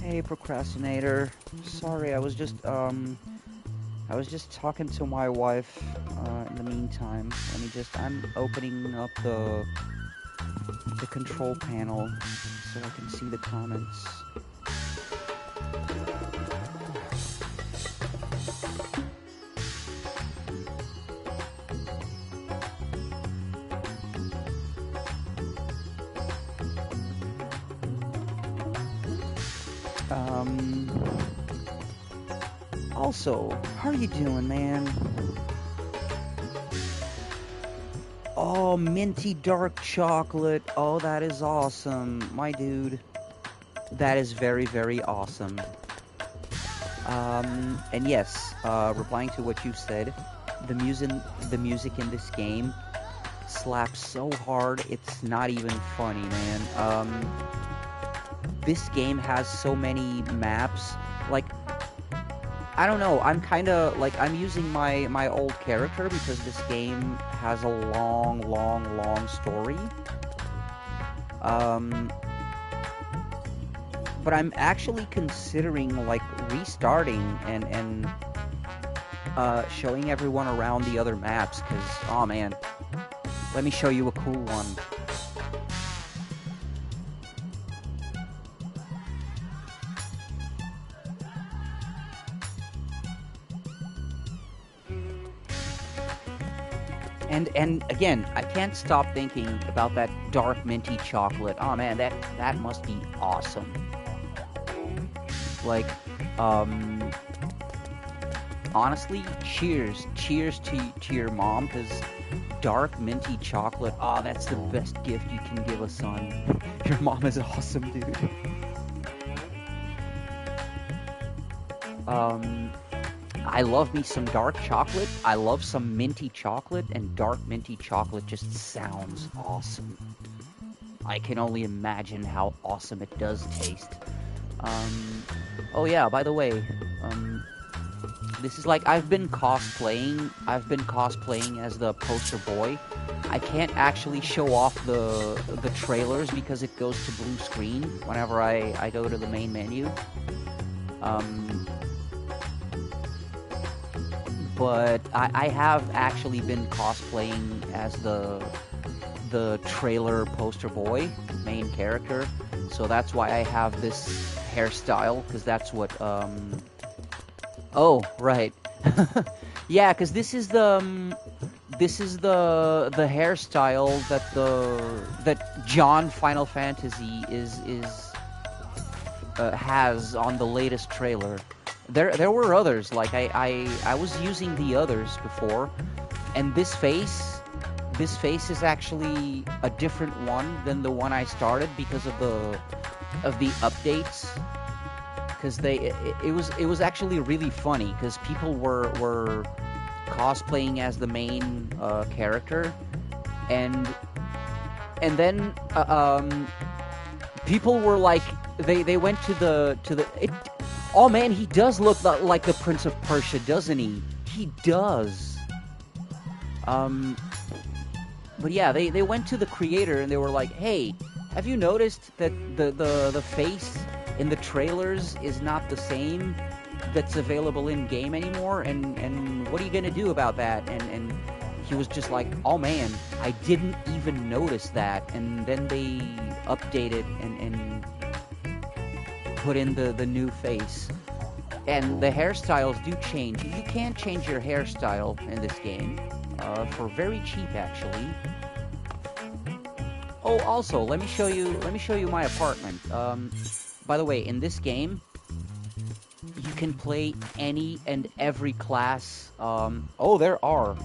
Hey, procrastinator. Sorry, I was just talking to my wife. In the meantime, I'm opening up the control panel so I can see the comments. Um, Also, how are you doing, man? Oh, minty dark chocolate. Oh, that is awesome, my dude. That is very, very awesome. And yes, replying to what you said, the music, the music in this game slaps so hard, it's not even funny, man. This game has so many maps. Like, I don't know. I'm kind of like I'm using my old character because this game has a long story. Um, but I'm actually considering like restarting and showing everyone around the other maps because oh man, let me show you a cool one. And again, I can't stop thinking about that dark minty chocolate. Oh man, that must be awesome. Like, um, honestly, cheers to your mom, because dark minty chocolate. Oh, that's the best gift you can give a son. Your mom is awesome, dude. Um, I love me some dark chocolate. I love some minty chocolate, and dark minty chocolate just sounds awesome. I can only imagine how awesome it does taste. Um, oh yeah, by the way, this is like I've been cosplaying. I've been cosplaying as the poster boy. I can't actually show off the trailers because it goes to blue screen whenever I go to the main menu. Um, but I have actually been cosplaying as the trailer poster boy, main character. So that's why I have this hairstyle, because that's what oh, right. Yeah, because this is the hairstyle that John Final Fantasy is has on the latest trailer. There were others, like I was using the others before, and this face is actually a different one than the one I started because of the updates. Because it was actually really funny because people were cosplaying as the main character, and then people were like they went to the oh man, he does look like the Prince of Persia, doesn't he? He does. Um, but yeah, they went to the creator and they were like, hey, have you noticed that the face in the trailers is not the same that's available in game anymore, and what are you gonna do about that? And he was just like, oh man, I didn't even notice that. And then they updated and put in the new face, and the hairstyles do change. You can change your hairstyle in this game for very cheap actually. Oh, also, let me show you my apartment. By the way, in this game, you can play any and every class. Oh, there are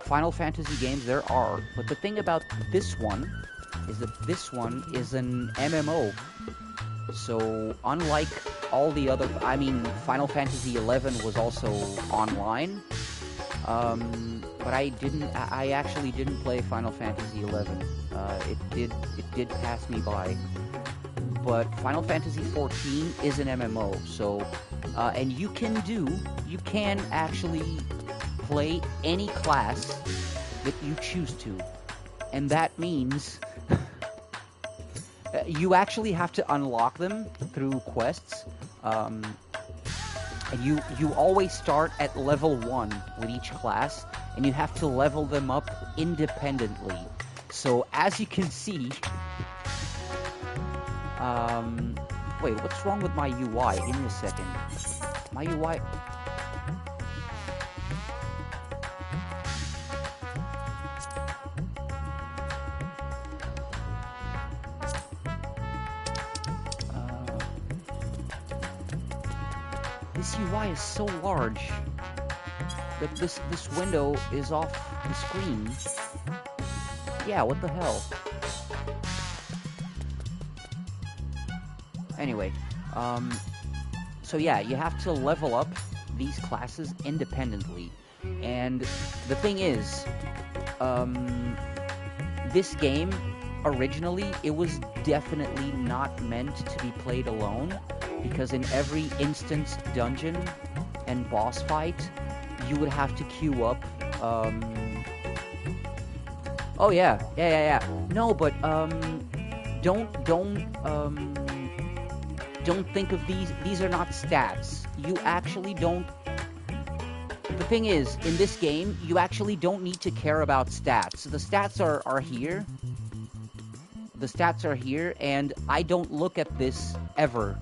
Final Fantasy games. There are, but the thing about this one is that this one is an MMO. So unlike all the other, I mean, Final Fantasy XI was also online. But I actually didn't play Final Fantasy XI. It did pass me by. But Final Fantasy XIV is an MMO, so, and you can actually play any class that you choose to. And that means, You actually have to unlock them through quests. And you always start at level 1 with each class, and you have to level them up independently. So as you can see, wait, what's wrong with my UI? Give me a second. My UI. This UI is so large that this window is off the screen. Yeah, what the hell? Anyway, so yeah, you have to level up these classes independently. And the thing is, this game, originally, it was definitely not meant to be played alone, because in every instance dungeon and boss fight, you would have to queue up, oh yeah. No, but, don't think of these are not stats. You actually don't... The thing is, in this game, you actually don't need to care about stats. The stats are here. The stats are here, and I don't look at this ever.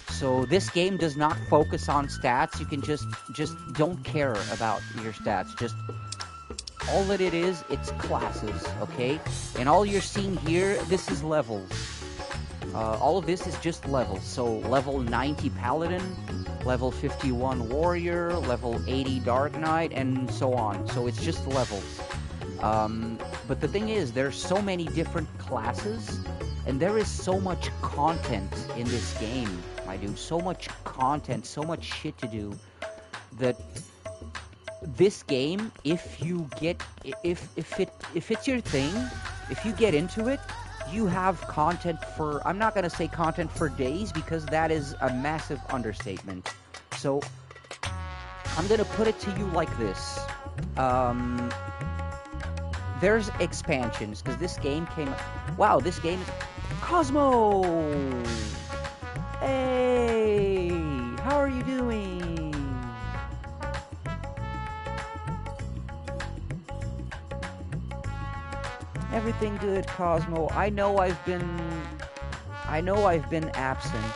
So this game does not focus on stats. You can just don't care about your stats. Just all that it is, it's classes, okay? And all you're seeing here, this is levels. All of this is just levels. So level 90 Paladin, level 51 Warrior, level 80 Dark Knight, and so on. So it's just levels. But the thing is, there's so many different classes, and there is so much content in this game, my dude. So much content, so much shit to do, that this game, if it's your thing, if you get into it, you have content for, I'm not going to say content for days, because that is a massive understatement. So, I'm going to put it to you like this. There's expansions, because this game came... Wow, this game is... Cosmo! Hey! How are you doing? Everything good, Cosmo. I know I've been absent.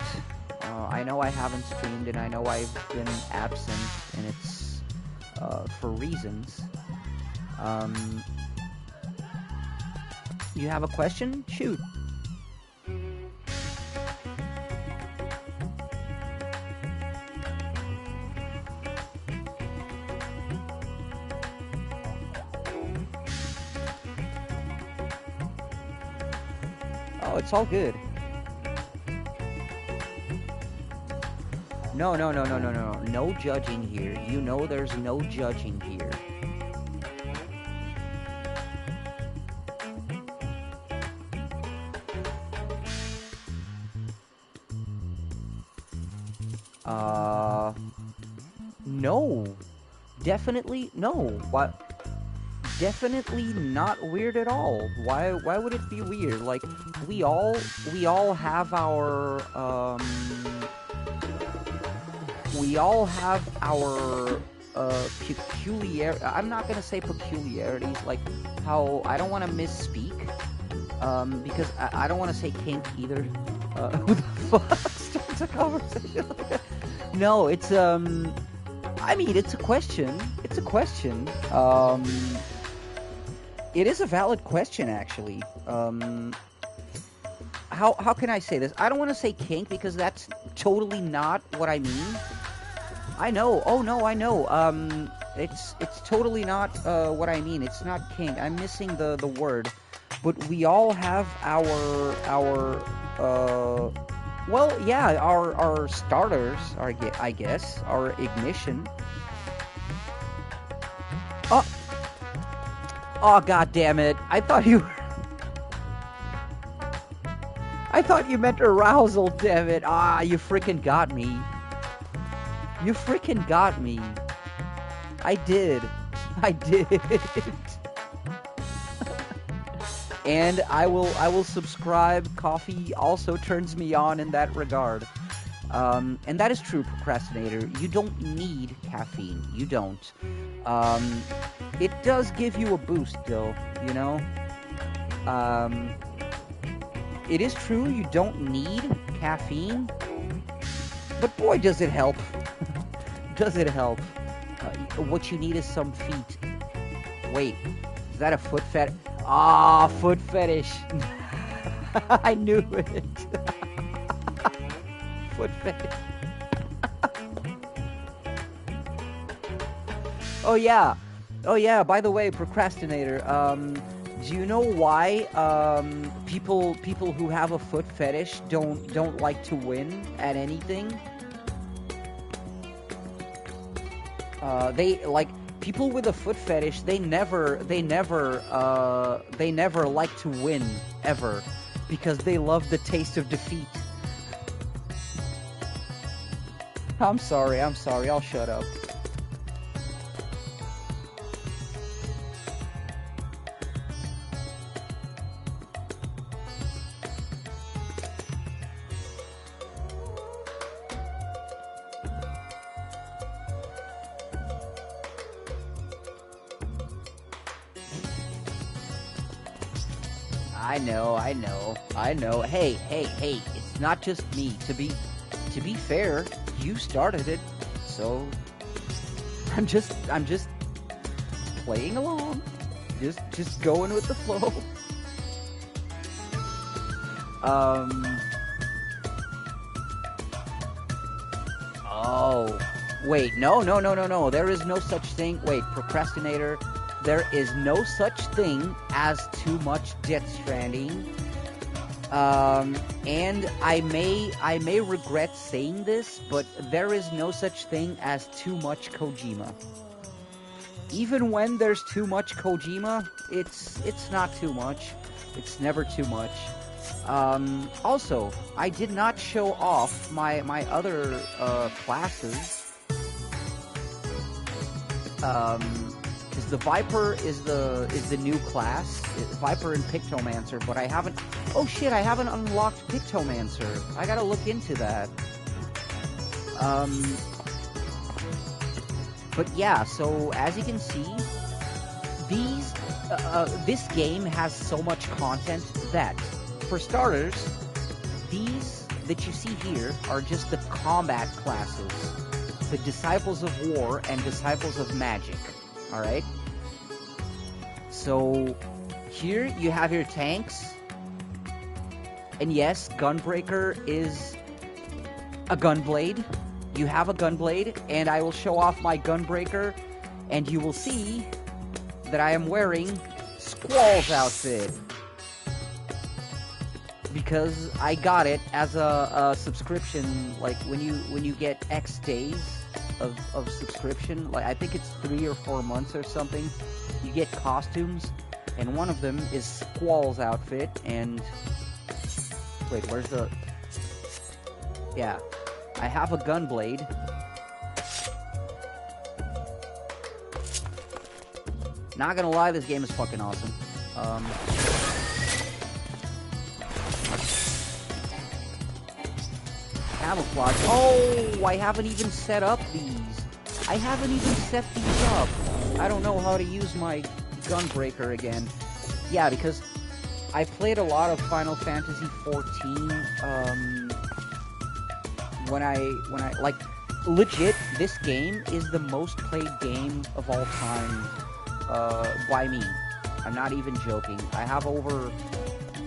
I know I haven't streamed, and I know I've been absent, and it's for reasons. You have a question? Shoot. Oh, it's all good. No. No judging here. You know there's no judging here. No. Definitely no. What? Definitely not weird at all. Why would it be weird? Like, we all have our peculiar... I'm not gonna say peculiarities, like how... I don't want to misspeak, because I don't want to say kink either. Who the fuck starts a conversation like that? No, it's, I mean, it's a question. It's a question. It is a valid question, actually. How can I say this? I don't want to say kink, because that's totally not what I mean. I know. Oh, no, I know. It's totally not what I mean. It's not kink. I'm missing the word. But we all have well, yeah, our starters, I guess, our ignition. Oh, god damn it. I thought you meant arousal, damn it. Ah, you freaking got me. You freaking got me. I did. And I will subscribe. Coffee also turns me on in that regard. And that is true, procrastinator. You don't need caffeine. You don't. It does give you a boost, though, you know? It is true you don't need caffeine, but boy, does it help. Does it help? What you need is some feet. Wait, is that a foot fetish? Ah, foot fetish. I knew it. Foot fetish. Oh yeah, by the way, procrastinator, do you know why people who have a foot fetish don't like to win at anything? They like people with a foot fetish, they never like to win ever because they love the taste of defeat. I'm sorry, I'll shut up. I know. Hey, it's not just me. To be fair, you started it, so I'm just playing along. Just going with the flow. Oh, wait, no. There is no such thing. Wait, procrastinator. There is no such thing as too much Death Stranding. And I may regret saying this, but there is no such thing as too much Kojima. Even when there's too much Kojima, it's not too much. It's never too much. Also, I did not show off my other classes. Because the Viper is the new class, Viper and Pictomancer, but I haven't. Oh shit! I haven't unlocked Pictomancer. I gotta look into that. But yeah, so as you can see, this game has so much content that, for starters, these that you see here are just the combat classes, the Disciples of War and Disciples of Magic. Alright? So, here you have your tanks. And yes, Gunbreaker is a Gunblade. You have a Gunblade, and I will show off my Gunbreaker, and you will see that I am wearing Squall's outfit. Because I got it as a subscription, like when you get X days of subscription, like I think it's 3 or 4 months or something, you get costumes, and one of them is Squall's outfit, and wait, where's the... Yeah, I have a Gunblade. Not gonna lie, this game is fucking awesome. Camouflage. Oh, I haven't even set up these. I haven't even set these up. I don't know how to use my Gunbreaker again. Yeah, because I played a lot of Final Fantasy XIV, when I, like, legit, this game is the most played game of all time, by me. I'm not even joking. I have over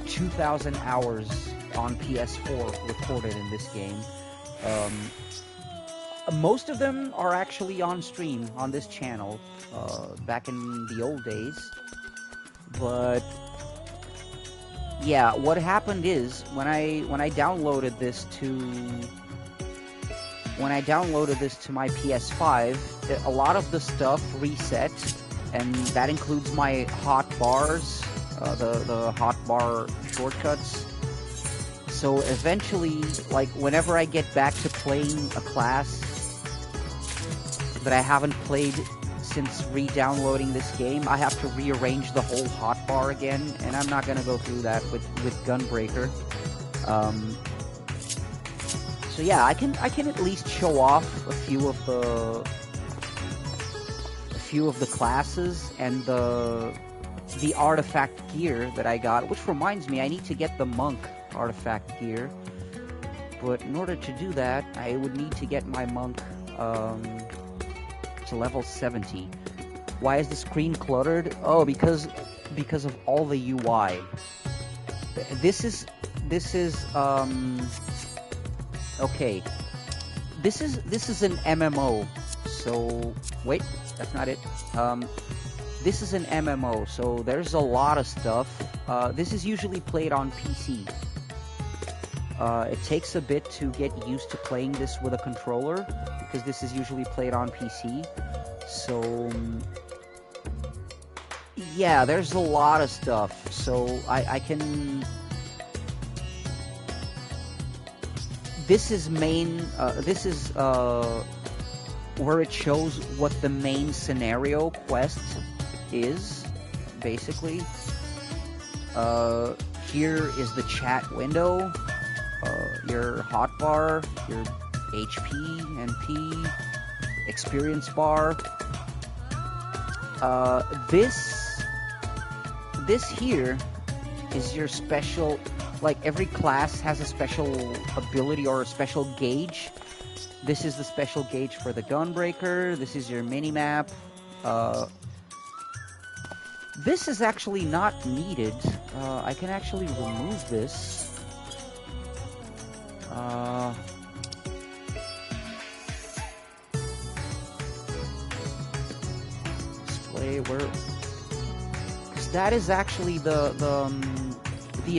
2,000 hours on PS4 recorded in this game. Most of them are actually on stream on this channel, back in the old days. But yeah, what happened is when I downloaded this to my PS5, a lot of the stuff reset, and that includes my hotbars, the hotbar shortcuts. So eventually, like, whenever I get back to playing a class that I haven't played since re-downloading this game, I have to rearrange the whole hotbar again, and I'm not gonna go through that with Gunbreaker. So yeah, I can at least show off a few of the classes and the artifact gear that I got, which reminds me, I need to get the monk artifact gear. But in order to do that, I would need to get my monk to level 70. Why is the screen cluttered? Oh, because of all the UI. This is okay. This is an MMO. So wait, that's not it. This is an MMO, so there's a lot of stuff. This is usually played on PC. It takes a bit to get used to playing this with a controller, because this is usually played on PC. So, yeah, there's a lot of stuff. So, I can... This is where it shows what the main scenario quest is, basically. Here is the chat window, your hotbar, your HP, NP, experience bar. This here is your special, like every class has a special ability or a special gauge. This is the special gauge for the Gunbreaker. This is your mini-map. This is actually not needed. I can actually remove this. Display where... Because that is actually the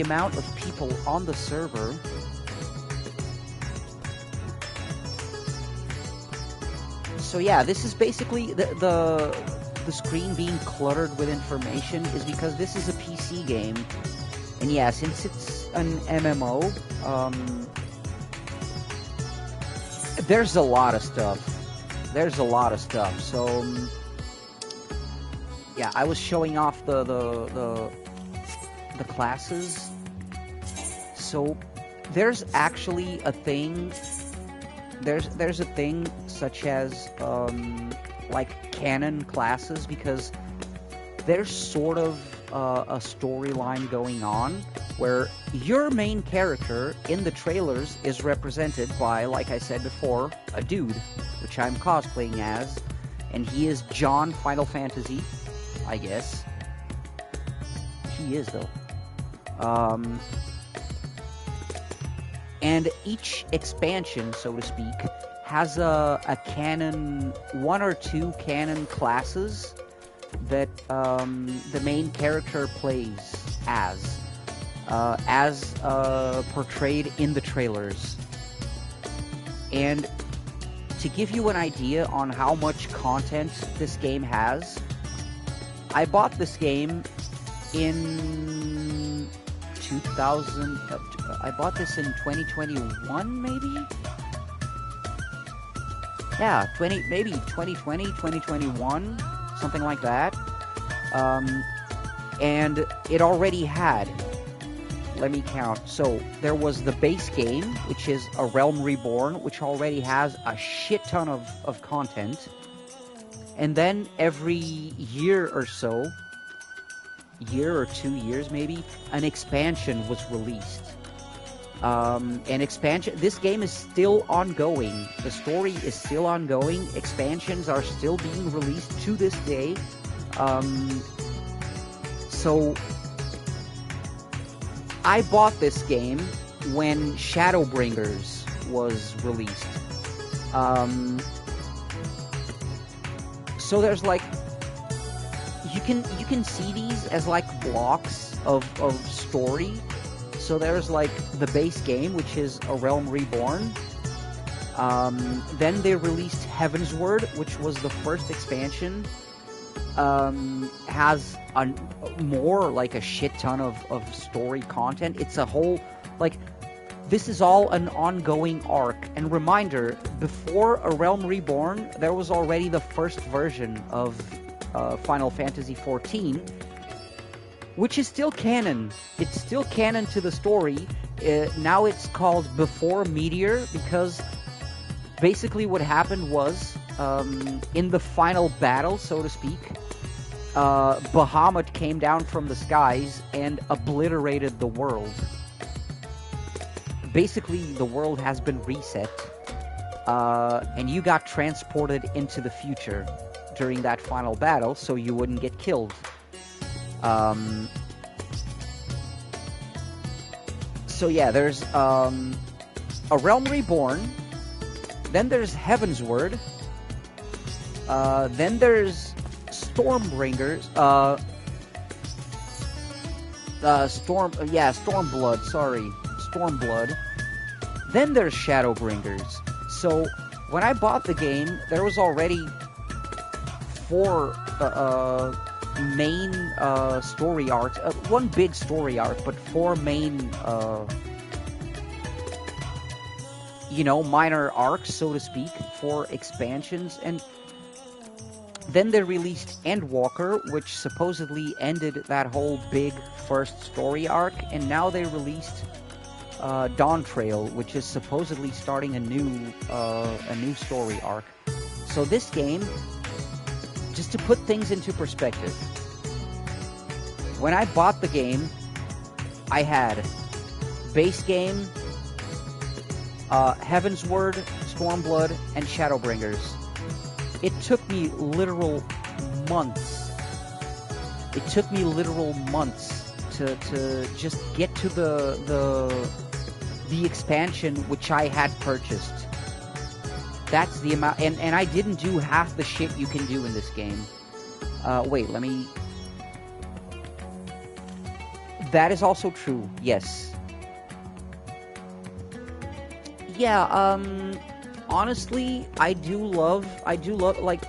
amount of people on the server. So yeah, this is basically the screen being cluttered with information is because this is a PC game. And yeah, since it's an MMO, there's a lot of stuff. So yeah, I was showing off the classes. So there's actually a thing. There's a thing such as like canon classes, because there's sort of a storyline going on where your main character in the trailers is represented by, like I said before, a dude, which I'm cosplaying as, and he is John Final Fantasy, I guess. He is, though. And each expansion, so to speak, has a canon, one or two canon classes that the main character plays as portrayed in the trailers. And to give you an idea on how much content this game has, I bought this game in 2000. I bought this in 2021, maybe? Yeah, maybe 2020, 2021, something like that. And it already had, let me count. So there was the base game, which is A Realm Reborn, which already has a shit ton of content. And then every year or so, year or 2 years maybe, an expansion was released. An expansion, this game is still ongoing. The story is still ongoing. Expansions are still being released to this day. So I bought this game when Shadowbringers was released. So there's like, you can see these as like blocks of story. So there's like the base game, which is A Realm Reborn. Then they released Heavensward, which was the first expansion. Has more like a shit ton of story content. It's a whole, like, this is all an ongoing arc. And reminder, before A Realm Reborn, there was already the first version of Final Fantasy XIV, which is still canon. It's still canon to the story. Now it's called Before Meteor, because basically what happened was, in the final battle, so to speak, Bahamut came down from the skies and obliterated the world. Basically, the world has been reset, and you got transported into the future during that final battle, so you wouldn't get killed. So yeah, there's A Realm Reborn, then there's Heavensward, then there's Stormbringers, Stormblood, sorry. Stormblood. Then there's Shadowbringers. So when I bought the game, there was already 4 main story arcs. One big story arc, but 4 main, minor arcs, so to speak, 4 expansions. And then they released Endwalker, which supposedly ended that whole big first story arc. And now they released Dawn Trail, which is supposedly starting a new story arc. So this game, just to put things into perspective, when I bought the game, I had base game, Heavensward, Stormblood, and Shadowbringers. It took me literal months. To just get to the expansion which I had purchased. That's the amount, and I didn't do half the shit you can do in this game. Wait, let me... That is also true, yes. Yeah, honestly, I do love, like,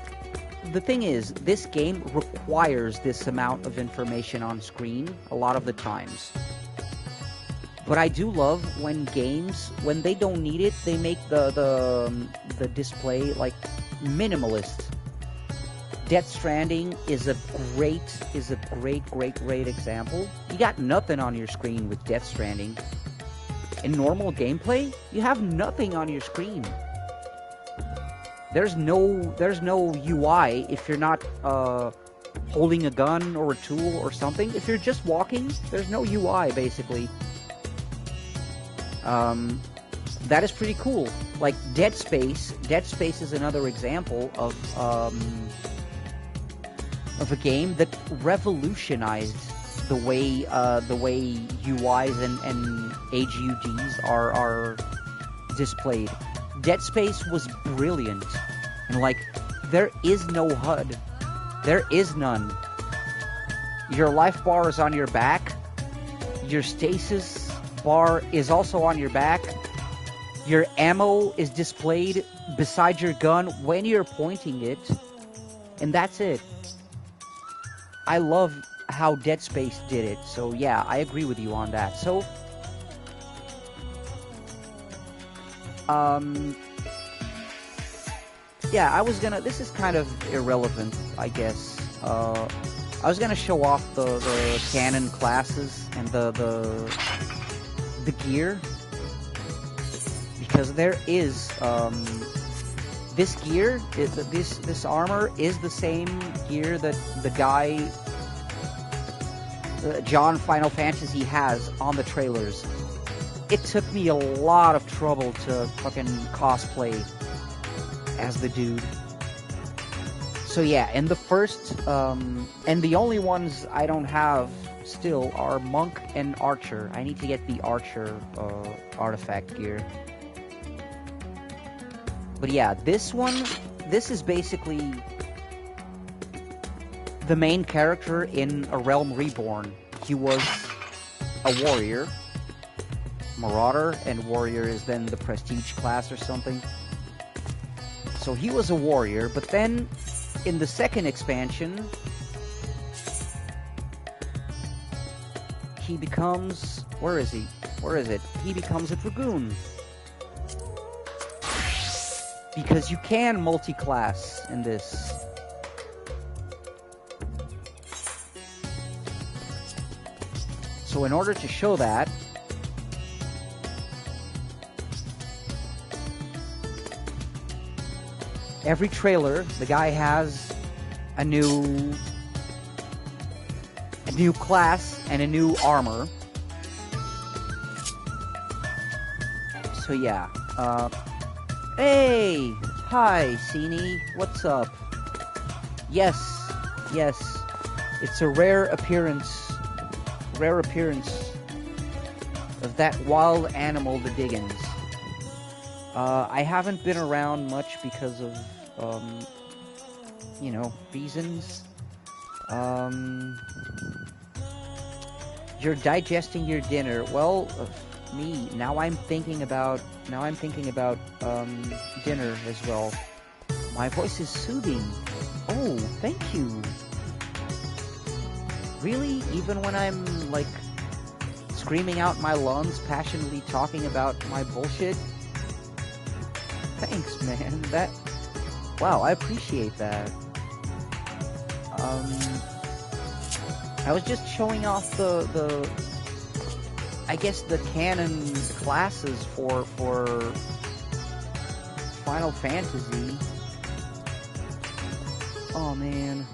the thing is, this game requires this amount of information on screen a lot of the times. But I do love when games, when they don't need it, they make the display, like, minimalist. Death Stranding is a great example. You got nothing on your screen with Death Stranding. In normal gameplay, you have nothing on your screen. There's no UI if you're not holding a gun or a tool or something. If you're just walking, there's no UI basically. That is pretty cool. Like Dead Space. Dead Space is another example of a game that revolutionized the way UIs and HUDs are displayed. Dead Space was brilliant, and like, there is no HUD. There is none. Your life bar is on your back. Your stasis bar is also on your back. Your ammo is displayed beside your gun when you're pointing it, and that's it. I love how Dead Space did it, so yeah, I agree with you on that. So, yeah, this is kind of irrelevant, I guess. I was gonna show off the canon classes and the gear, because there is, this gear, this armor is the same gear that the guy, John Final Fantasy, has on the trailers. It took me a lot of trouble to fucking cosplay as the dude. So yeah, and the first, and the only ones I don't have still are Monk and Archer. I need to get the Archer artifact gear. But yeah, this is basically the main character in A Realm Reborn. He was a warrior. Marauder, and warrior is then the prestige class or something. So he was a warrior, but then in the second expansion, he becomes... Where is he? Where is it? He becomes a dragoon. Because you can multi-class in this. So in order to show that, every trailer, the guy has a new class and a new armor. So yeah. Hey! Hi, Cini. What's up? Yes. It's a rare appearance of that wild animal, the Diggins. I haven't been around much because of, reasons. You're digesting your dinner. Well, me. Now I'm thinking about dinner as well. My voice is soothing. Oh, thank you. Really? Even when I'm, like, screaming out my lungs, passionately talking about my bullshit? Thanks, man. Wow, I appreciate that. I was just showing off the I guess the canon classes for Final Fantasy. Oh man.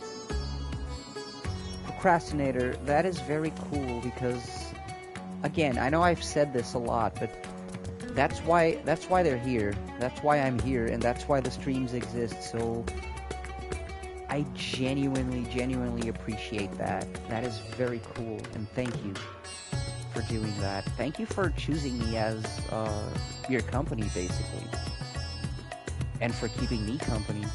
Procrastinator, that is very cool because, again, I know I've said this a lot, but that's why they're here. That's why I'm here, and that's why the streams exist. So I genuinely appreciate that. That is very cool, and thank you for doing that. Thank you for choosing me as your company, basically, and for keeping me company.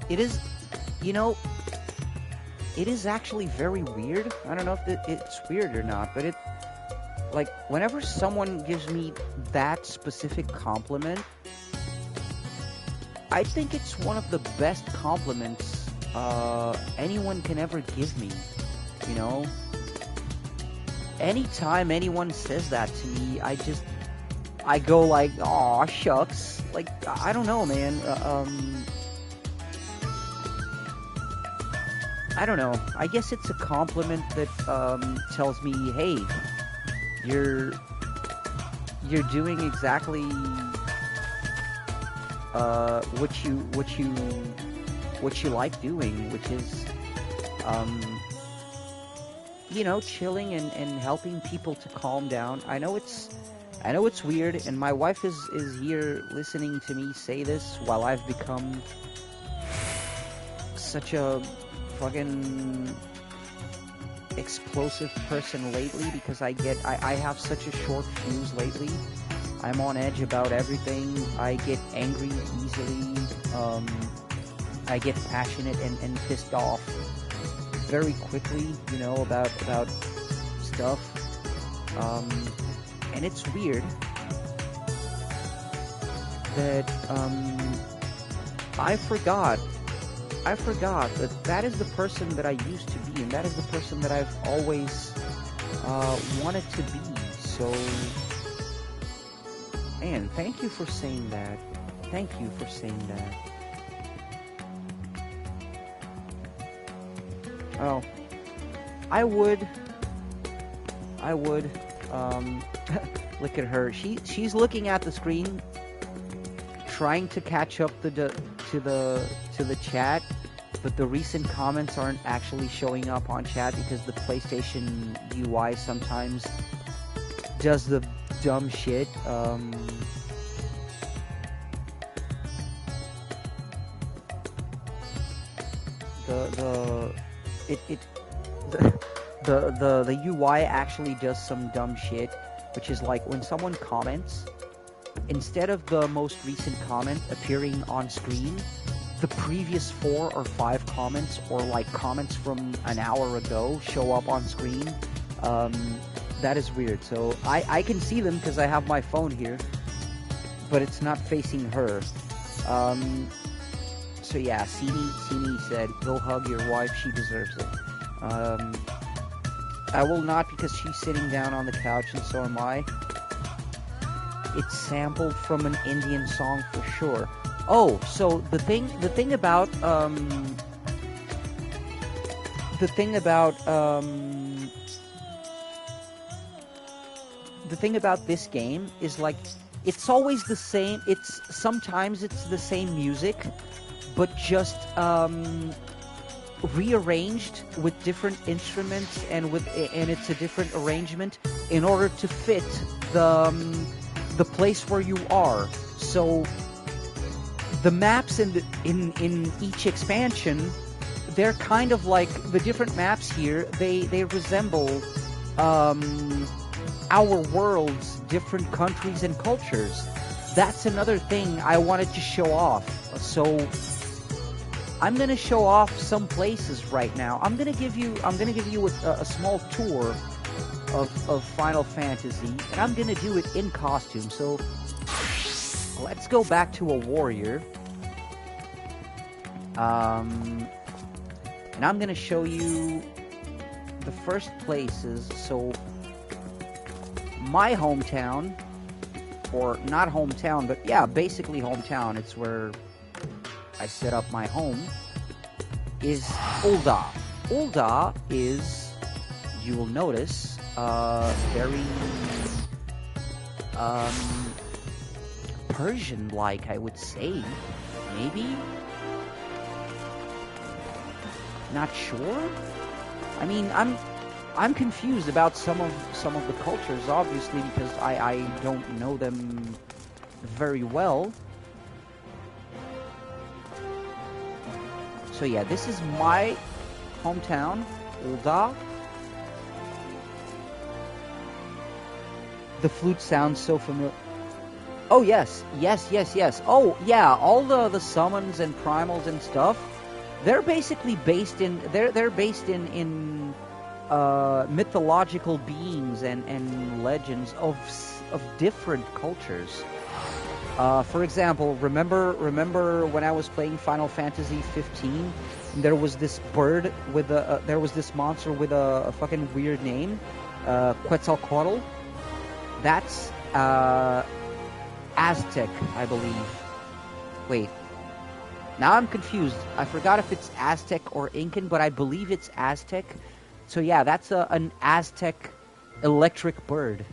It is, it is actually very weird. I don't know if it's weird or not, but like, whenever someone gives me that specific compliment, I think it's one of the best compliments anyone can ever give me, Anytime anyone says that to me, I go like, aw, shucks. Like, I don't know, man. I don't know. I guess it's a compliment that tells me, hey, you're doing exactly what you like doing, which is chilling and helping people to calm down. I know it's weird, and my wife is here listening to me say this while I've become such a fucking explosive person lately, because I have such a short fuse lately. I'm on edge about everything. I get angry easily. I get passionate and pissed off very quickly, about stuff. And it's weird that I forgot that is the person that I used to be, and that is the person that I've always wanted to be. So, man, thank you for saying that. Thank you for saying that. Oh, I would. Look at her. She's looking at the screen, trying to catch up to the chat, but the recent comments aren't actually showing up on chat because the PlayStation UI sometimes does the dumb shit. The UI actually does some dumb shit, which is like when someone comments, instead of the most recent comment appearing on screen, the previous 4 or 5 comments, or like comments from an hour ago, show up on screen. That is weird. So I can see them because I have my phone here, but it's not facing her. So yeah, Sini said, "Go hug your wife. She deserves it." I will not, because she's sitting down on the couch and so am I. It's sampled from an Indian song for sure. Oh, so the thing about the thing about this game is, like, it's always the same. Sometimes it's the same music, but just rearranged with different instruments, and it's a different arrangement in order to fit the place where you are. So the maps in each expansion, they're kind of like the different maps here. They resemble our world's different countries and cultures. That's another thing I wanted to show off. So I'm gonna show off some places right now. I'm gonna give you a small tour of Final Fantasy, and I'm gonna do it in costume. So let's go back to a warrior. And I'm gonna show you the first places. So my hometown, or not hometown, but yeah, basically hometown. It's where I set up my home, is Ul'dah. Ul'dah is, you will notice, very Persian-like, I would say. Maybe? Not sure? I mean, I'm confused about some of the cultures, obviously, because I don't know them very well. So yeah, this is my hometown, Ul'dah. The flute sounds so familiar. Oh yes. Oh yeah, all the summons and primals and stuff, they're basically based in mythological beings and legends of different cultures. For example, remember when I was playing Final Fantasy XV, there was this bird with there was this monster with a fucking weird name, Quetzalcoatl. That's Aztec, I believe. Wait, now I'm confused. I forgot if it's Aztec or Incan, but I believe it's Aztec. So yeah, that's an Aztec electric bird,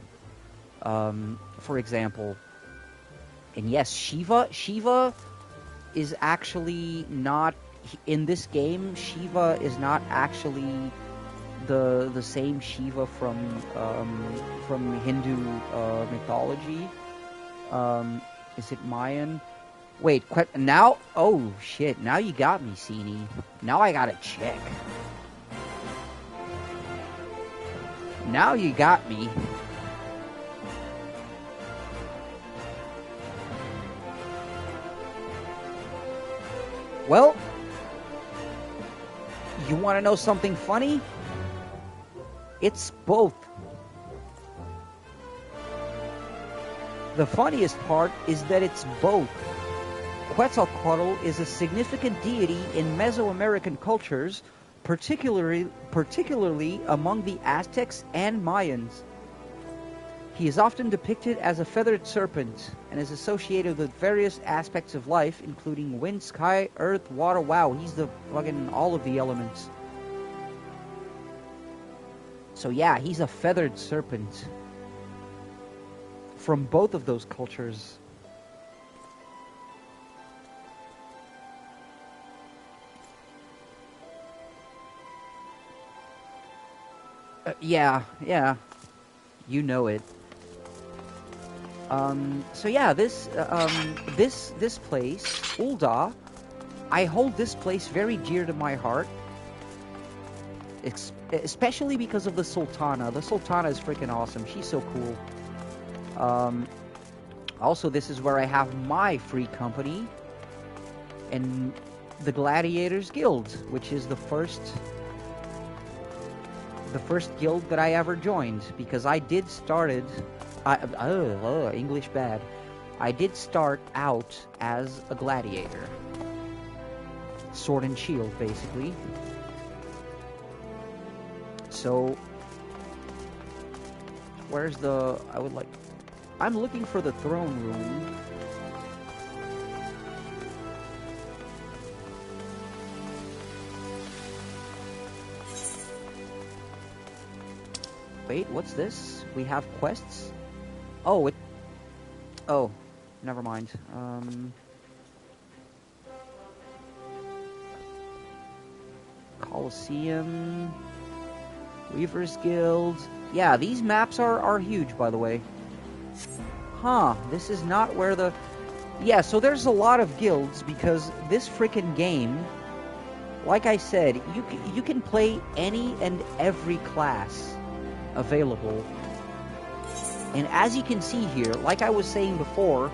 for example. And yes, Shiva is actually not, in this game, Shiva is not actually the same Shiva from Hindu mythology. Is it Mayan? Wait, now? Oh shit! Now you got me, Sini. Now I gotta check. Now you got me. Well, you want to know something funny? It's both. The funniest part is that it's both. Quetzalcoatl is a significant deity in Mesoamerican cultures, particularly among the Aztecs and Mayans. He is often depicted as a feathered serpent and is associated with various aspects of life, including wind, sky, earth, water. Wow, he's the fucking all of the elements. So yeah, he's a feathered serpent from both of those cultures. Yeah, you know it. So yeah, this place, Ul'dah, I hold this place very dear to my heart. Especially because of the Sultana. The Sultana is freaking awesome. She's so cool. Also, this is where I have my free company, and the Gladiators Guild, which is the first guild that I ever joined, because I did started. English bad. I did start out as a gladiator. sword and shield, basically. So, where's the... I'm looking for the throne room. Wait, what's this? We have quests? Oh, Oh, never mind. Colosseum... Weaver's Guild... Yeah, these maps are huge, by the way. Huh, this is not where the... Yeah, so there's a lot of guilds, because this frickin' game, like I said, you can play any and every class available. And as you can see here, like I was saying before,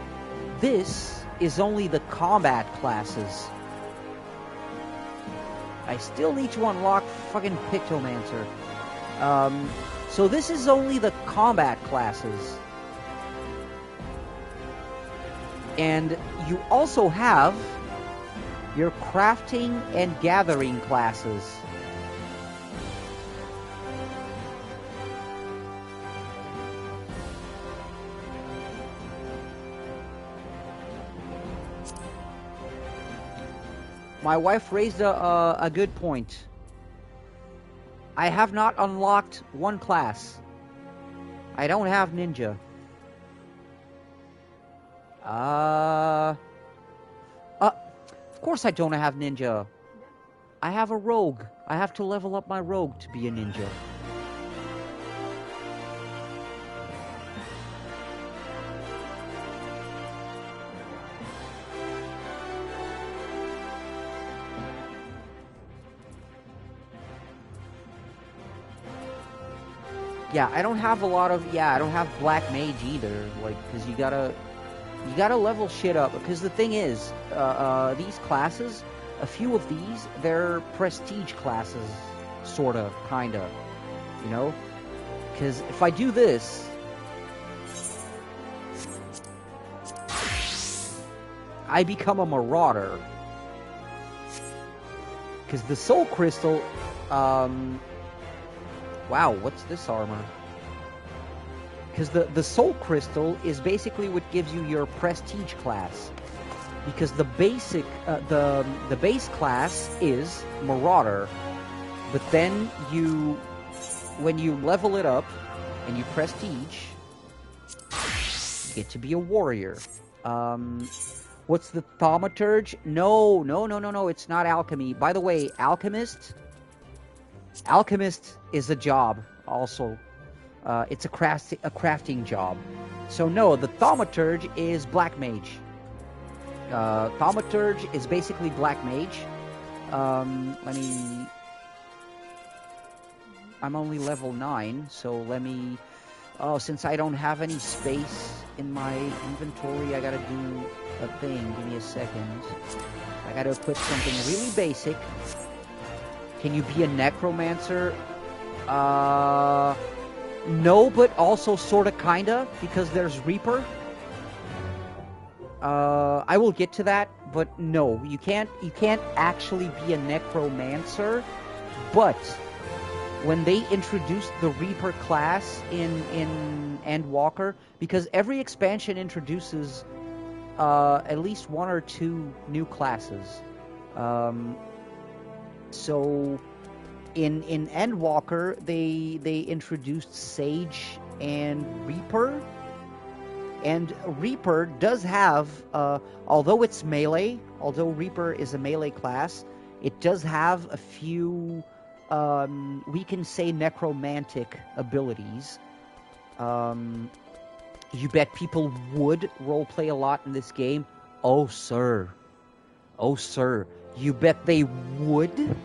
this is only the combat classes. I still need to unlock fucking Pictomancer. So this is only the combat classes. And you also have your crafting and gathering classes. My wife raised a good point. I have not unlocked one class. I don't have ninja. Of course I don't have ninja. I have a rogue. I have to level up my rogue to be a ninja. Yeah, I don't have a lot of... Yeah, I don't have Black Mage either. Like, because you gotta level shit up. Because the thing is, these classes, a few of these, they're prestige classes. Sorta, kinda. You know? Because if I do this... I become a Marauder. Because the Soul Crystal... Wow, what's this armor? Because the Soul Crystal is basically what gives you your prestige class. Because the basic, the base class is Marauder. But then when you level it up and you prestige, you get to be a warrior. What's the Thaumaturge? No, it's not alchemy. By the way, Alchemist is a job, also. It's a crafting job. So no, the Thaumaturge is Black Mage. Thaumaturge is basically Black Mage. I'm only level 9, so let me... Oh, since I don't have any space in my inventory, I gotta do a thing. Give me a second. I gotta equip something really basic. Can you be a necromancer? No, but also sorta kinda, because there's Reaper. I will get to that, but no, you can't actually be a necromancer. But when they introduced the Reaper class in Endwalker, because every expansion introduces at least 1 or 2 new classes. So, in Endwalker, they introduced Sage and Reaper. And Reaper does have, although it's melee, although Reaper is a melee class, it does have a few, we can say necromantic abilities. You bet people would roleplay a lot in this game? Oh, sir. Oh, sir. You bet they would?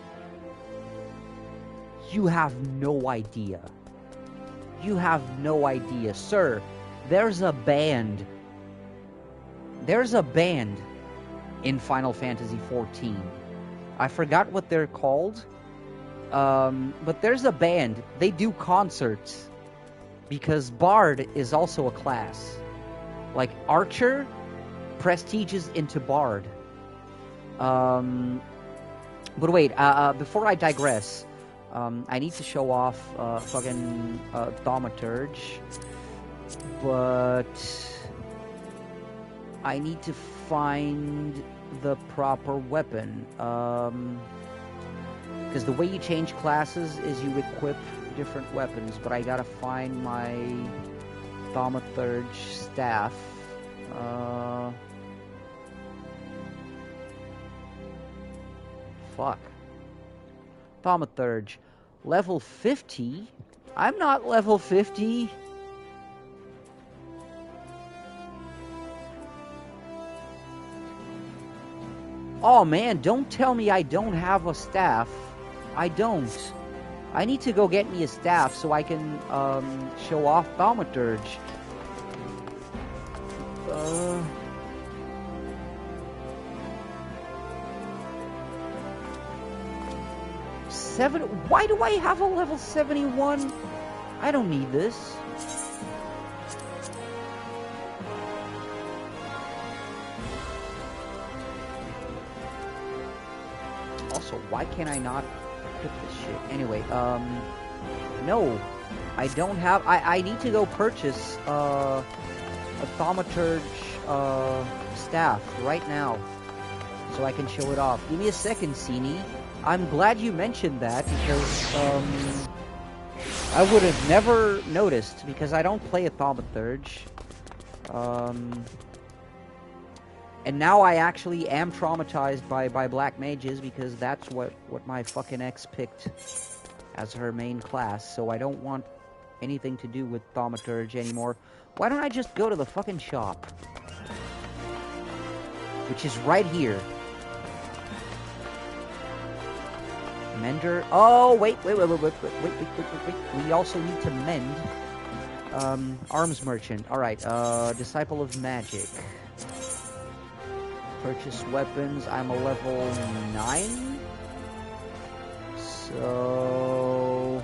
You have no idea. You have no idea. Sir, there's a band. There's a band in Final Fantasy XIV. I forgot what they're called. But there's a band. They do concerts. Because Bard is also a class. Like Archer prestiges into Bard. But wait, before I digress, I need to show off fucking Thaumaturge, but I need to find the proper weapon. Because the way you change classes is you equip different weapons, but I gotta find my Thaumaturge staff. Fuck. Thaumaturge. Level 50? I'm not level 50. Oh man, don't tell me I don't have a staff. I don't. I need to go get me a staff so I can show off Thaumaturge. Why do I have a level 71? I don't need this. Also, why can I not pick this shit? Anyway, no. I don't have... I need to go purchase a Thaumaturge staff right now so I can show it off. Give me a second, Cini. I'm glad you mentioned that because I would have never noticed because I don't play a Thaumaturge. And now I actually am traumatized by black mages because that's what my fucking ex picked as her main class. So I don't want anything to do with Thaumaturge anymore. Why don't I just go to the fucking shop? Which is right here. Mender. Oh, wait. We also need to mend. Arms merchant. Alright, Disciple of Magic. Purchase weapons. I'm a level 9. So...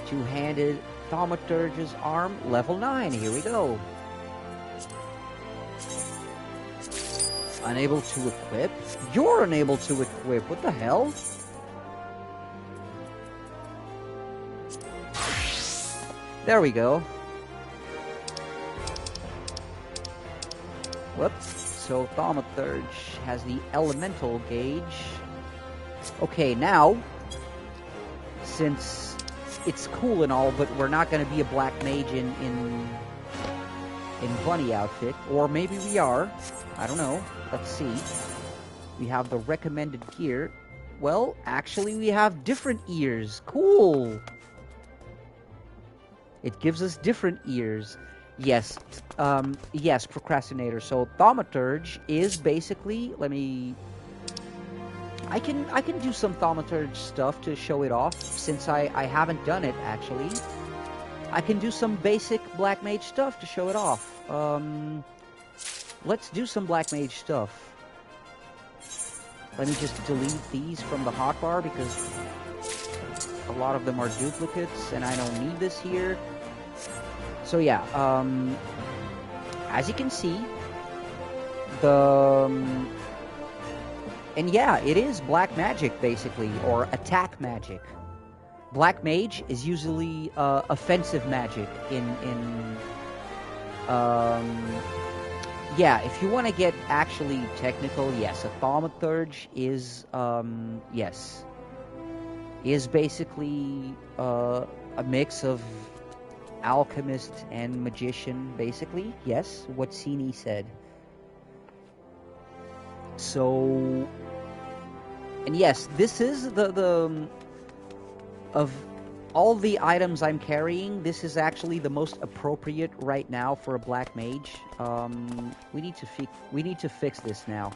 Two-handed Thaumaturge's arm. Level 9. Here we go. Unable to equip? You're unable to equip. What the hell? There we go. Whoops. So Thaumaturge has the elemental gauge. Okay, now, since it's cool and all, but we're not going to be a black mage in bunny outfit, or maybe we are. I don't know. Let's see. We have the recommended gear. Well, actually, we have different ears. Cool. It gives us different ears. Yes, yes, procrastinator. So Thaumaturge is basically, I can do some Thaumaturge stuff to show it off, since I haven't done it, actually. I can do some basic Black Mage stuff to show it off. Let's do some Black Mage stuff. Let me just delete these from the hotbar, because a lot of them are duplicates, and I don't need this here. So yeah, as you can see, and yeah, it is black magic, basically, or attack magic. Black mage is usually offensive magic yeah, if you want to get actually technical, yes, a Thaumaturge is, yes, is basically a mix of alchemist and magician, basically. Yes, what Cini said. So, and yes, this is the of all the items I'm carrying, this is actually the most appropriate right now for a black mage. We need to fix this now.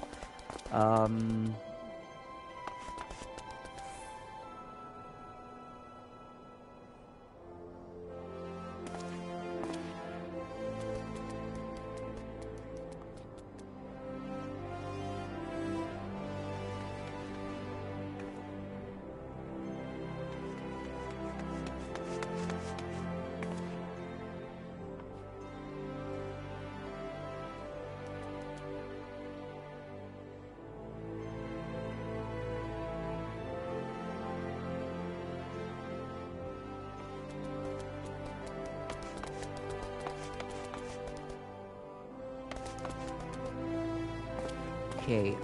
Okay,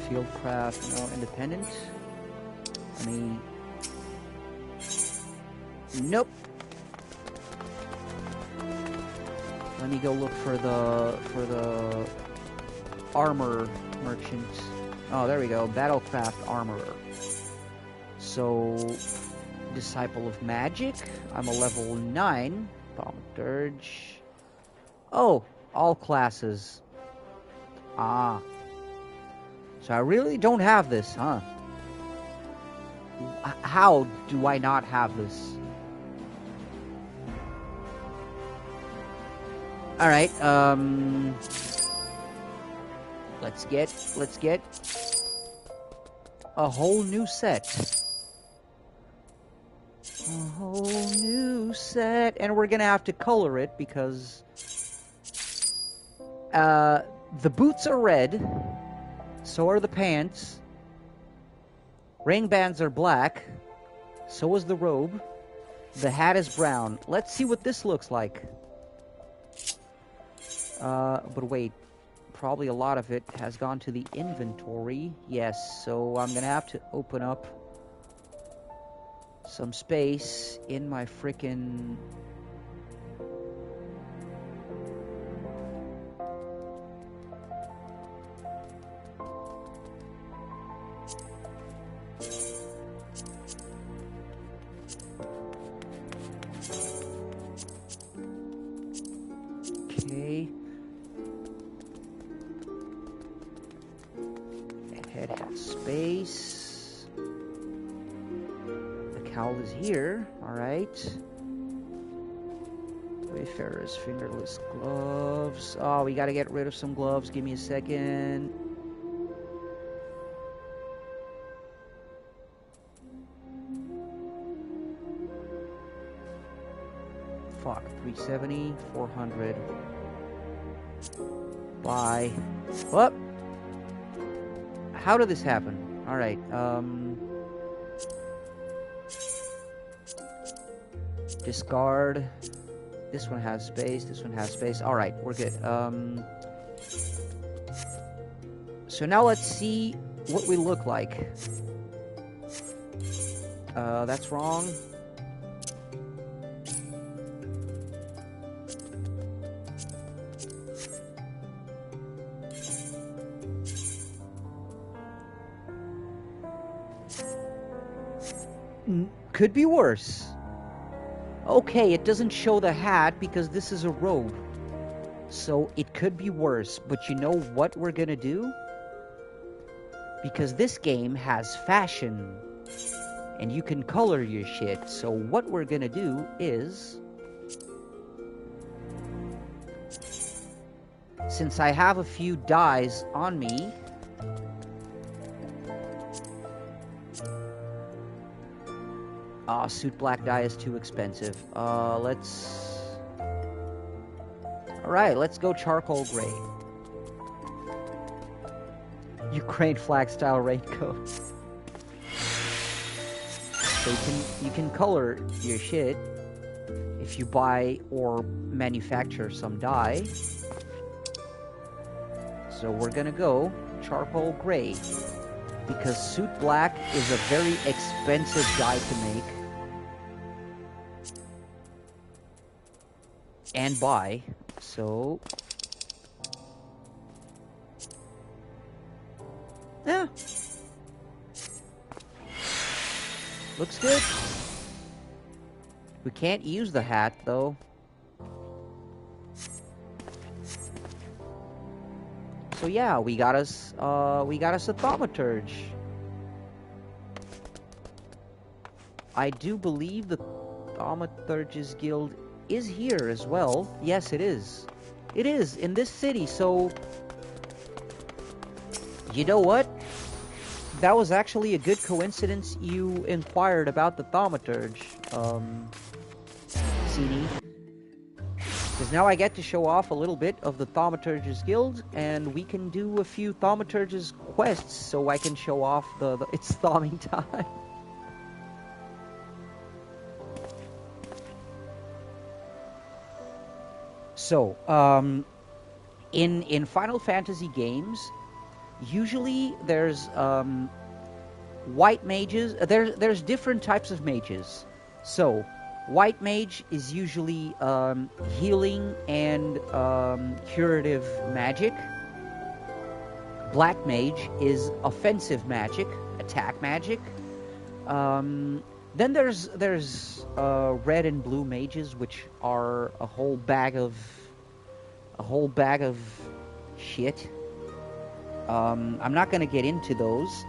Fieldcraft, no, independent. Let me... Nope. Let me go look for the armor merchant. Oh, there we go. Battlecraft armorer. So, Disciple of Magic. I'm a level 9. Thaumaturge. Oh, all classes. Ah. So I really don't have this, huh? How do I not have this? Alright, let's get a whole new set. A whole new set. And we're gonna have to color it because the boots are red, so are the pants. Ring bands are black, so is the robe. The hat is brown. Let's see what this looks like. But wait, probably a lot of it has gone to the inventory. Yes, so I'm gonna have to open up some space in my frickin'... Okay. Head has space. The cowl is here. Alright. Wayfarer's fingerless gloves. Oh, we gotta get rid of some gloves. Give me a second. Fuck. 370, 400. Buy. What? How did this happen? Alright, discard. This one has space, this one has space. Alright, we're good. So now let's see what we look like. That's wrong. Could be worse. Okay, it doesn't show the hat because this is a robe. So it could be worse. But you know what we're gonna do? Because this game has fashion. And you can color your shit. So what we're gonna do is... Since I have a few dyes on me... Suit black dye is too expensive. Let's... Alright, let's go charcoal gray. Ukraine flag style raincoat. So you can color your shit if you buy or manufacture some dye. So we're gonna go charcoal gray. Because suit black is a very expensive dye to make. And buy, so... Yeah. Looks good. We can't use the hat, though. So yeah, we got us a thaumaturge. I do believe the Thaumaturge's Guild is here as well. Yes, it is. It is, in this city, so... You know what? That was actually a good coincidence you inquired about the Thaumaturge, CD. Because now I get to show off a little bit of the Thaumaturge's Guild, and we can do a few Thaumaturge's quests, so I can show off it's thawing time. So, in Final Fantasy games, Usually there's white mages. There's different types of mages. So white mage is usually healing and curative magic. Black mage is offensive magic, attack magic. Then there's red and blue mages, which are a whole bag of shit. I'm not gonna get into those,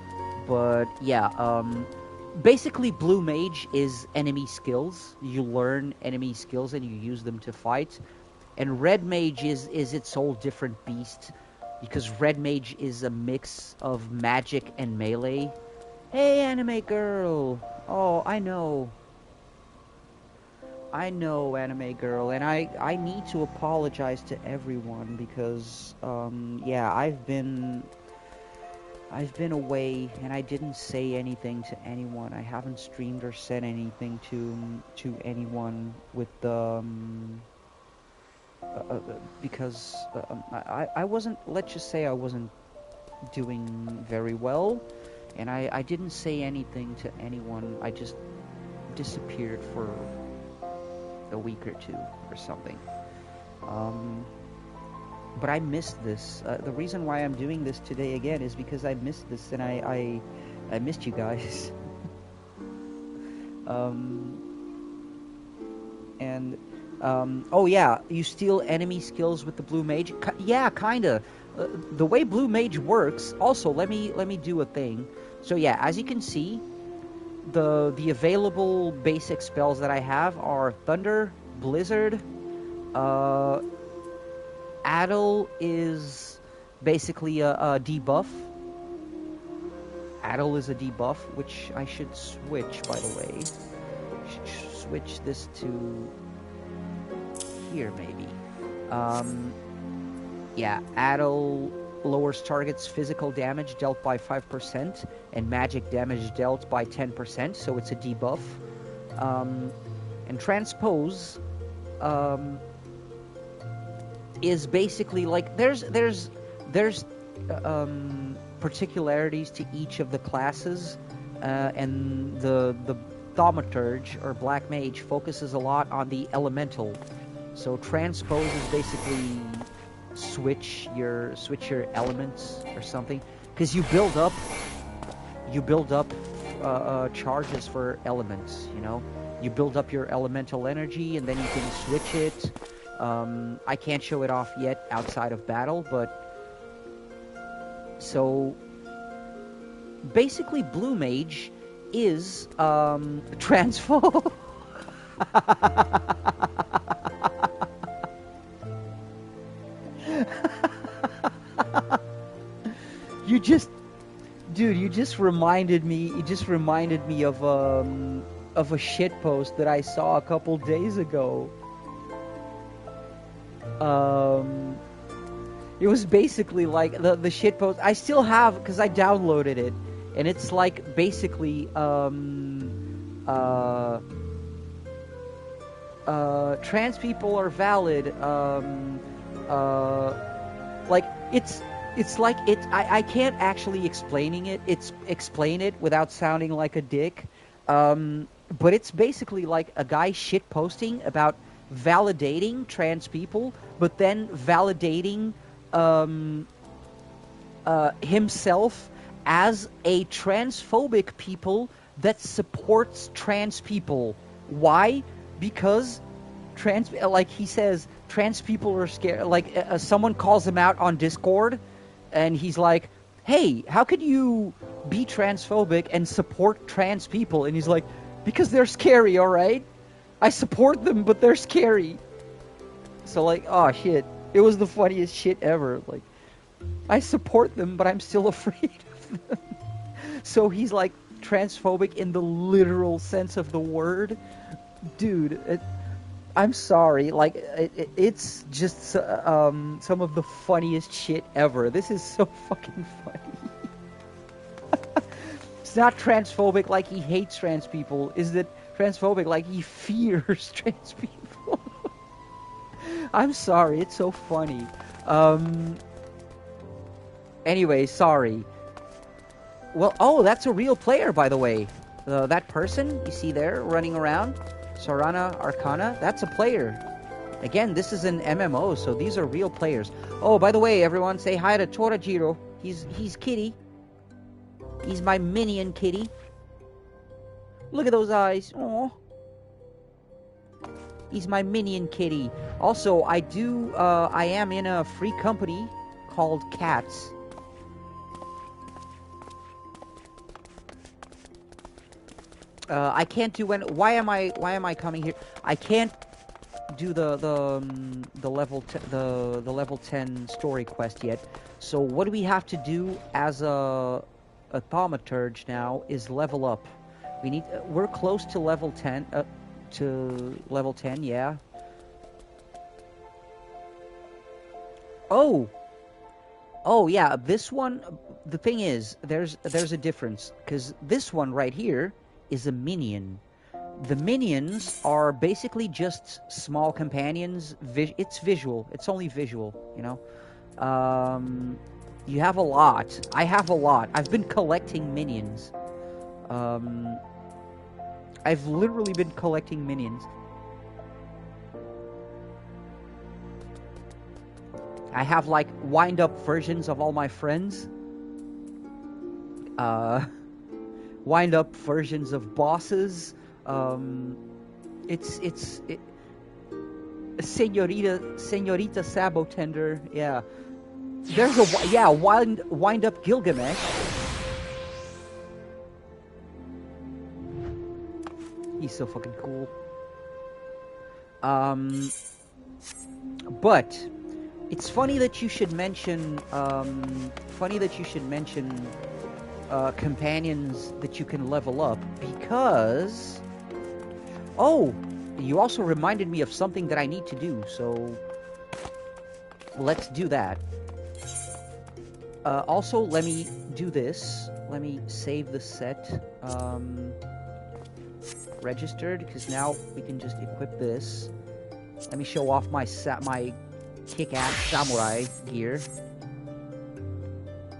but yeah. Basically, blue mage is enemy skills. You learn enemy skills and you use them to fight. And red mage is its whole different beast, because red mage is a mix of magic and melee. Hey, anime girl! Oh, I know, anime girl, and I need to apologize to everyone because, yeah, I've been away and I didn't say anything to anyone. I haven't streamed or said anything to anyone with the, because I wasn't, let's just say I wasn't doing very well, and I didn't say anything to anyone. I just disappeared for a week or two or something. But I missed this. The reason why I'm doing this today again is because I missed this, and I missed you guys. Oh yeah, you steal enemy skills with the blue mage. Yeah, kinda. The way blue mage works. Also, let me do a thing. So yeah, as you can see, the available basic spells that I have are Thunder, Blizzard. Addle is basically a debuff. Addle is a debuff, which I should switch, by the way. Should switch this to here, maybe. Yeah, Addle lowers target's physical damage dealt by 5% and magic damage dealt by 10%, so it's a debuff. And Transpose is basically like there's particularities to each of the classes, and the Thaumaturge or Black Mage focuses a lot on the elemental. So Transpose is basically switch your elements or something, because you build up charges for elements. You know, you build up your elemental energy and then you can switch it. I can't show it off yet outside of battle, but so basically Blue Mage is Transfo. You just reminded me of a shit post that I saw a couple days ago. It was basically like the shit post I still have because I downloaded it, and it's like basically trans people are valid. Like it's like it. I can't actually explain it without sounding like a dick. But it's basically like a guy shit posting about validating trans people, but then validating himself as a transphobic people that supports trans people. Why? Because like he says, trans people are scared. Like someone calls him out on Discord, and he's like, "Hey, how could you be transphobic and support trans people?" And he's like, "Because they're scary, all right? I support them, but they're scary." So like, oh shit, it was the funniest shit ever. Like, I support them, but I'm still afraid of them. So he's like transphobic in the literal sense of the word, dude. I'm sorry, like it's just some of the funniest shit ever. This is so fucking funny. It's not transphobic like he hates trans people. Is it transphobic like he fears trans people? I'm sorry, it's so funny. Anyway, sorry. Well, oh, that's a real player, by the way. That person you see there running around, Sarana Arcana, that's a player. Again, this is an MMO, so these are real players. Oh, by the way, everyone, say hi to Torajiro. He's Kitty. He's my minion Kitty. Look at those eyes. Aww. He's my minion Kitty. Also, I am in a free company called Cats. I can't do why am I coming here? I can't do the level 10 story quest yet. So what we have to do as a thaumaturge now is level up. We're close to level 10 yeah. Oh yeah, this one, the thing is there's a difference, cuz this one right here is a minion. The minions are basically just small companions. It's visual. It's only visual, you know. You have a lot. I have a lot. I've been collecting minions. I've literally been collecting minions. I have like wind-up versions of all my friends. Wind-up versions of bosses. Señorita Sabotender, yeah. There's a wind-up Gilgamesh. He's so fucking cool. But it's funny that you should mention companions that you can level up, because you also reminded me of something that I need to do, so let's do that. Also, let me do this. Let me save the set registered, because now we can just equip this. Let me show off my kick-ass samurai gear.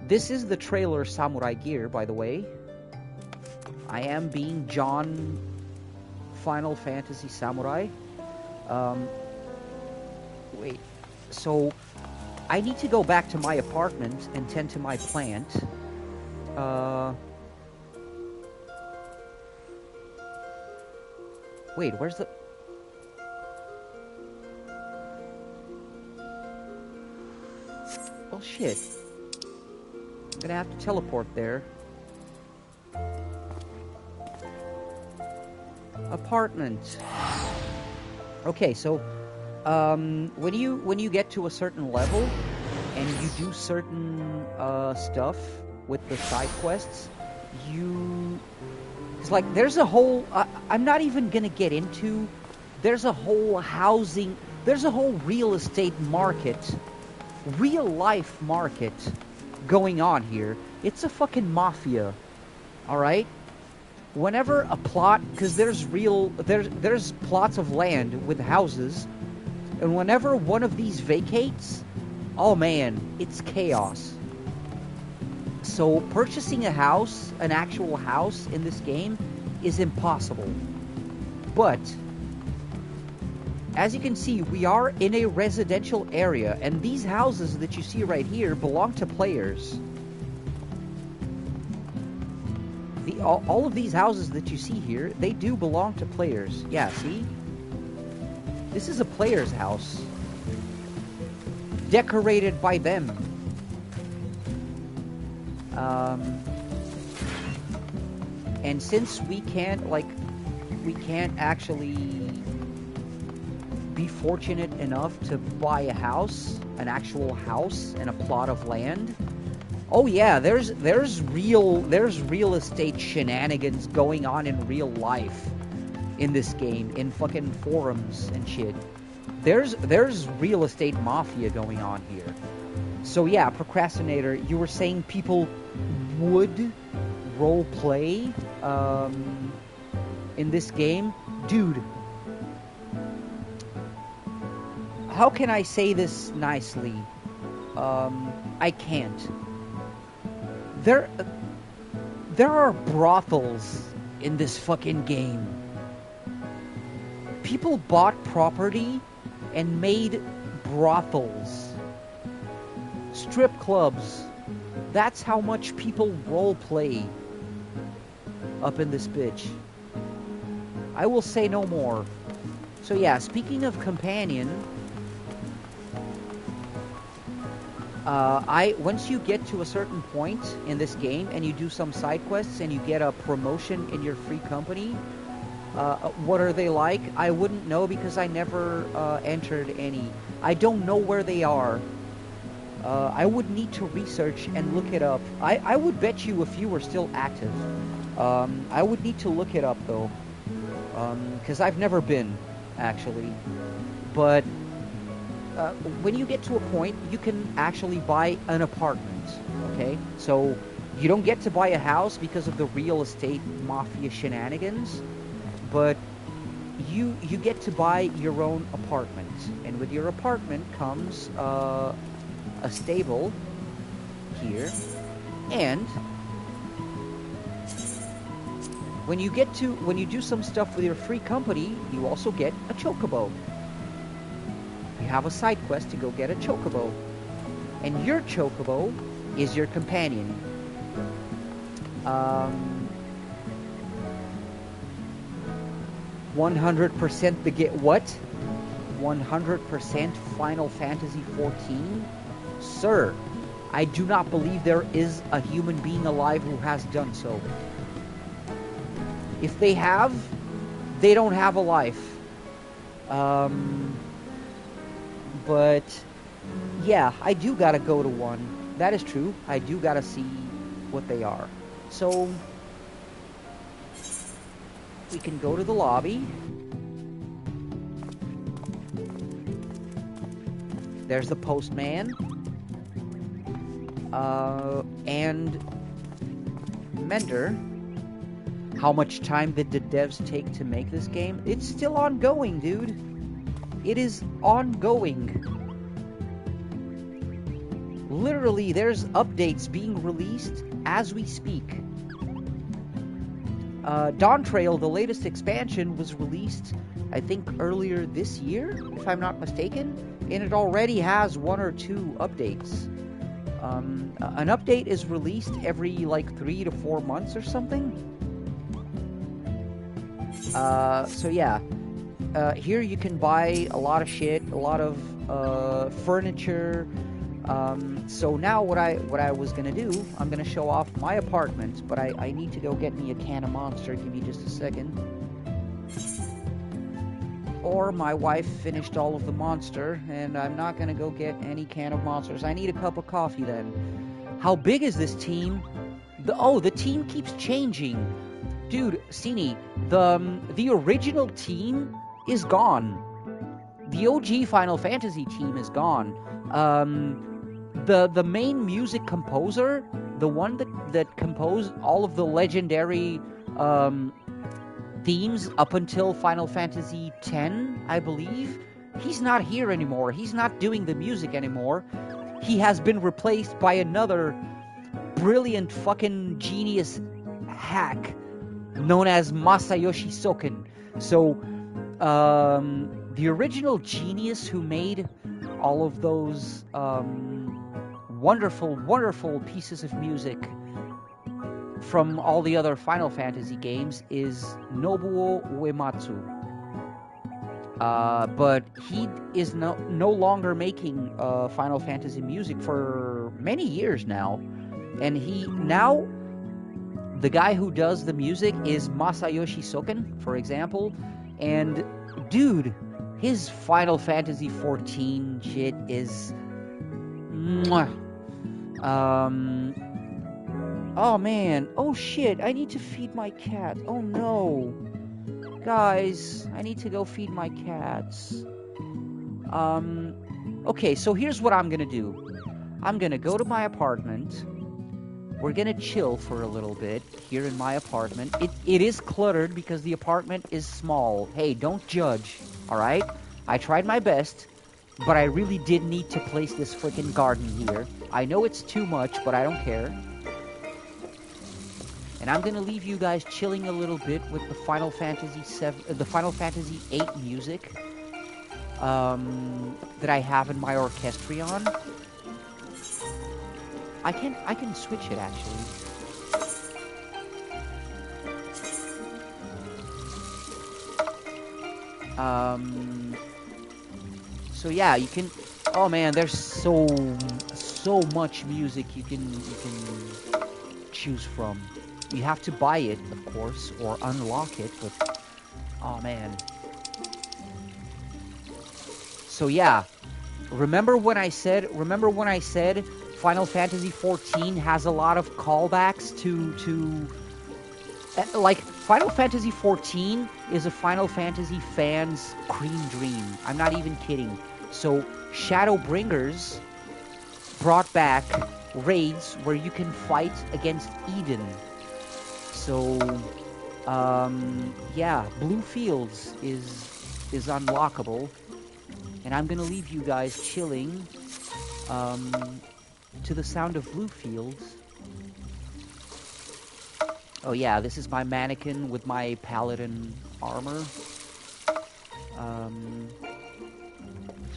This is the trailer samurai gear, by the way. I am being John Final Fantasy Samurai. Wait. So, I need to go back to my apartment and tend to my plant. Wait, where's the... Oh, shit. I'm gonna have to teleport there. Apartment. Okay, so when you get to a certain level and you do certain stuff with the side quests, it's like there's a whole I'm not even gonna get into. There's a whole real estate market, real life market going on here. It's a fucking mafia, all right? Whenever a plot, because there's plots of land with houses, and whenever one of these vacates, oh man, it's chaos. So purchasing a house, an actual house in this game, is impossible. But as you can see, we are in a residential area, and these houses that you see right here belong to players. All of these houses that you see here, they do belong to players. Yeah, see? This is a player's house. Decorated by them. And since we can't actually be fortunate enough to buy a house, an actual house and a plot of land. Oh yeah, there's real estate shenanigans going on in real life in this game, in fucking forums and shit. There's real estate mafia going on here. So yeah, procrastinator, you were saying people would role play in this game? Dude, how can I say this nicely? I can't. There, there are brothels in this fucking game. People bought property and made brothels. Strip clubs. That's how much people roleplay up in this bitch. I will say no more. So yeah, speaking of companion, once you get to a certain point in this game and you do some side quests and you get a promotion in your free company, what are they like? I wouldn't know because I never entered any. I don't know where they are. I would need to research and look it up. I would bet you a few are still active. I would need to look it up though, because I've never been, actually. But when you get to a point, you can actually buy an apartment, okay? So you don't get to buy a house because of the real estate mafia shenanigans, but you get to buy your own apartment. And with your apartment comes a stable here, and when you do some stuff with your free company, you also get a chocobo. You have a side quest to go get a chocobo, and your chocobo is your companion. 100% the get what? 100% Final Fantasy XIV? Sir, I do not believe there is a human being alive who has done so. If they have, they don't have a life. But yeah, I do gotta go to one. That is true. I do gotta see what they are. So we can go to the lobby. There's the postman. And Mender. How much time did the devs take to make this game? It's still ongoing, dude. It is ongoing. Literally, there's updates being released as we speak. Dawn Trail, the latest expansion, was released, I think, earlier this year, if I'm not mistaken, and it already has 1 or 2 updates. An update is released every, like, 3 to 4 months or something. So yeah. Here you can buy a lot of shit, a lot of furniture. So now what I was gonna do, I'm gonna show off my apartment, but I need to go get me a can of Monster. Give me just a second. Or my wife finished all of the Monster, and I'm not gonna go get any can of Monsters. I need a cup of coffee then. How big is this team? The team keeps changing. Dude, Cini, the original team is gone. The OG Final Fantasy team is gone. The main music composer, the one that composed all of the legendary themes up until Final Fantasy X, I believe, he's not here anymore. He's not doing the music anymore. He has been replaced by another brilliant fucking genius hack known as Masayoshi Soken. So, the original genius who made all of those wonderful, wonderful pieces of music from all the other Final Fantasy games is Nobuo Uematsu. But he is no longer making Final Fantasy music for many years now. And the guy who does the music is Masayoshi Soken, for example. And dude, his Final Fantasy XIV shit is oh man, oh shit, I need to feed my cat. Oh no. Guys, I need to go feed my cats. Okay, so here's what I'm gonna do. I'm gonna go to my apartment. We're gonna chill for a little bit here in my apartment. It is cluttered because the apartment is small. Hey, don't judge, alright? I tried my best, but I really did need to place this freaking garden here. I know it's too much, but I don't care. And I'm gonna leave you guys chilling a little bit with the Final Fantasy VIII music that I have in my orchestrion. I can switch it actually. So yeah, you can. Oh man, there's so much music you can choose from. You have to buy it, of course, or unlock it. But oh man. So yeah, remember when I said Final Fantasy XIV has a lot of callbacks to like Final Fantasy XIV is a Final Fantasy fan's cream dream. I'm not even kidding. So Shadowbringers brought back raids where you can fight against Eden. So yeah, Blue Fields is unlockable, and I'm gonna leave you guys chilling to the sound of Blue Fields. Oh yeah, this is my mannequin with my paladin armor.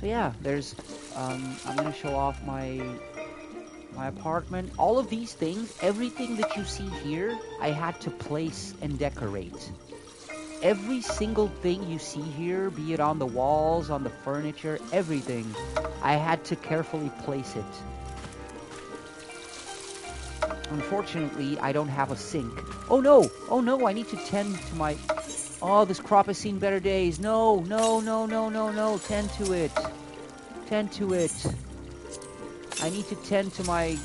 So yeah, there's I'm gonna show off my apartment. All of these things, everything that you see here, I had to place and decorate. Every single thing you see here, be it on the walls, on the furniture, everything, I had to carefully place it. Unfortunately, I don't have a sink. Oh no, I need to tend to my... Oh, this crop has seen better days. No, tend to it. Tend to it. I need to tend to my...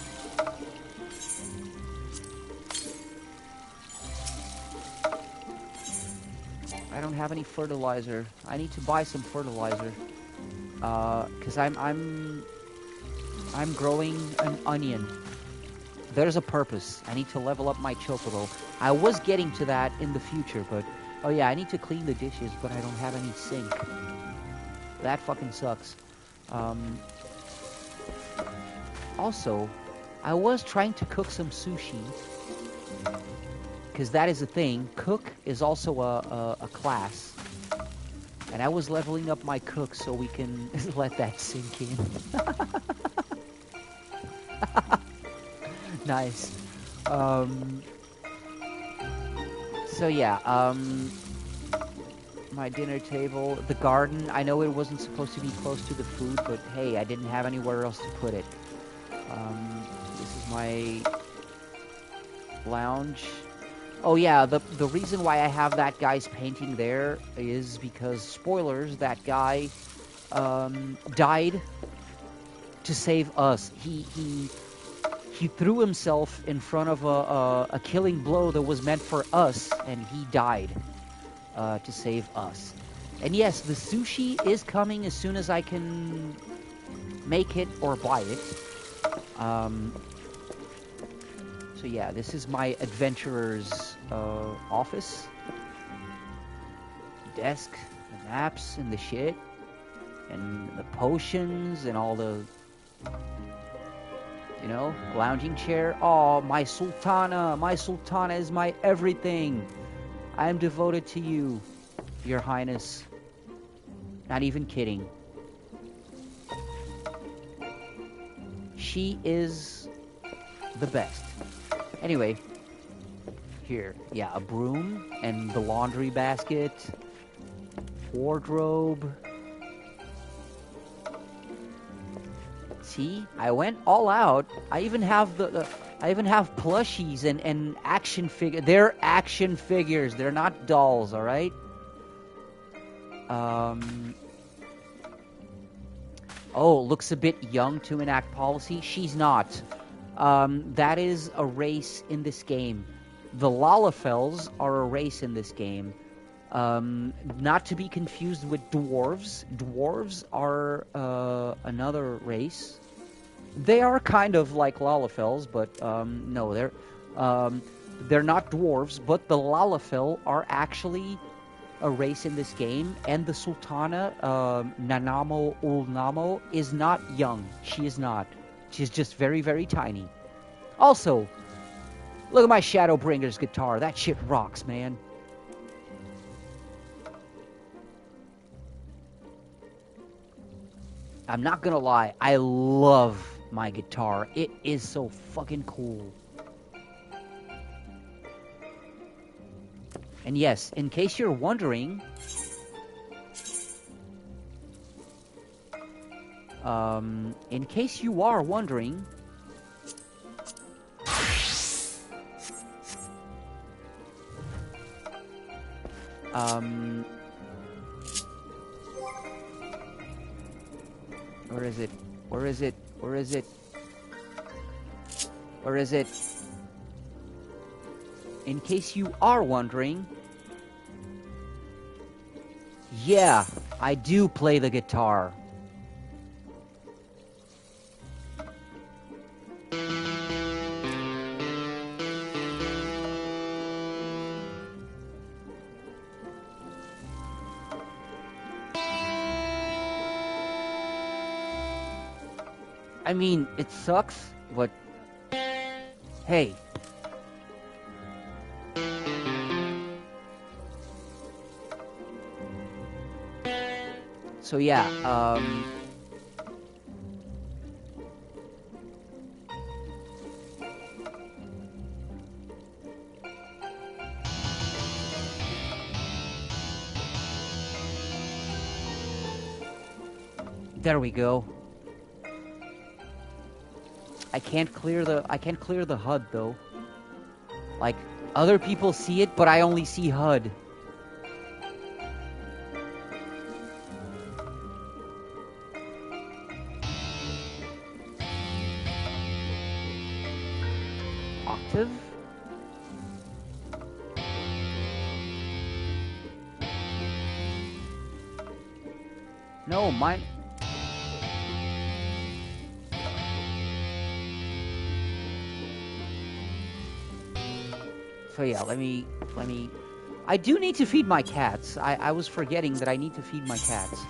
I don't have any fertilizer. I need to buy some fertilizer. Because I'm growing an onion. There's a purpose. I need to level up my chocobo. I was getting to that in the future, but... Oh yeah, I need to clean the dishes, but I don't have any sink. That fucking sucks. Also, I was trying to cook some sushi. Because that is a thing. Cook is also a class. And I was leveling up my cook so we can let that sink in. Nice. So yeah, my dinner table, the garden, I know it wasn't supposed to be close to the food, but hey, I didn't have anywhere else to put it. This is my lounge. Oh yeah, the reason why I have that guy's painting there is because, spoilers, that guy died to save us. He threw himself in front of a killing blow that was meant for us, and he died to save us. And yes, the sushi is coming as soon as I can make it or buy it. So yeah, this is my adventurer's office. Desk, the maps, and the shit. And the potions, and all the... You know, lounging chair. Oh, my Sultana. My Sultana is my everything. I am devoted to you, Your Highness. Not even kidding. She is the best. Anyway, here. Yeah, a broom and the laundry basket. Wardrobe. See, I went all out. I even have I even have plushies and action figure. They're action figures. They're not dolls. All right. Oh, looks a bit young to enact policy. She's not. That is a race in this game. The Lalafels are a race in this game. Not to be confused with dwarves. Dwarves are another race. They are kind of like Lalafels, but no, they're not dwarves. But the Lalafel are actually a race in this game, and the Sultana, Nanamo Ulnamo, is not young. She is not. She's just very, very tiny. Also, Look at my Shadowbringer's guitar. That shit rocks, man. I'm not gonna lie. I love my guitar. It is so fucking cool. And yes, in case you're wondering, in case you are wondering, where is it? Where is it? Where is it? Where is it? In case you are wondering, yeah, I do play the guitar. I mean, it sucks, but hey. So yeah, there we go. I can't clear the HUD though. Like, other people see it, but I only see HUD. Octave? No, mine... So yeah, let me... I do need to feed my cats. I was forgetting that I need to feed my cats.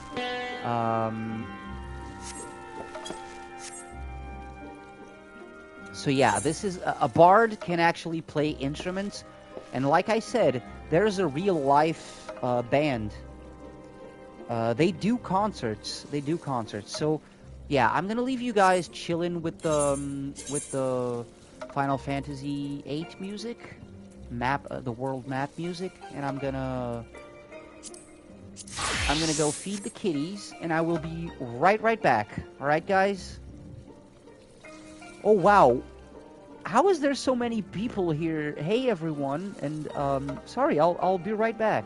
So yeah, this is... A bard can actually play instruments. And like I said, there's a real-life band. They do concerts. So yeah, I'm gonna leave you guys chilling with the Final Fantasy VIII music. The world map music, and I'm gonna go feed the kitties, and I will be right back. All right, guys. Oh wow, how is there so many people here? Hey everyone, and sorry, I'll be right back.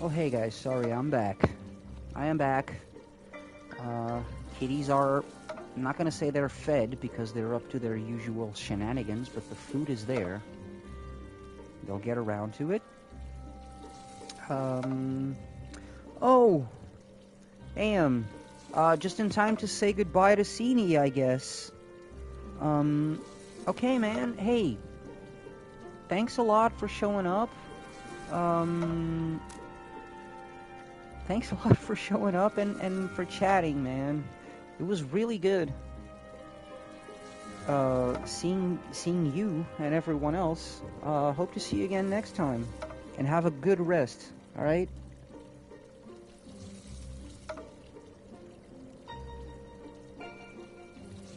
Oh, hey guys, sorry, I'm back. I am back. Kitties are, I'm not going to say they're fed because they're up to their usual shenanigans, but the food is there. They'll get around to it. Oh, damn. Just in time to say goodbye to Sini, I guess. Okay, man. Hey, thanks a lot for showing up. Thanks a lot for showing up and for chatting, man. It was really good. Seeing you and everyone else. Hope to see you again next time. And have a good rest, alright?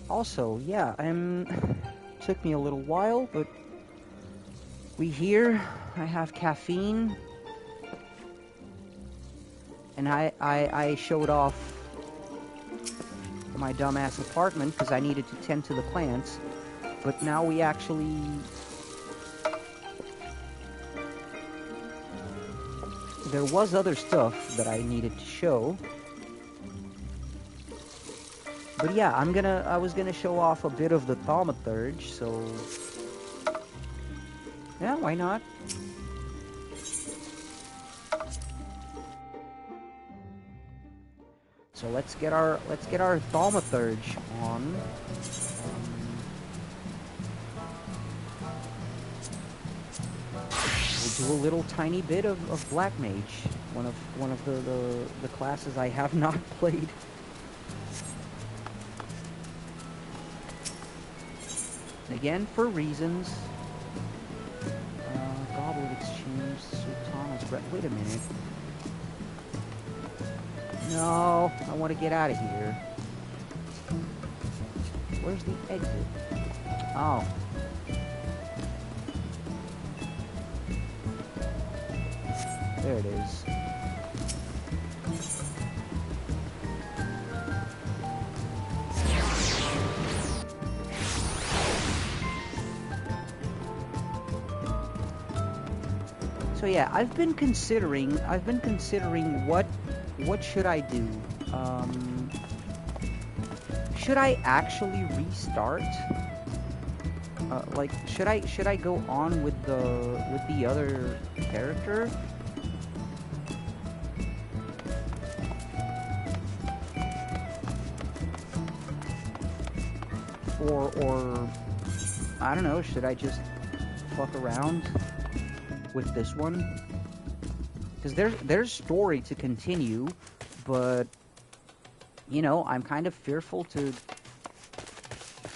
Also, yeah, took me a little while, but we here. I have caffeine. And I showed off my dumbass apartment because I needed to tend to the plants. But now we actually... There was other stuff that I needed to show. But yeah, I was gonna show off a bit of the thaumaturge, so... Yeah, why not? So let's get our thaumaturge on. We'll do a little tiny bit of Black Mage, one of the classes I have not played. Again, for reasons. Goblet Exchange, Sultana's Breath. Wait a minute. No, I want to get out of here. Where's the exit? Oh. There it is. So yeah, I've been considering what should I do? Should I actually restart? Like, should I go on with the other character? Or I don't know, should I just fuck around with this one? Because there's story to continue, but you know, I'm kind of fearful to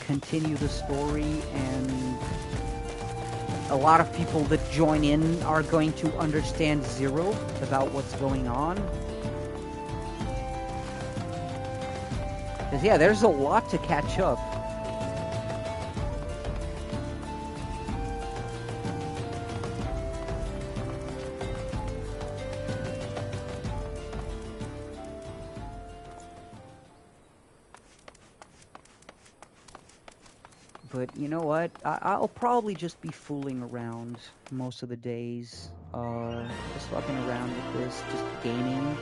continue the story, and a lot of people that join in are going to understand zero about what's going on. Because yeah, there's a lot to catch up. But you know what? I'll probably just be fooling around most of the days. Just fucking around with this, just gaming.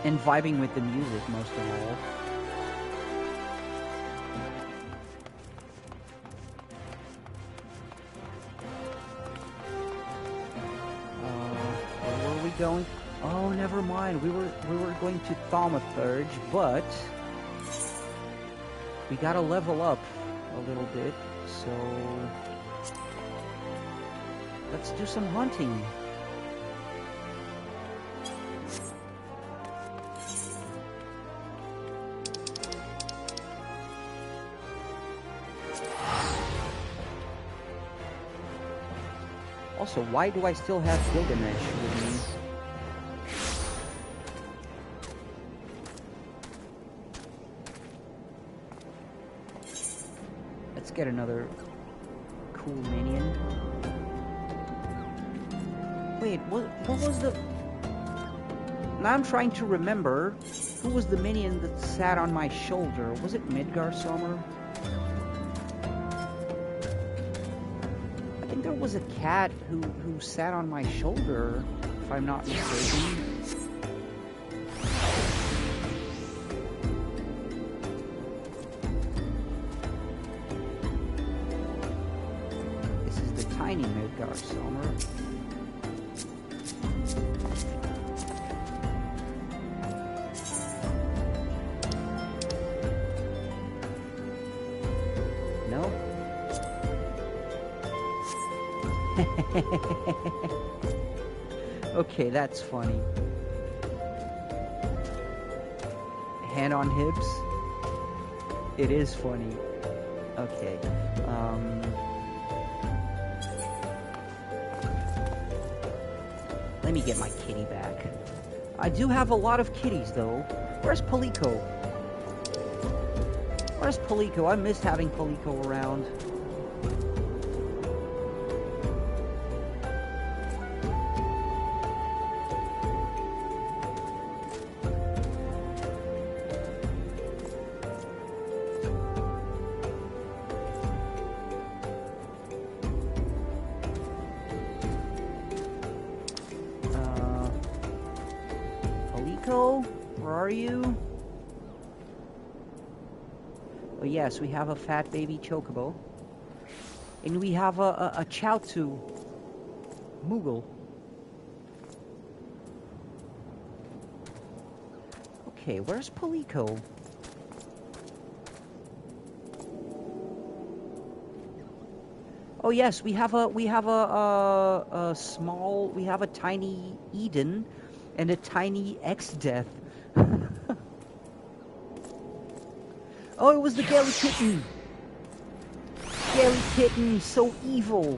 And vibing with the music most of all. Where were we going? Oh, never mind. We were going to thaumaturge, but we gotta level up a little bit, so let's do some hunting. Also, why do I still have Gilgamesh with me? Get another cool minion. Wait, what was the... Now I'm trying to remember who was the minion that sat on my shoulder. Was it Midgar Summer? I think there was a cat who sat on my shoulder, if I'm not mistaken. This is the tiny Midgar Sommer. No? Okay, that's funny. Hand on hips? It is funny. Okay. Let me get my kitty back. I do have a lot of kitties, though. Where's Palico? Where's Palico? I missed having Palico around. Where are you? Oh yes, we have a fat baby chocobo. And we have a Chaozu Moogle. Okay, where's Palico? Oh yes, we have a tiny Eden and a tiny X-Death. Oh, it was the Galley Kitten! Galley Kitten, so evil!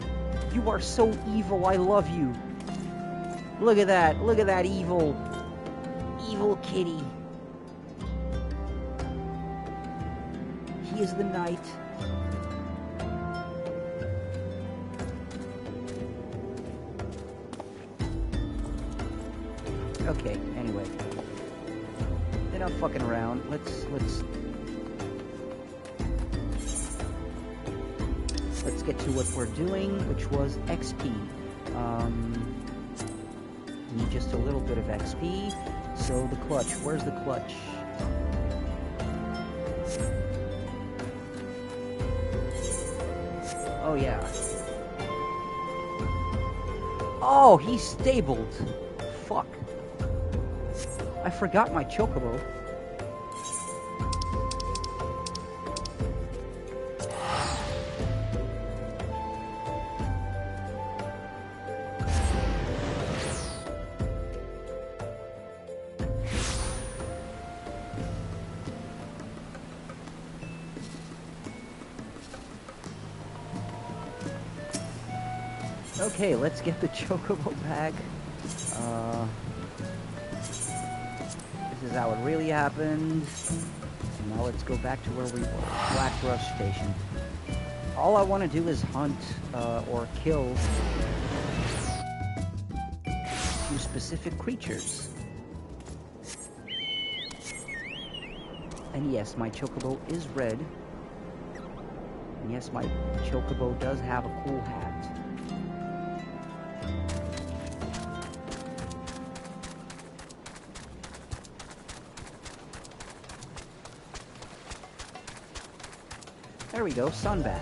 You are so evil, I love you! Look at that evil kitty! He is the knight. Okay, anyway. They're not fucking around. Let's get to what we're doing, which was XP. Need just a little bit of XP. So the clutch. Where's the clutch? Oh yeah. Oh, he's stabled. Fuck. I forgot my chocobo. Okay, let's get the chocobo back. This is how it really happened. And now let's go back to where we were. Blackbrush Station. All I want to do is hunt or kill two specific creatures. And yes, my chocobo is red. And yes, my chocobo does have a cool hat. There we go, Sunbat.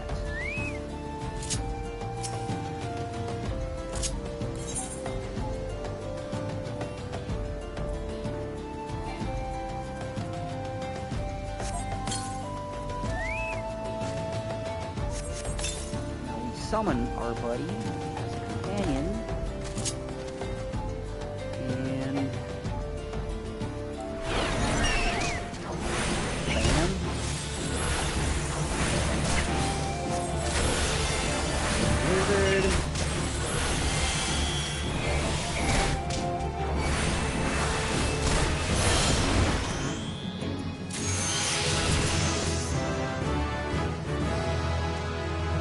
Now we summon our buddy as a companion. And...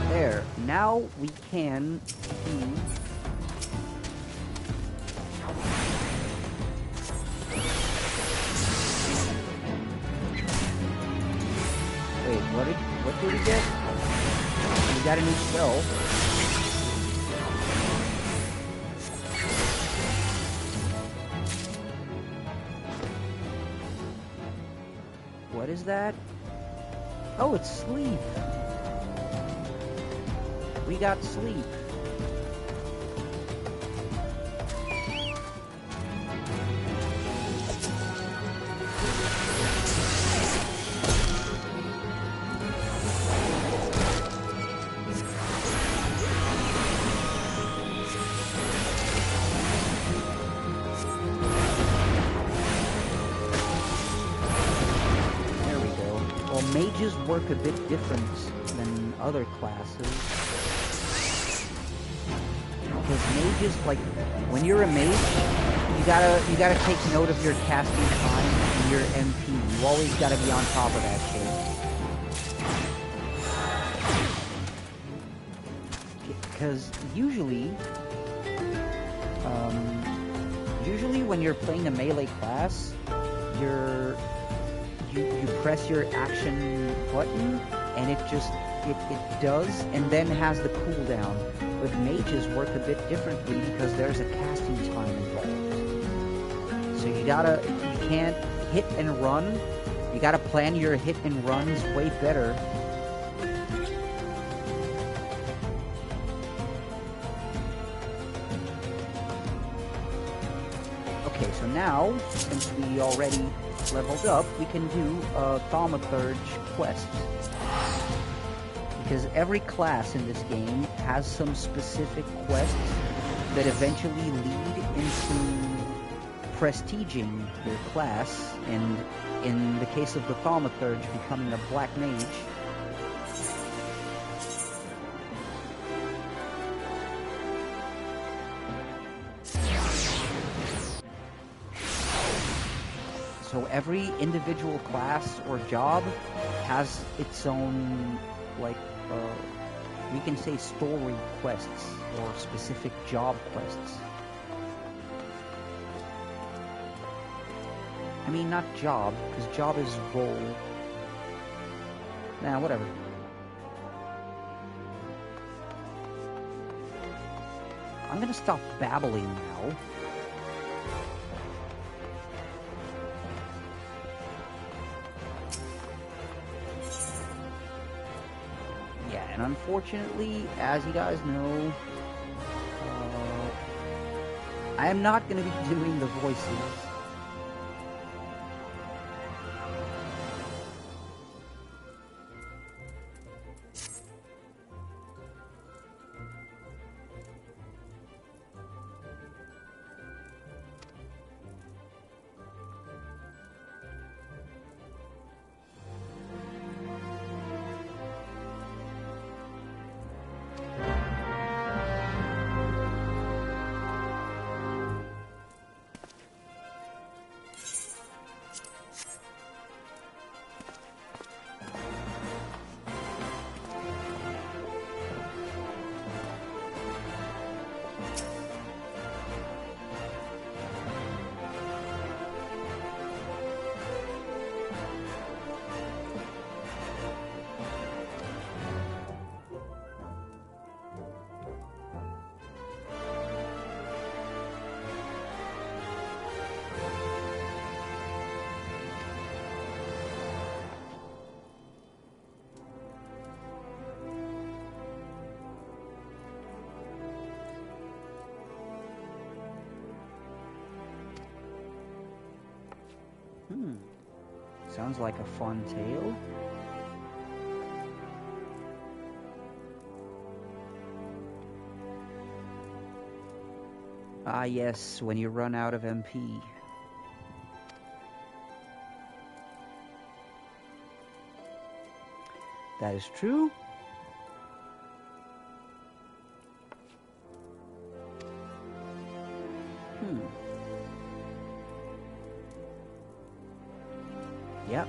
there. Now we can do... Wait, what did he get? He got a new spell. What is that? Oh, it's sleep. We got sleep. Mages work a bit different than other classes. Because mages, like, when you're a mage, you gotta take note of your casting time and your MP. You always gotta be on top of that shit. Because usually when you're playing a melee class, you press your action button, and it does, and then has the cooldown. But mages work a bit differently because there's a casting time involved. So you can't hit and run. You gotta plan your hit and runs way better. Okay, so now, since we already leveled up, we can do thaumaturge quests. Because every class in this game has some specific quests that eventually lead into prestiging your class, and in the case of the thaumaturge, becoming a black mage. So every individual class or job has its own, like, we can say story quests or specific job quests. I mean, not job, because job is role. Nah, whatever. I'm gonna stop babbling now. And unfortunately, as you guys know, I am not going to be doing the voices. Sounds like a fun tale. Ah, yes, when you run out of MP. That is true. Yep.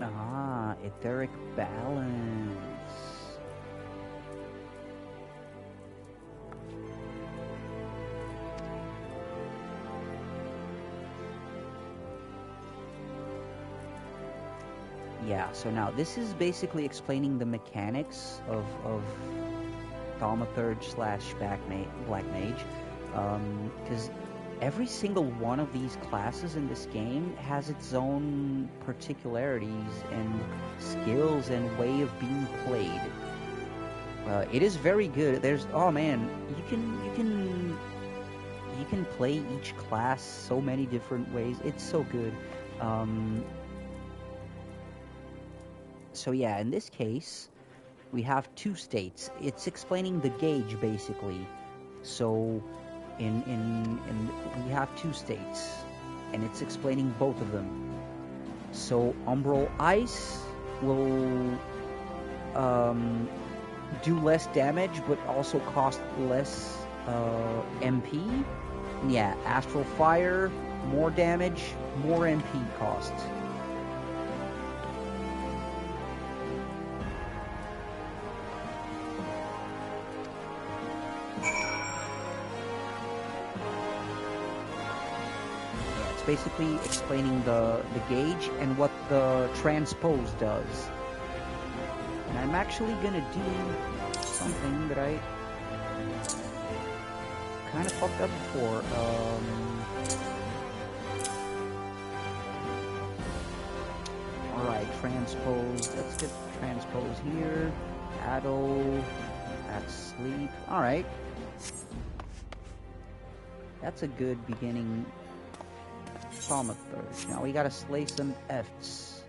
Ah, etheric balance. Yeah, so now this is basically explaining the mechanics of thaumaturge slash black mage, because every single one of these classes in this game has its own particularities and skills and way of being played. It is very good. There's, oh man, you can play each class so many different ways. It's so good. So yeah, in this case, we have two states. It's explaining the gauge basically. So in we have two states, and it's explaining both of them. So umbral ice will do less damage, but also cost less MP. Yeah, astral fire, more damage, more MP cost. Basically explaining the gauge and what the transpose does. And I'm actually gonna do something that I kind of fucked up before. Alright, transpose. Let's get transpose here. Addle. That's sleep. Alright. That's a good beginning. Thaumaturge. Now we gotta slay some Fs.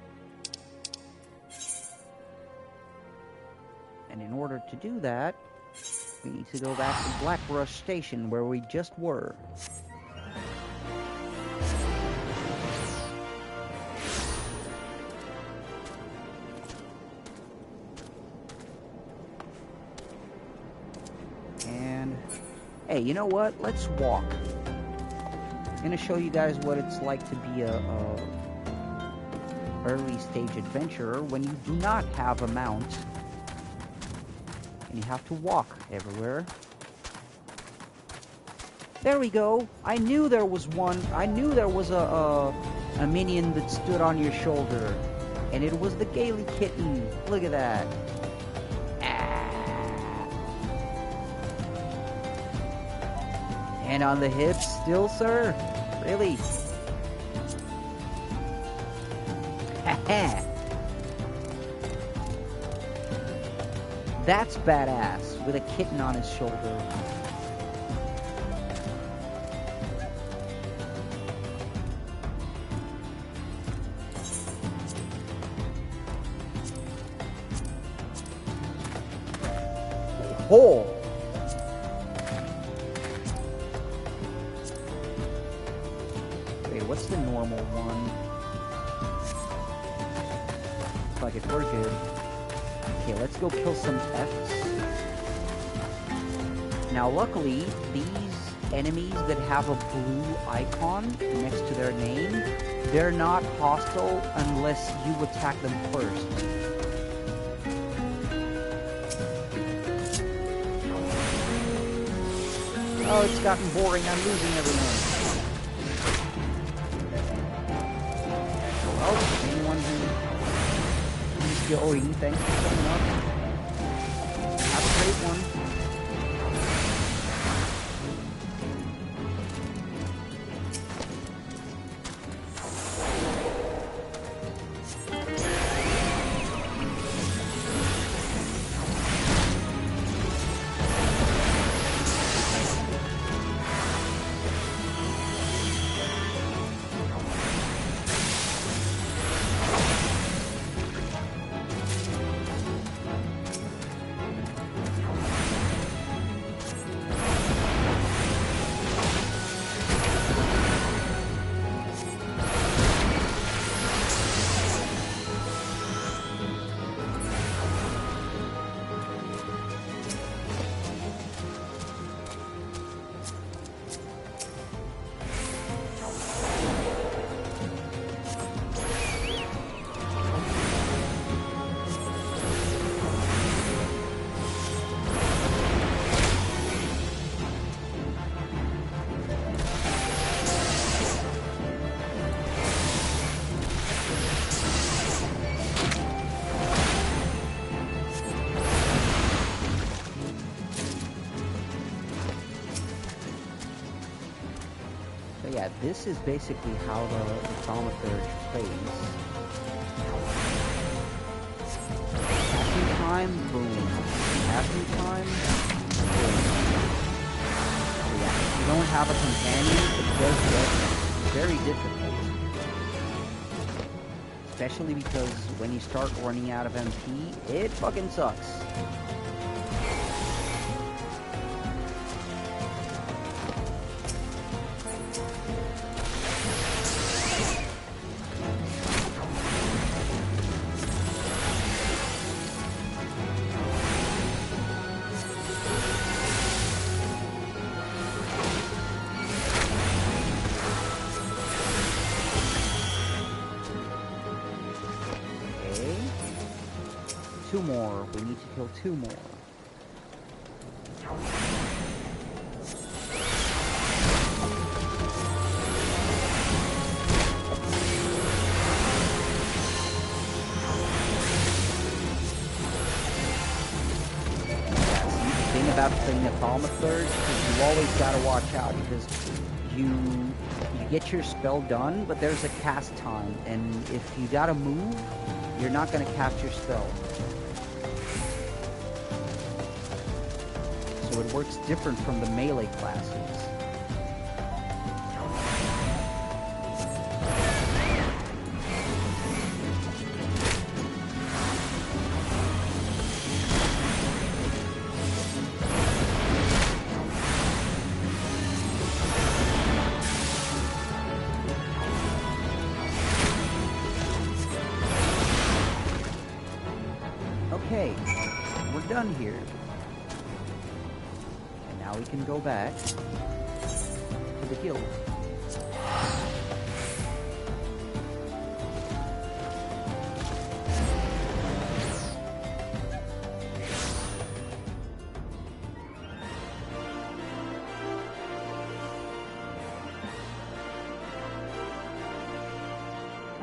And in order to do that, we need to go back to Blackbrush Station where we just were. And hey, you know what? Let's walk. I'm going to show you guys what it's like to be a early stage adventurer when you do not have a mount and you have to walk everywhere. There we go. I knew there was one. I knew there was a minion that stood on your shoulder, and it was the Gaily kitten. Look at that. And on the hips still, sir? Really? That's badass, with a kitten on his shoulder. Oh! What's the normal one? Fuck it, we're good. Okay, let's go kill some Fs. Now, luckily, these enemies that have a blue icon next to their name, they're not hostile unless you attack them first. Oh, it's gotten boring. I'm losing everyone. Anyone who's going, thanks for coming up. Have a great one. yeah, this is basically how the thaumaturge plays. Casting time, boom. Casting time, boom. So yeah, if you don't have a companion, it does get very difficult. Especially because when you start running out of MP, it fucking sucks. Two more. We need to kill two more. The thing about playing a thaumaturge is you always gotta watch out because you get your spell done, but there's a cast time, and if you gotta move, you're not gonna cast your spell. So it works different from the melee classes. Okay, we're done here. Now we can go back to the guild.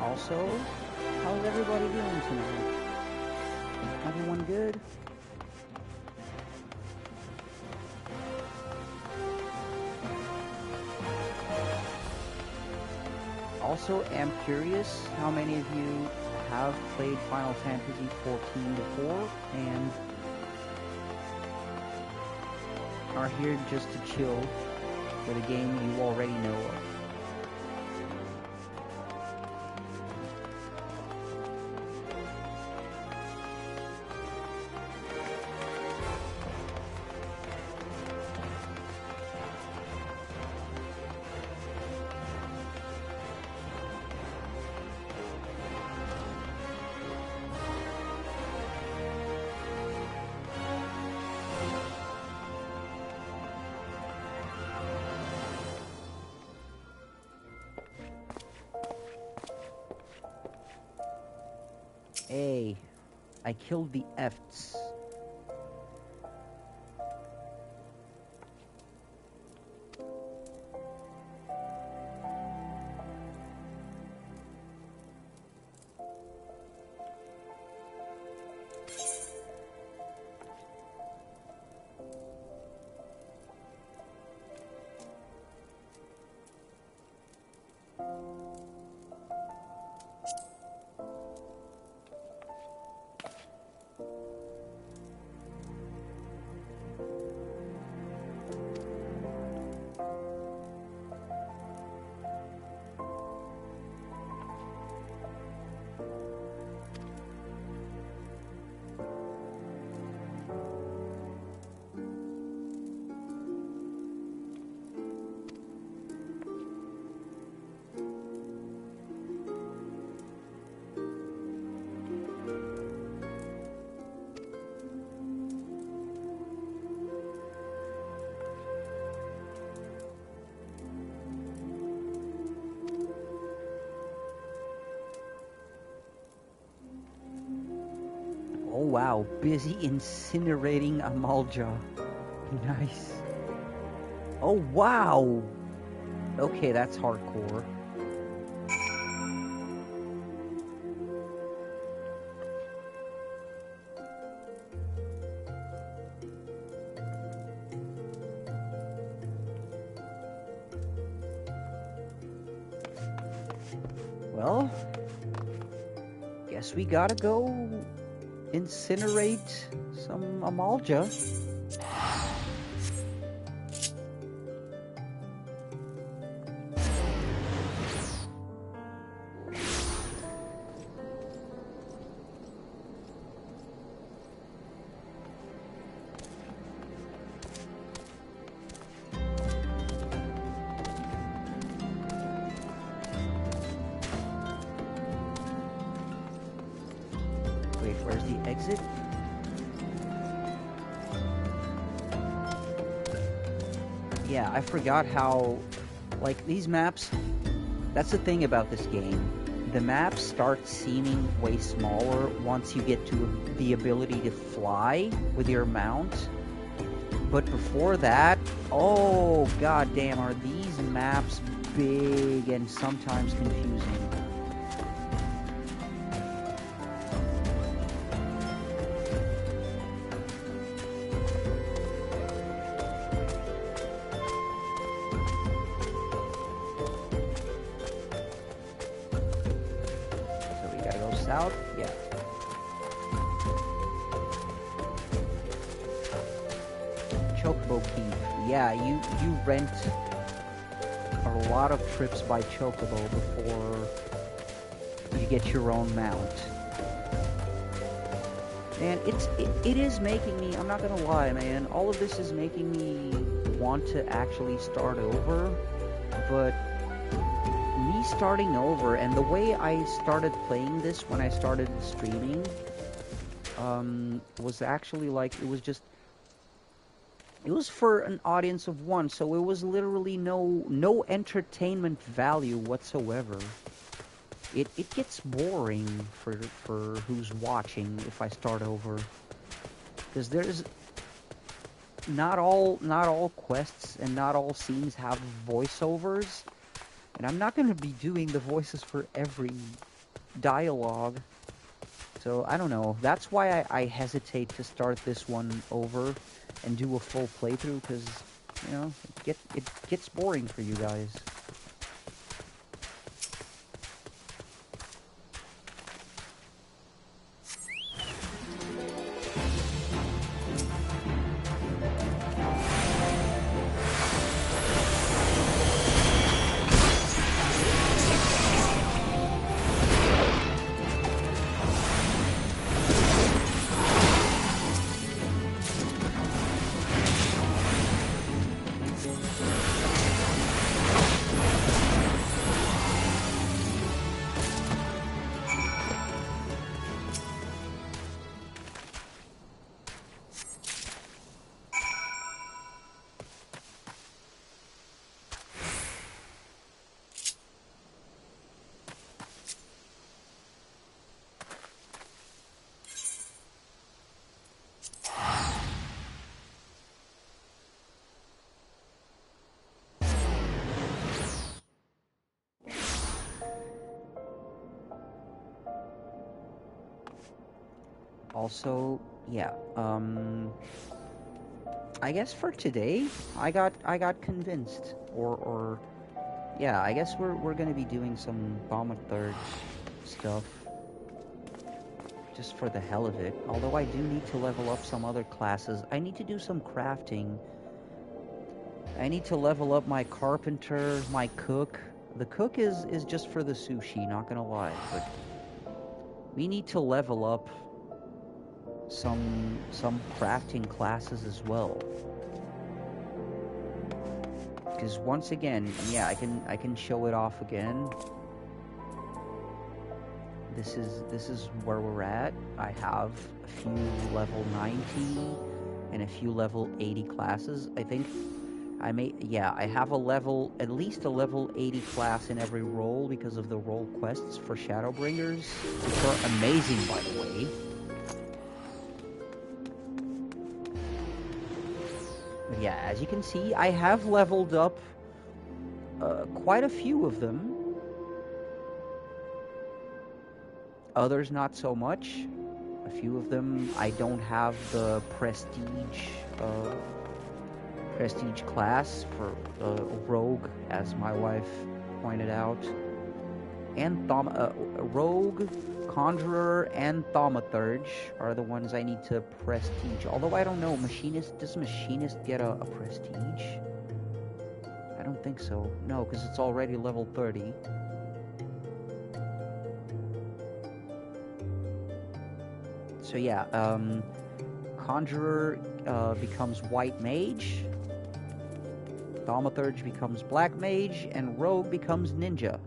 Also, how's everybody doing tonight? Everyone good? Also, am curious how many of you have played Final Fantasy XIV before and are here just to chill with a game you already know of. Hey, I killed the Efts. Oh wow, busy incinerating Amalja. Nice. Oh wow! Okay, that's hardcore. Well, guess we gotta go incinerate some Amalja. Wait, where's the exit? Yeah, I forgot how, like, these maps, that's the thing about this game. The maps start seeming way smaller once you get to the ability to fly with your mount. But before that, oh goddamn, are these maps big and sometimes confusing. So we gotta go south? Yeah. Chocobo Keep. Yeah, you rent a lot of trips by Chocobo before you get your own mount. And it is making me, I'm not gonna lie, man, all of this is making me want to actually start over, but me starting over, and the way I started playing this when I started streaming, was actually like, it was for an audience of one, so it was literally no entertainment value whatsoever. It gets boring for who's watching if I start over, because there's not all quests and not all scenes have voiceovers, and I'm not going to be doing the voices for every dialogue. So I don't know. That's why I hesitate to start this one over and do a full playthrough, because, you know, it gets boring for you guys. Also, yeah, I guess for today, I got convinced, or yeah, I guess we're gonna be doing some Bomb Third stuff, just for the hell of it. Although I do need to level up some other classes. I need to do some crafting. I need to level up my carpenter, my cook. The cook is just for the sushi, not gonna lie, but we need to level up some crafting classes as well. Because once again, yeah, I can show it off again. This is where we're at. I have a few level 90 and a few level 80 classes. I think I have at least a level 80 class in every role because of the role quests for Shadowbringers, which are amazing, by the way. But yeah, as you can see, I have leveled up quite a few of them. Others not so much. A few of them I don't have the prestige class for rogue, as my wife pointed out. and Rogue, Conjurer, and Thaumaturge are the ones I need to prestige. Although I don't know, Machinist, does Machinist get a prestige? I don't think so. No, because it's already level 30. So yeah, Conjurer becomes White Mage, Thaumaturge becomes Black Mage, and Rogue becomes Ninja.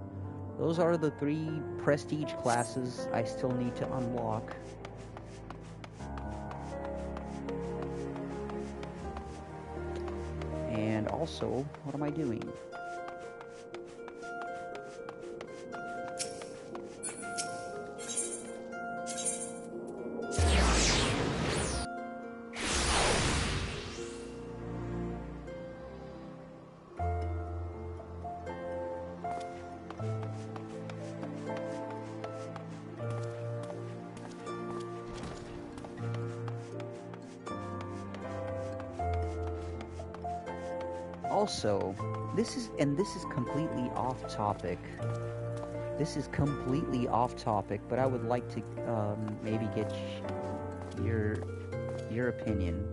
Those are the 3 prestige classes I still need to unlock. And also, what am I doing? Also, this is completely off topic. This is completely off topic, but I would like to maybe get your opinion.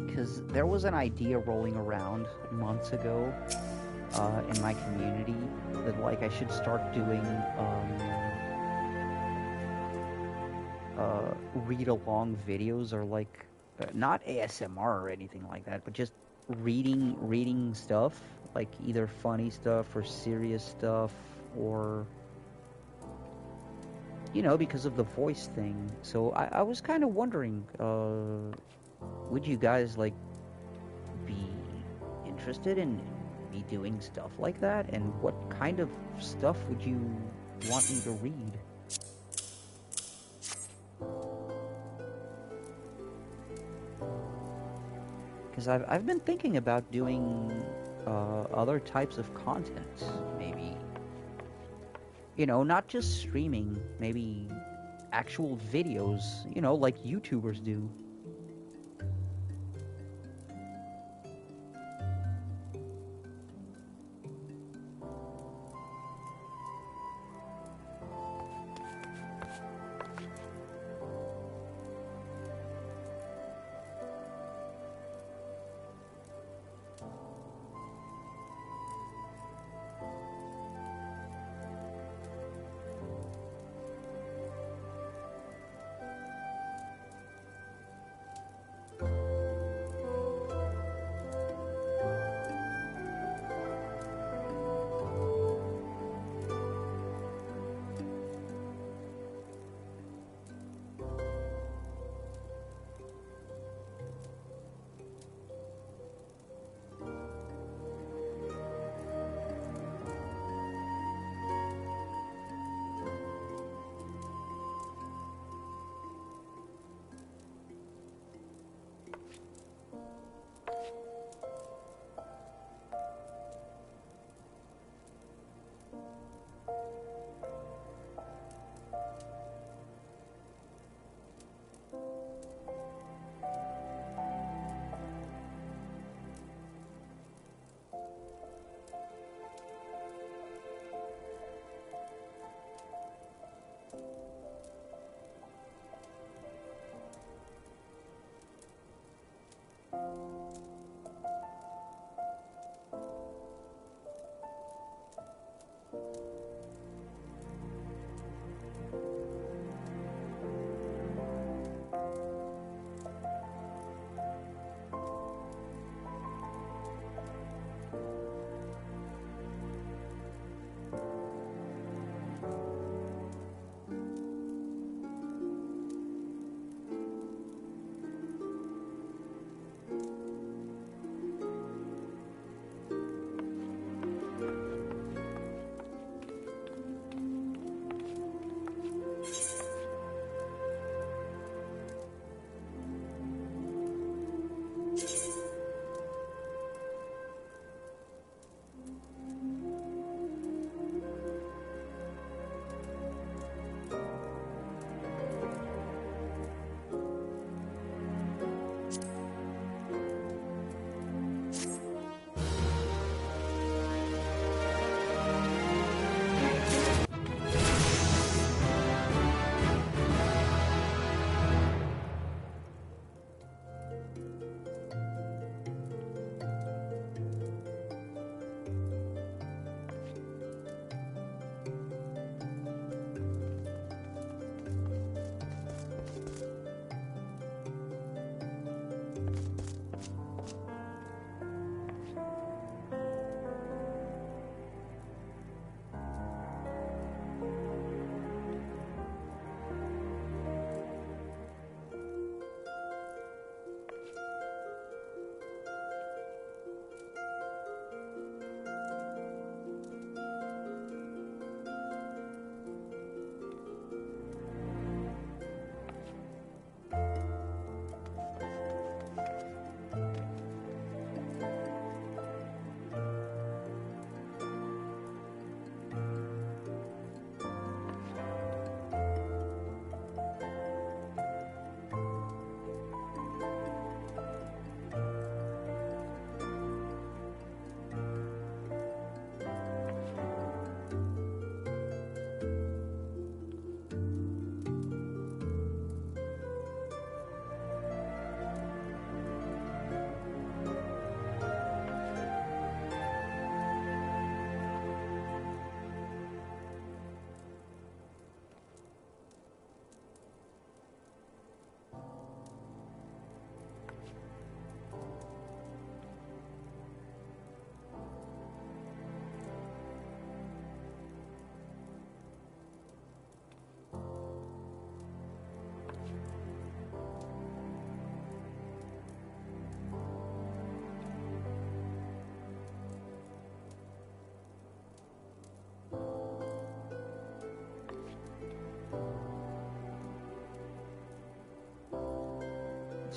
Because there was an idea rolling around months ago in my community that like I should start doing read along videos, or like not ASMR or anything like that, but just reading stuff, like either funny stuff or serious stuff, or because of the voice thing. So I was kind of wondering, would you guys like be interested in me doing stuff like that, and what kind of stuff would you want me to read? Because I've been thinking about doing other types of content, maybe. Not just streaming, maybe actual videos, like YouTubers do.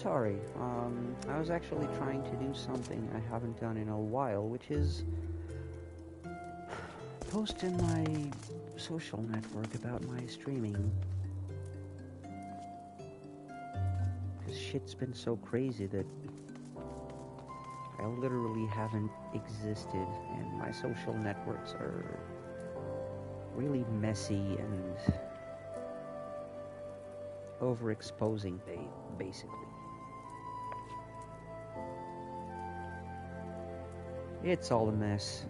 Sorry, I was actually trying to do something I haven't done in a while, which is post in my social network about my streaming. Because shit's been so crazy that I literally haven't existed, and my social networks are really messy and overexposing, basically. It's all a mess.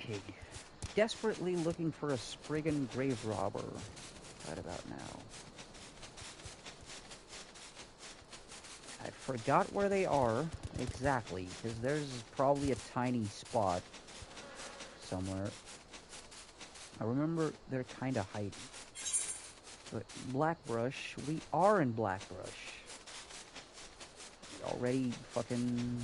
Okay. Desperately looking for a Spriggan grave robber. Right about now. I forgot where they are exactly, because there's probably a tiny spot somewhere. I remember they're kind of hiding. But Blackbrush, we are in Blackbrush. We already fucking...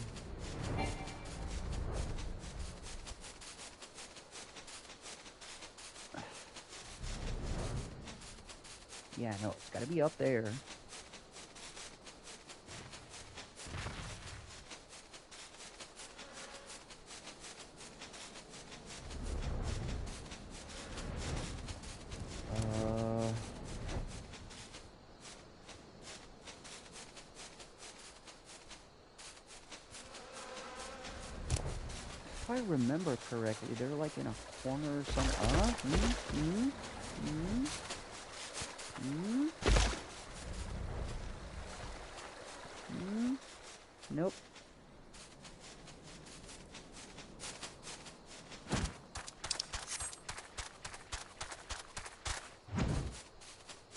Yeah, no, it's gotta be up there. If I remember correctly, they're like in a corner or something. Nope.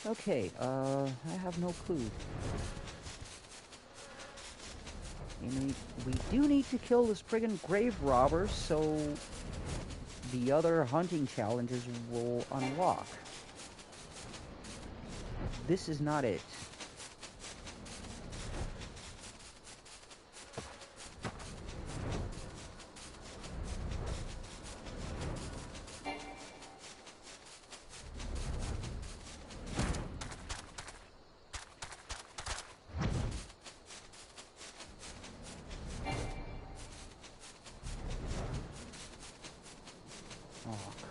Okay, I have no clue. We do need to kill the Spriggan grave robbers, so the other hunting challenges will unlock. This is not it.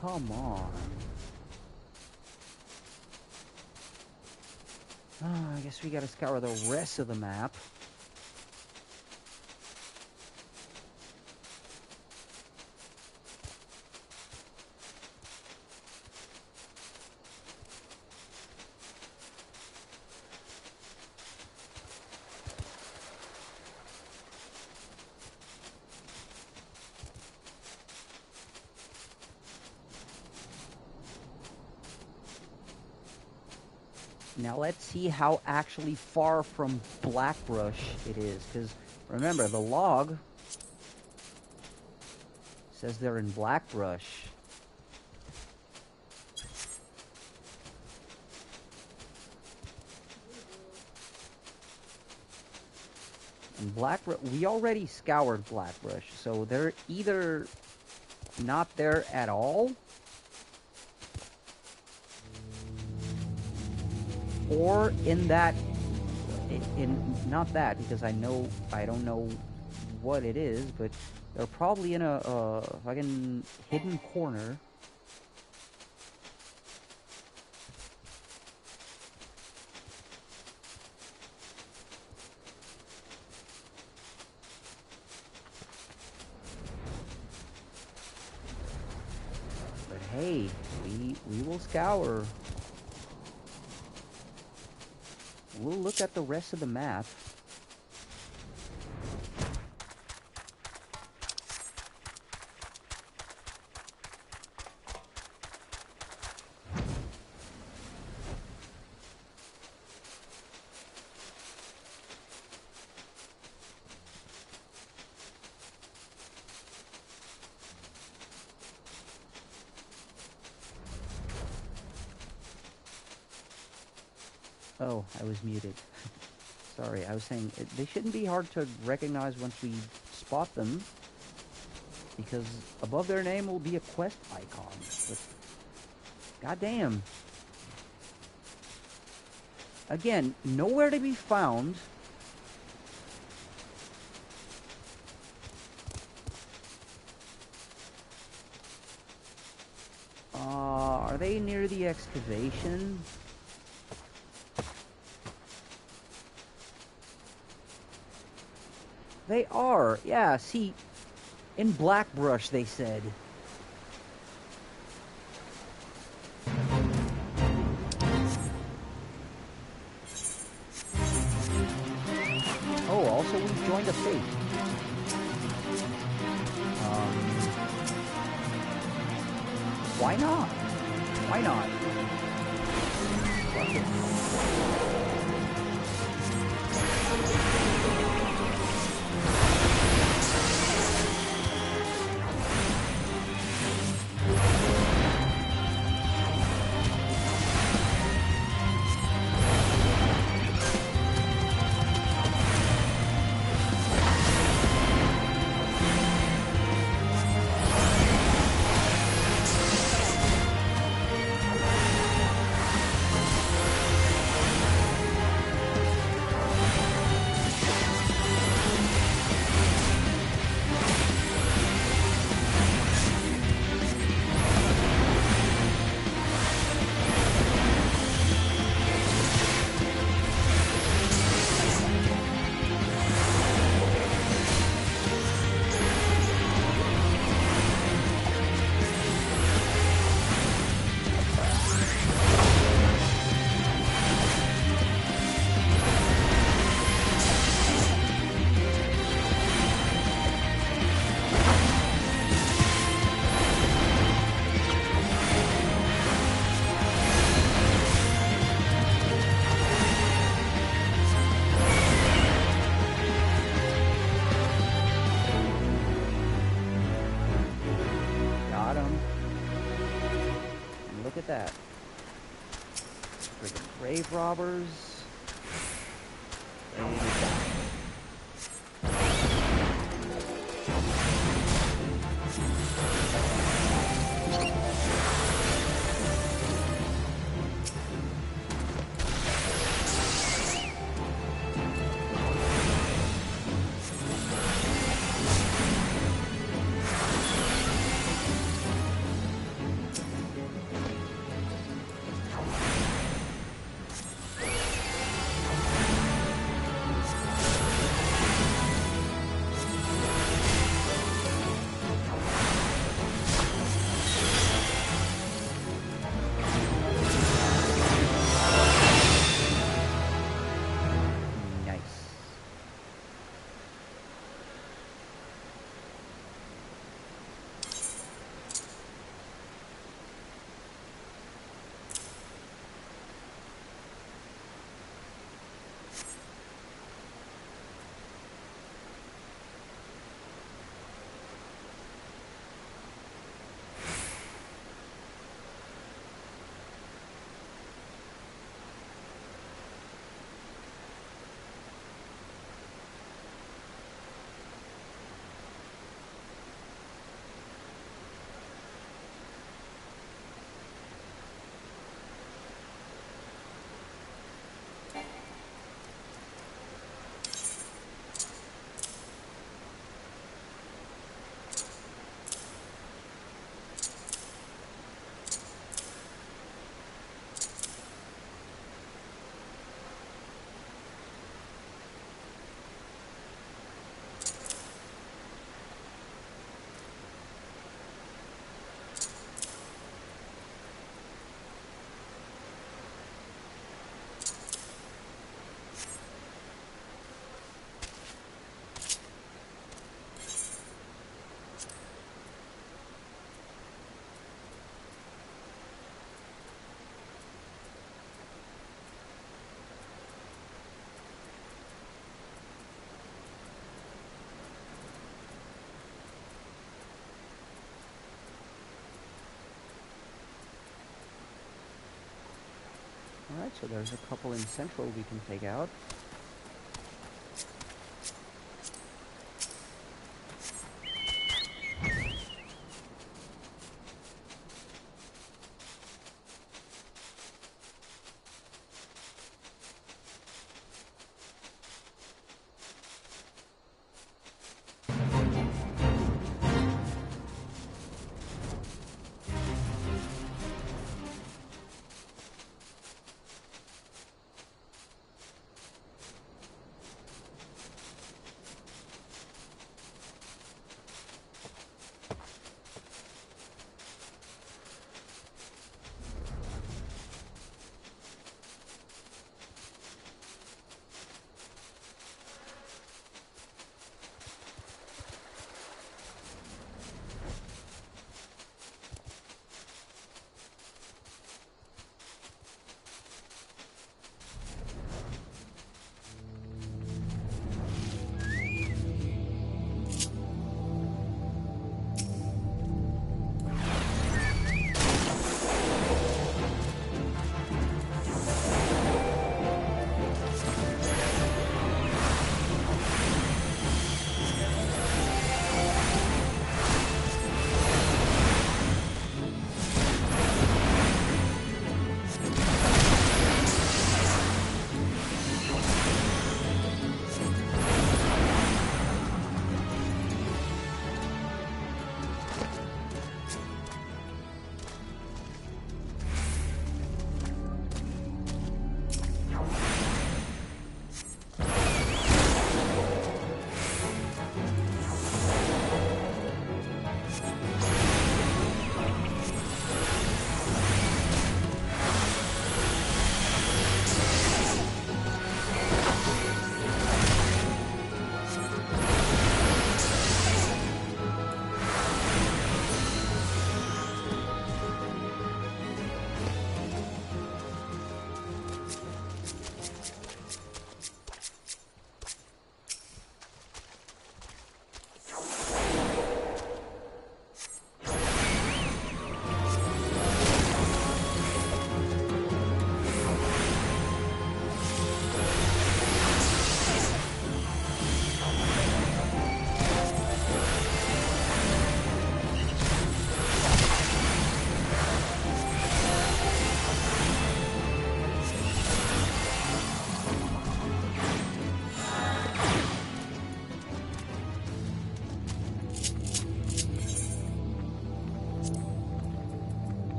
Come on. I guess we gotta scour the rest of the map. Now let's see how actually far from Blackbrush it is, because remember, the log says they're in Blackbrush. And Blackbrush, we already scoured Blackbrush, so they're either not there at all, or in that, not that, because I don't know what it is, but they're probably in a fucking hidden corner. But hey, we will scour. We'll look at the rest of the map. Oh, I was muted. Sorry, I was saying they shouldn't be hard to recognize once we spot them, because above their name will be a quest icon. But goddamn. Again, nowhere to be found. Are they near the excavation? They are, yeah, see, in Blackbrush, they said. Oh, also we joined a faith. Why not? Why not? Fuck it. Look at that. Friggin' grave robbers. And down. Alright, so there's a couple in Central we can take out.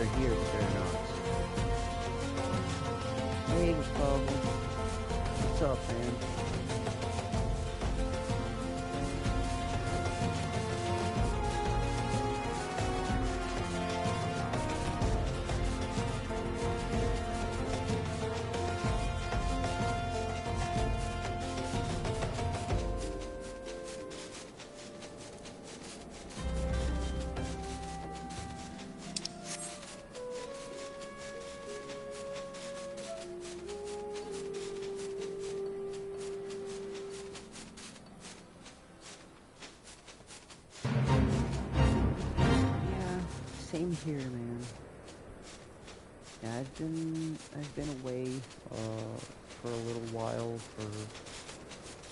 they're here, but they're not. Hey, Gustavo. What's up, man? Same here, man. Yeah, I've been away for a little while for,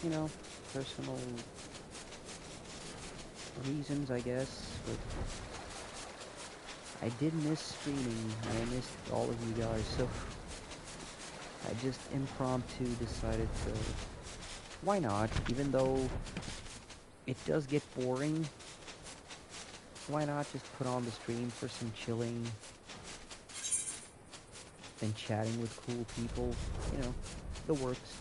you know, personal reasons, I guess. But I did miss streaming, and I missed all of you guys. So I just impromptu decided to, why not? Even though it does get boring. Why not just put on the stream for some chilling and chatting with cool people, you know, the works.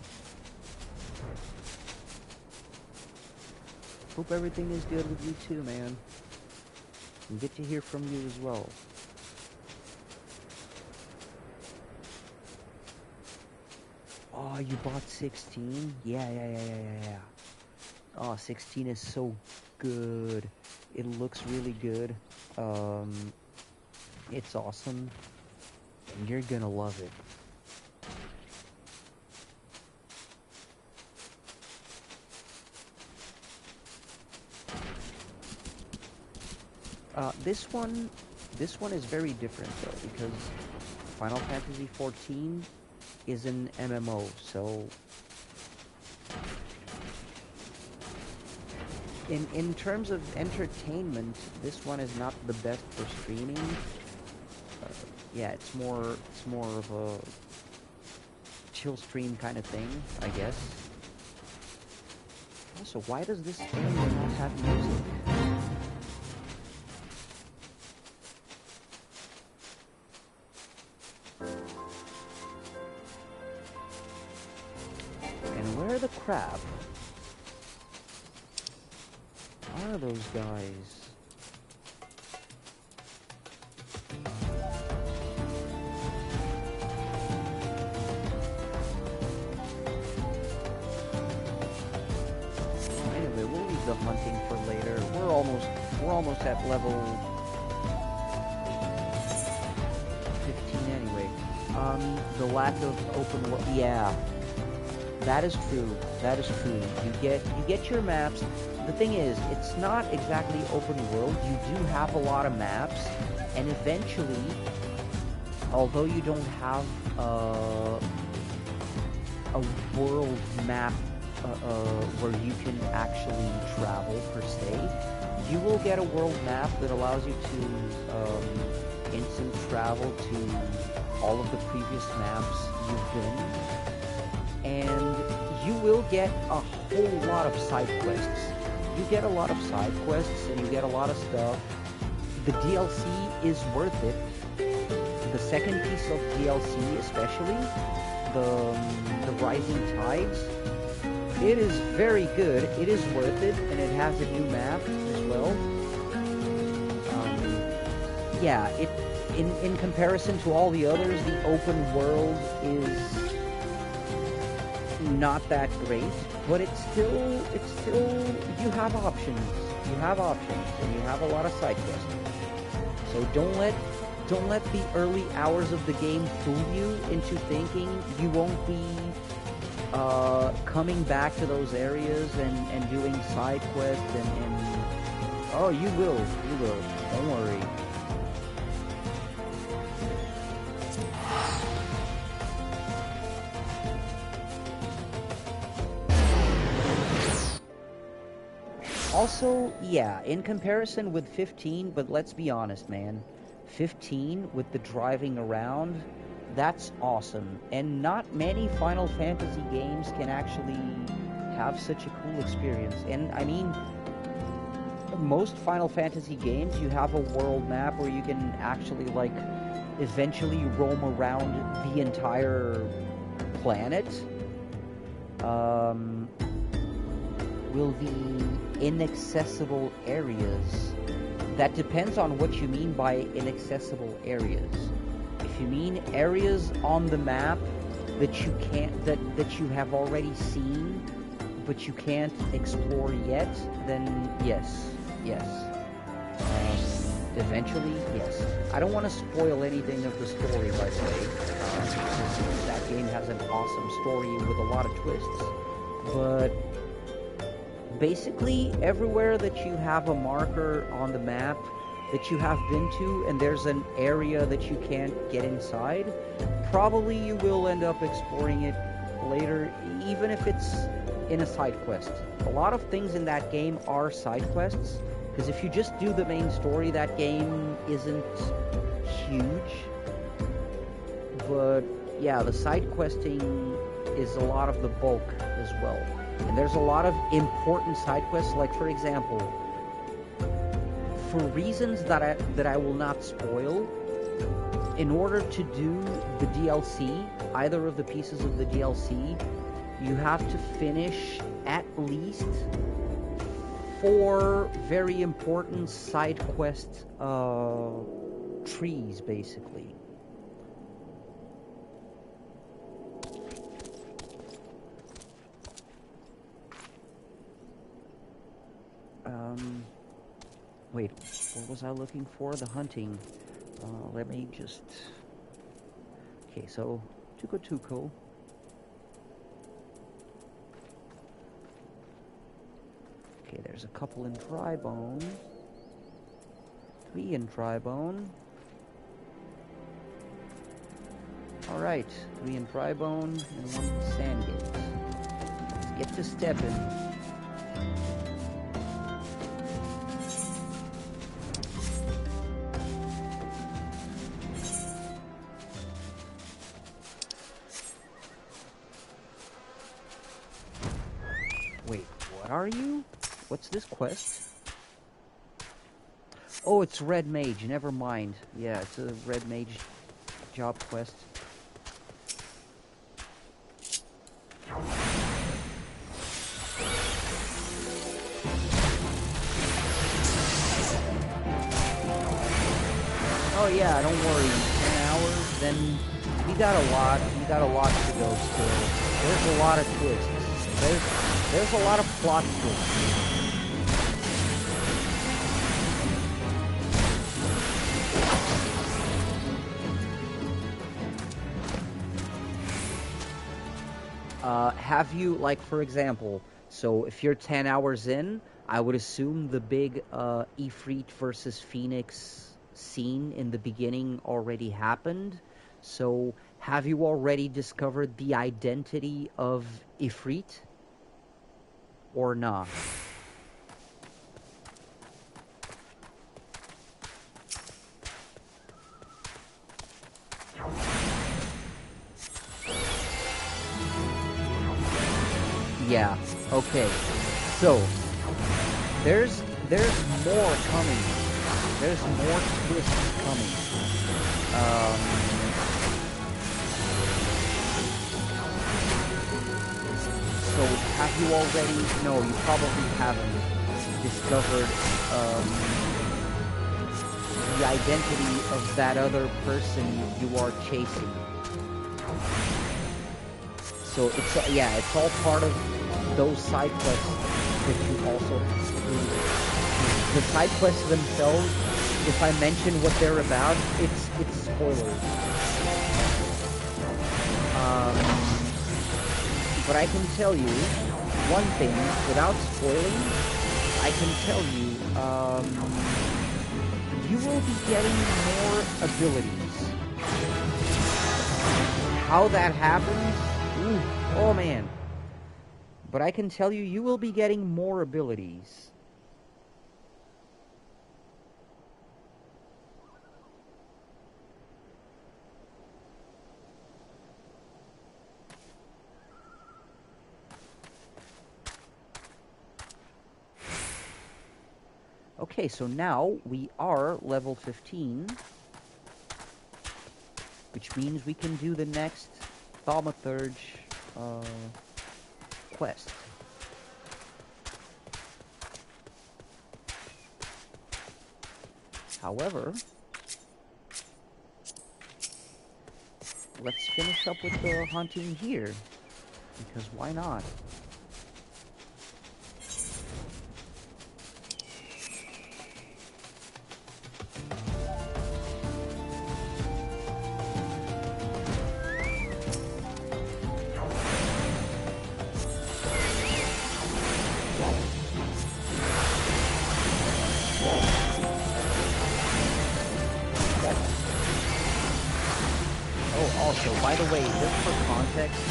Hope everything is good with you too, man. And get to hear from you as well. Oh, you bought 16? Yeah. Oh, 16 is so good. It looks really good. It's awesome. And you're gonna love it. This one is very different though, because Final Fantasy XIV is an MMO, so in terms of entertainment, this one is not the best for streaming. Yeah, it's more of a chill stream kind of thing, I guess. Also, why does this area not have music? And where the crap are those guys? Anyway, we'll leave the hunting for later. We're almost at level 15 anyway. The lack of open world, yeah. That is true. That is true. You get your maps. The thing is, it's not exactly open world. You do have a lot of maps, and eventually, although you don't have a world map where you can actually travel per se, you will get a world map that allows you to instant travel to all of the previous maps you've been. And you will get a whole lot of side quests. You get a lot of side quests and you get a lot of stuff. The DLC is worth it. The second piece of DLC especially, the Rising Tides, it is very good. It is worth it, and it has a new map as well. Yeah, in comparison to all the others, the open world is not that great, but it's still you have options. You have options, and you have a lot of side quests. So don't let the early hours of the game fool you into thinking you won't be coming back to those areas and doing side quests and oh, you will. Don't worry. Also, yeah, in comparison with 15, but let's be honest, man. 15, with the driving around, that's awesome. And not many Final Fantasy games can actually have such a cool experience. And, I mean, most Final Fantasy games, you have a world map where you can actually, like, eventually roam around the entire planet, will be inaccessible areas. That depends on what you mean by inaccessible areas. If you mean areas on the map that you can't, that you have already seen, but you can't explore yet, then yes. Eventually, yes. I don't want to spoil anything of the story, by the way, because that game has an awesome story with a lot of twists. But basically, everywhere that you have a marker on the map that you have been to, and there's an area that you can't get inside, probably you will end up exploring it later, even if it's in a side quest. A lot of things in that game are side quests, because if you just do the main story, that game isn't huge. But yeah, the side questing is a lot of the bulk as well. And there's a lot of important side quests, like for example, for reasons that I will not spoil, in order to do the DLC, either of the pieces of the DLC, you have to finish at least 4 very important side quest trees, basically. Wait, what was I looking for? The hunting. Let me just... Okay, so, Tuco. Okay, there's a couple in Tribone. 3 in Tribone. Alright, 3 in Tribone and 1 in Sandgate. Let's get to stepping. Wait, what are you? What's this quest? Oh, it's Red Mage, never mind. Yeah, it's a Red Mage job quest. Oh yeah, don't worry, 10 hours, then we got a lot to go still. There's a lot of twists. There's a lot of plot twists. Have you, like, for example, so if you're 10 hours in, I would assume the big Ifrit versus Phoenix scene in the beginning already happened. So have you already discovered the identity of Ifrit? Or not? Yeah, okay. So, there's more coming. There's more twists coming. So, have you already... No, you probably haven't discovered the identity of that other person you are chasing. So, it's all part of those side quests that you also have to do. The side quests themselves, if I mention what they're about, it's spoilers. But I can tell you one thing, without spoiling, I can tell you, you will be getting more abilities. How that happens? Ooh, oh man. But I can tell you, you will be getting more abilities. Okay, so now we are level 15. which means we can do the next thaumaturge quest. However, let's finish up with the hunting here, because why not? Also, by the way, just for context,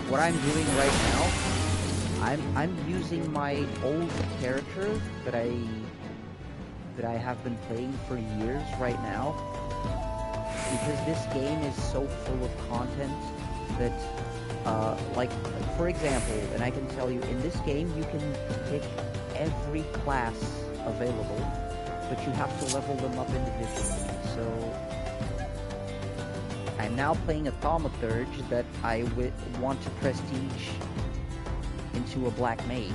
what I'm doing right now, I'm using my old character that I have been playing for years right now, because this game is so full of content that, like, for example, and I can tell you, in this game you can pick every class available, but you have to level them up individually. So I'm now playing a thaumaturge that I want to prestige into a black mage,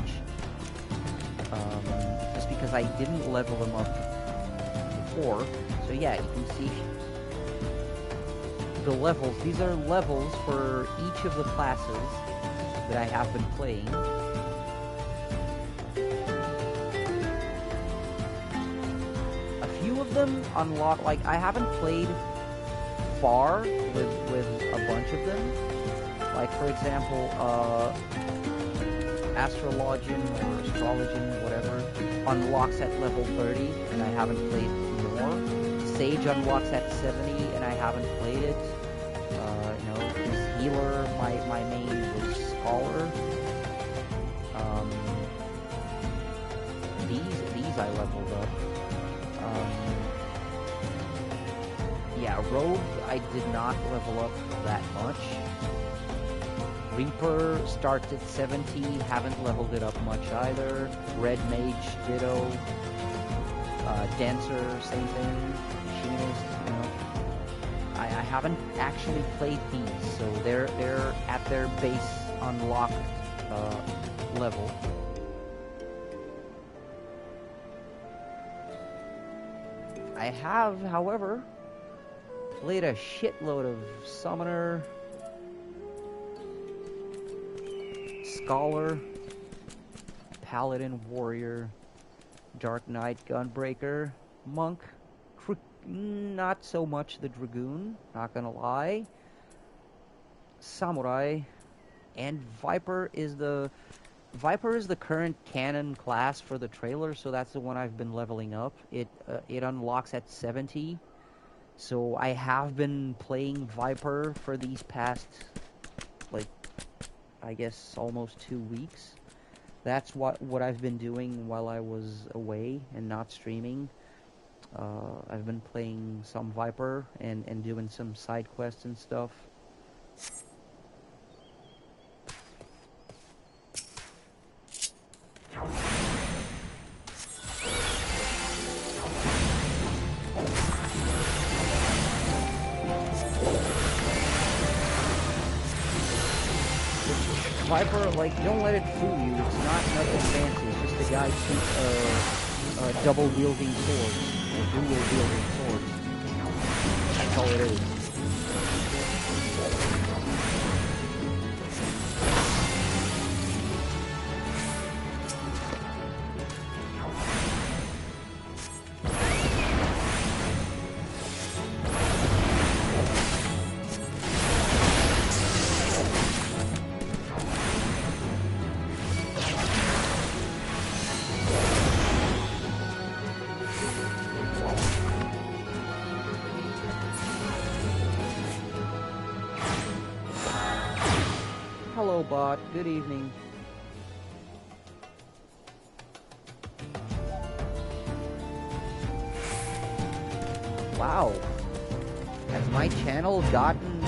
just because I didn't level them up before. So yeah, you can see the levels. These are levels for each of the classes that I have been playing. Them unlock, like, I haven't played far with a bunch of them, like, for example, Astrologian or Astrologian, whatever, unlocks at level 30 and I haven't played more. Sage unlocks at 70 and I haven't played it. You know, his healer, my main was Scholar. These I leveled up. Yeah, Rogue, I did not level up that much. Reaper starts at 70, haven't leveled it up much either. Red Mage, ditto. Dancer, same thing. Machinist, you know. I haven't actually played these, so they're at their base unlocked level. I have, however, played a shitload of Summoner, Scholar, Paladin, Warrior, Dark Knight, Gunbreaker, Monk, not so much the Dragoon, not gonna lie, Samurai, and Viper is the current canon class for the trailer, so that's the one I've been leveling up. It unlocks at 70, so I have been playing Viper for these past, like, I guess almost 2 weeks. That's what I've been doing while I was away and not streaming. I've been playing some Viper and doing some side quests and stuff. Viper, like, don't let it fool you. It's not nothing fancy. It's just a guy shoots double wielding swords, or dual wielding swords. That's all it is. Hello, bot. Good evening. Wow. Has my channel gotten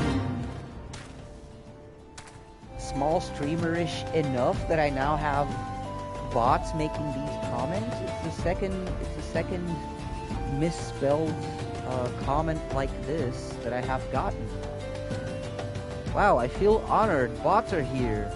small streamerish enough that I now have bots making these comments. It's the second misspelled comment like this that I have gotten. Wow, I feel honored. Bots are here.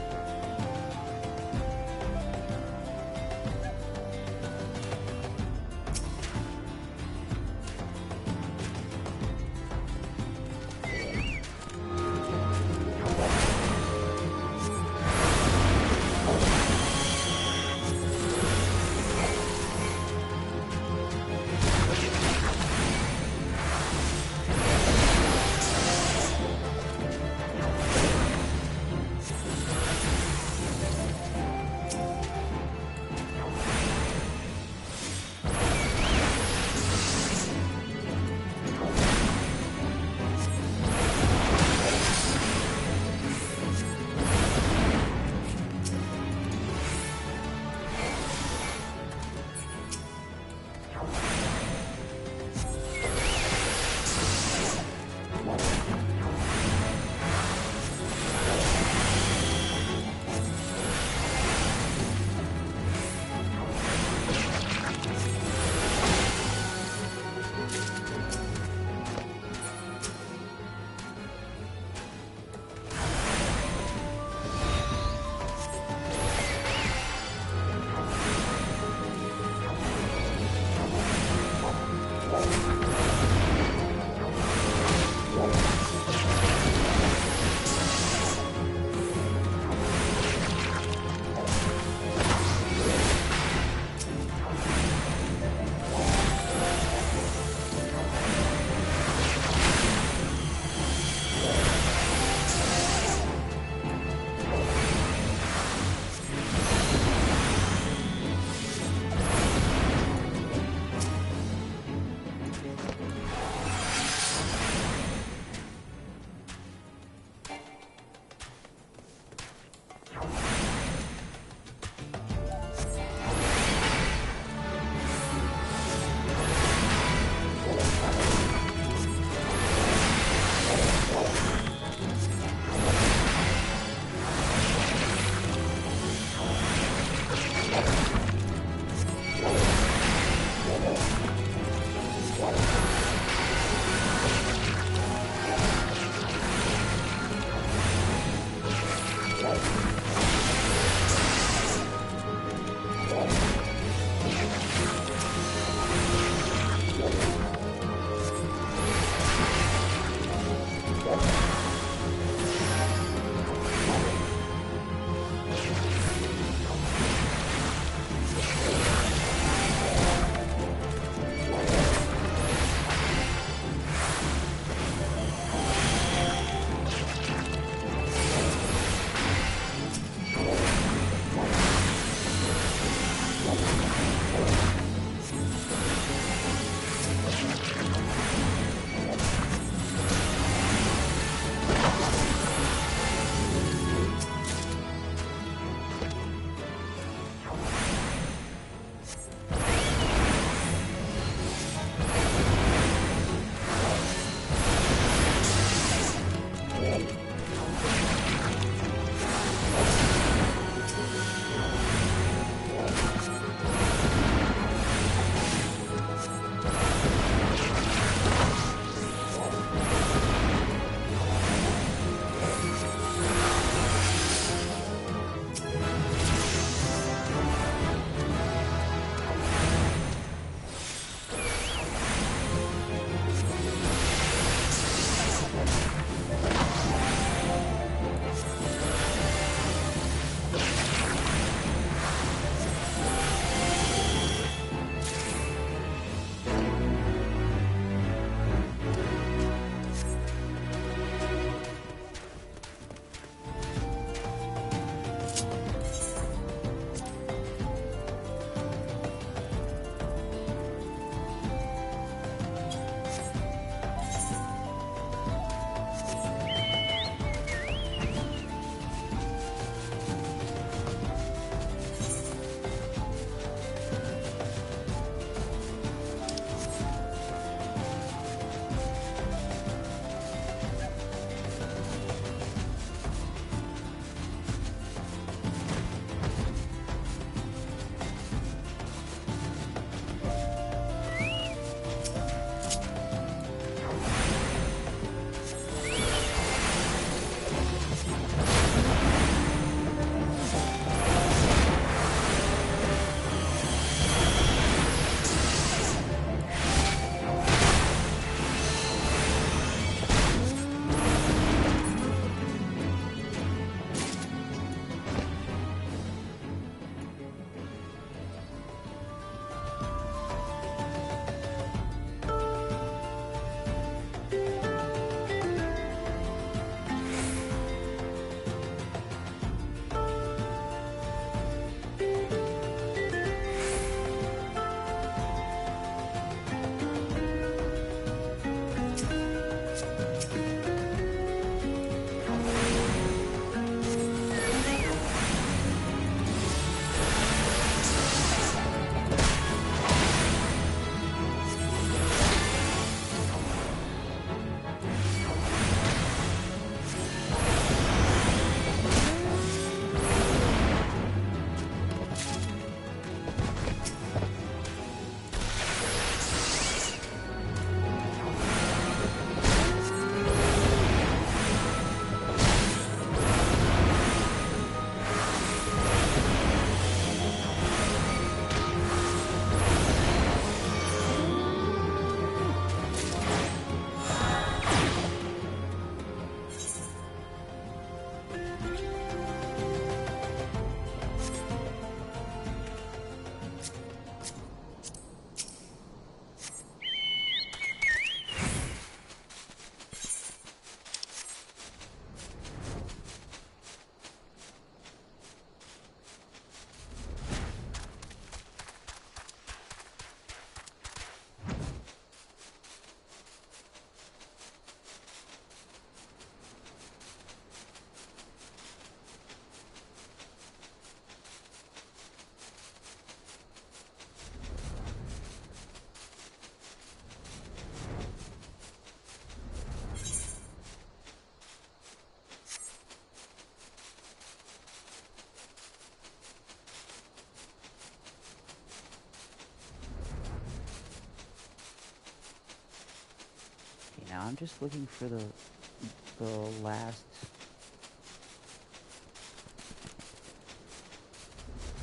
I'm just looking for the last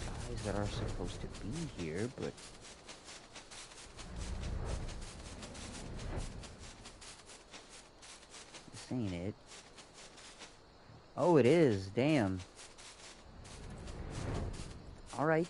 guys that are supposed to be here, but this ain't it. Oh, it is. Damn. All right.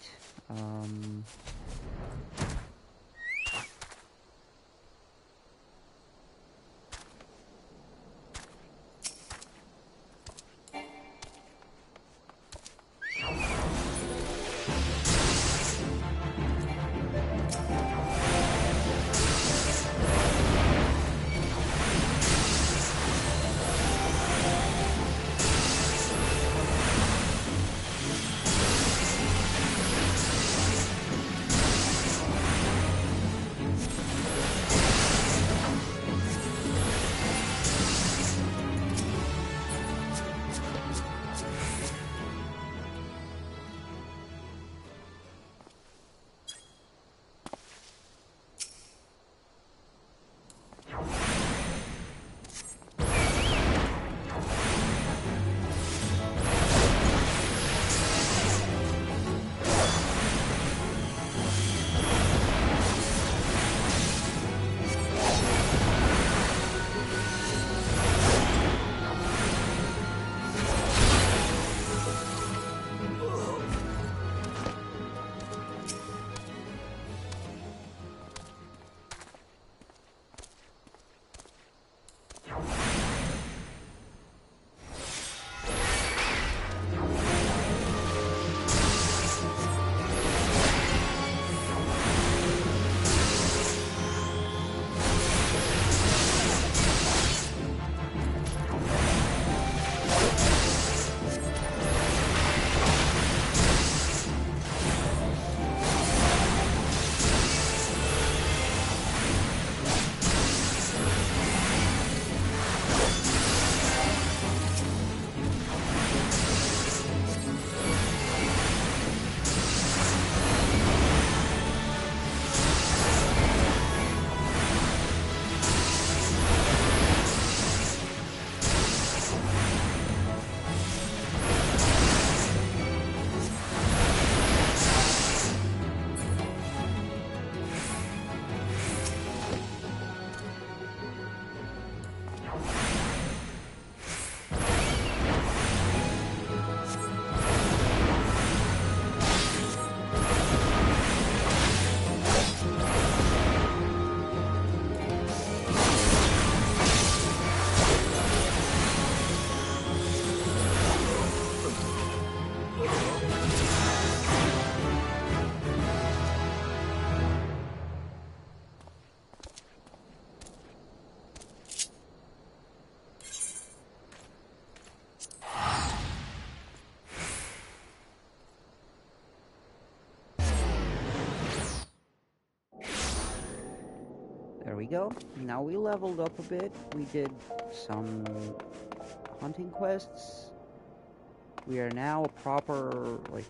There we go. Now we leveled up a bit. We did some hunting quests. We are now a proper, like,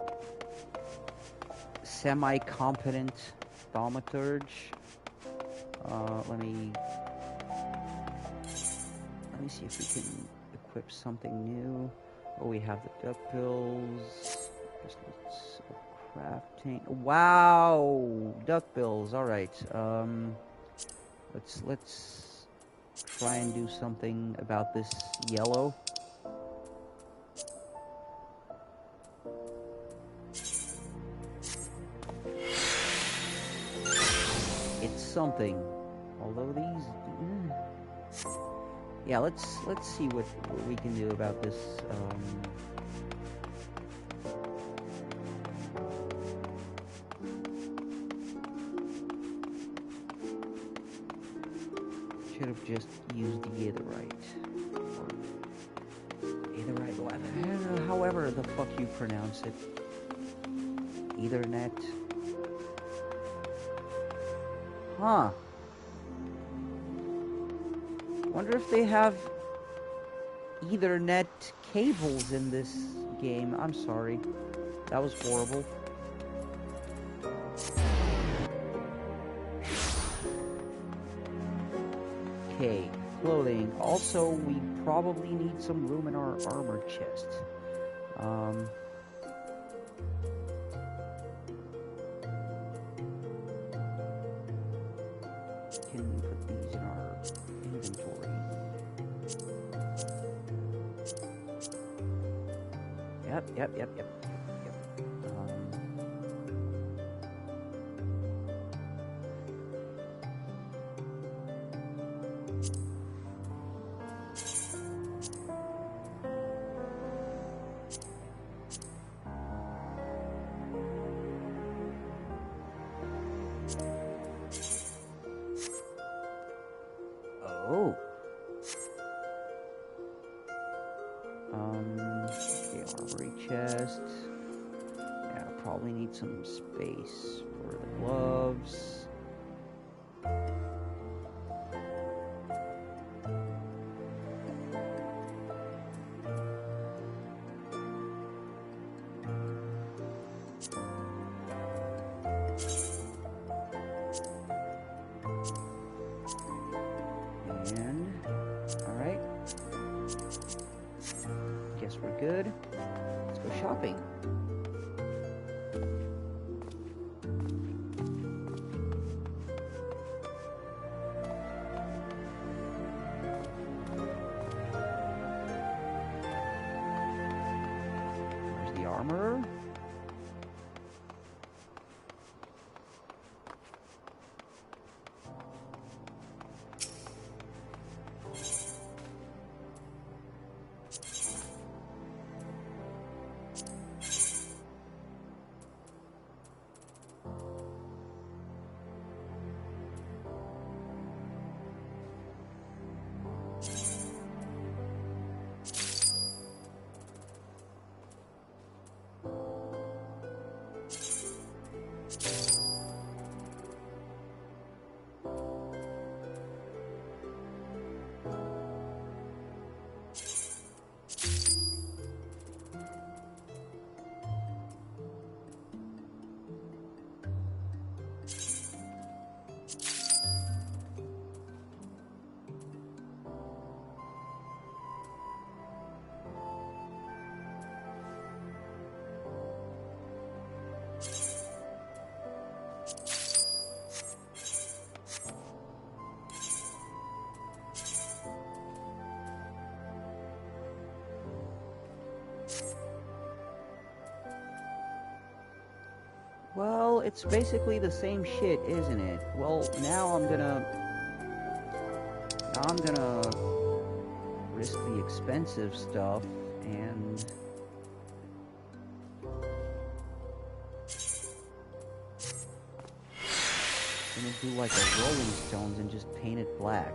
semi-competent thaumaturge. Let me see if we can equip something new. Oh, we have the duck bills. Just crafting. Wow, duck bills. All right. Let's try and do something about this yellow. It's something. Although these, yeah, let's see what we can do about this. Should have just used the Aetherite. Aetherite leather. However the fuck you pronounce it. Ethernet. Huh. Wonder if they have Ethernet cables in this game. I'm sorry. That was horrible. Okay, clothing. Also, we probably need some room in our armor chest. Can put these in our inventory. Yep. Oh. Okay, armory chest. Yeah, probably need some space for the gloves. And, alright. Guess we're good. Let's go shopping. Where's the armor? Well, it's basically the same shit, isn't it? Well, now I'm gonna risk the expensive stuff and gonna do like a Rolling Stones and just paint it black.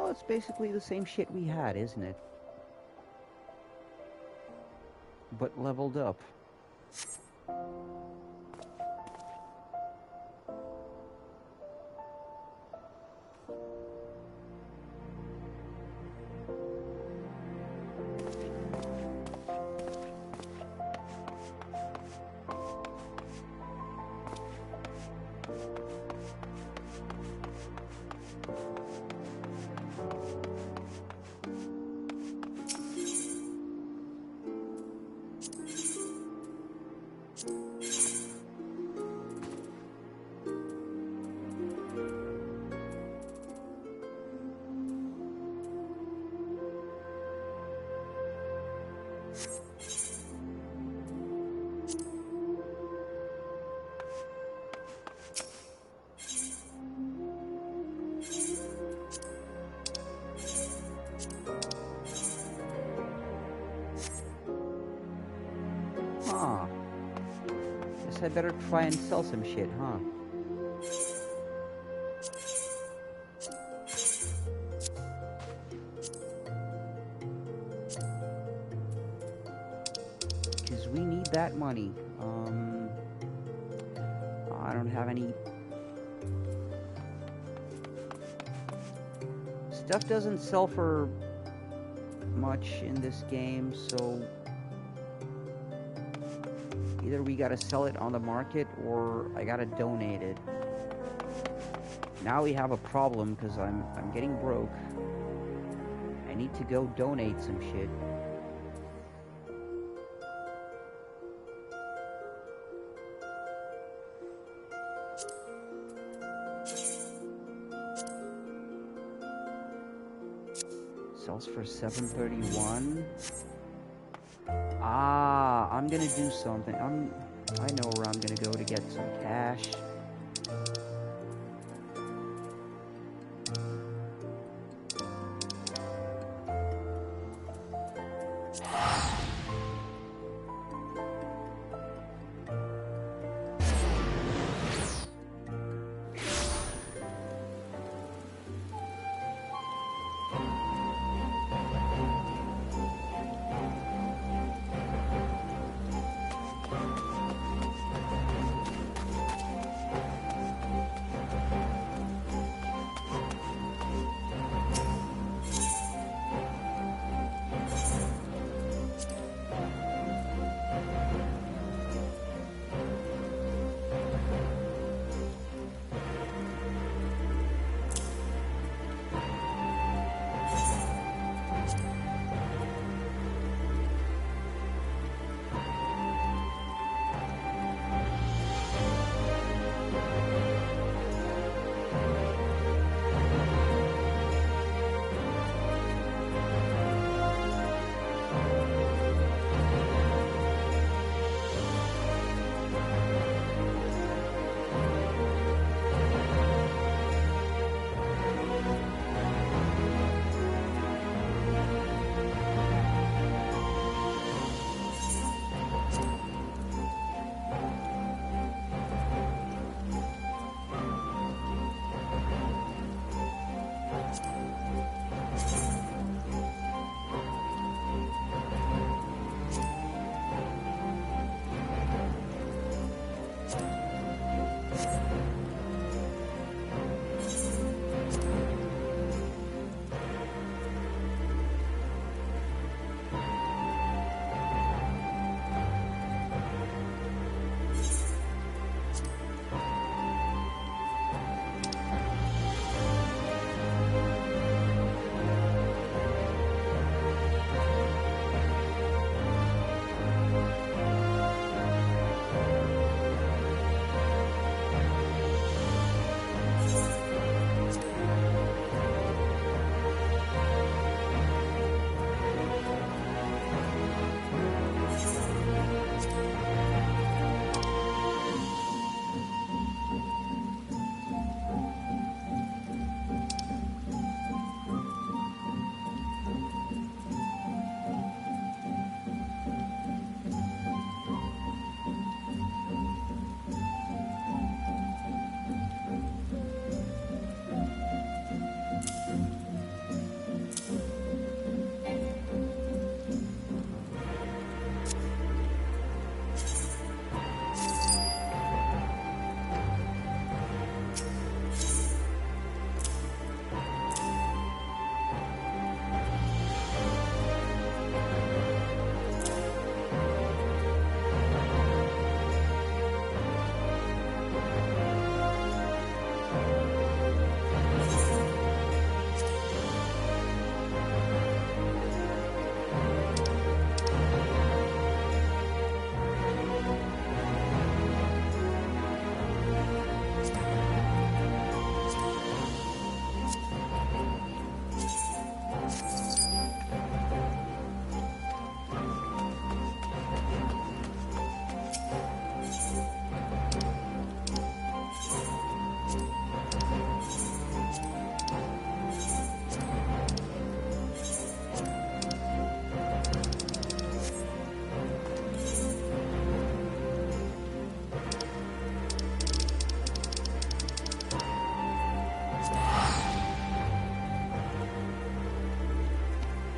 It's basically the same shit we had, isn't it? But leveled up. Huh. Guess I better try and sell some shit, huh? that money. I don't have any... Stuff doesn't sell for much in this game, so either we gotta sell it on the market or I gotta donate it. Now we have a problem because I'm getting broke. I need to go donate some shit. Sells for $7.31. Ah, I'm gonna do something. I know where I'm gonna go to get some cash.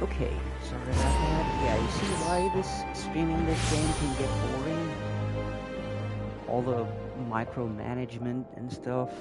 Okay, sorry about that. Yeah, you see why streaming this game can get boring? All the micromanagement and stuff.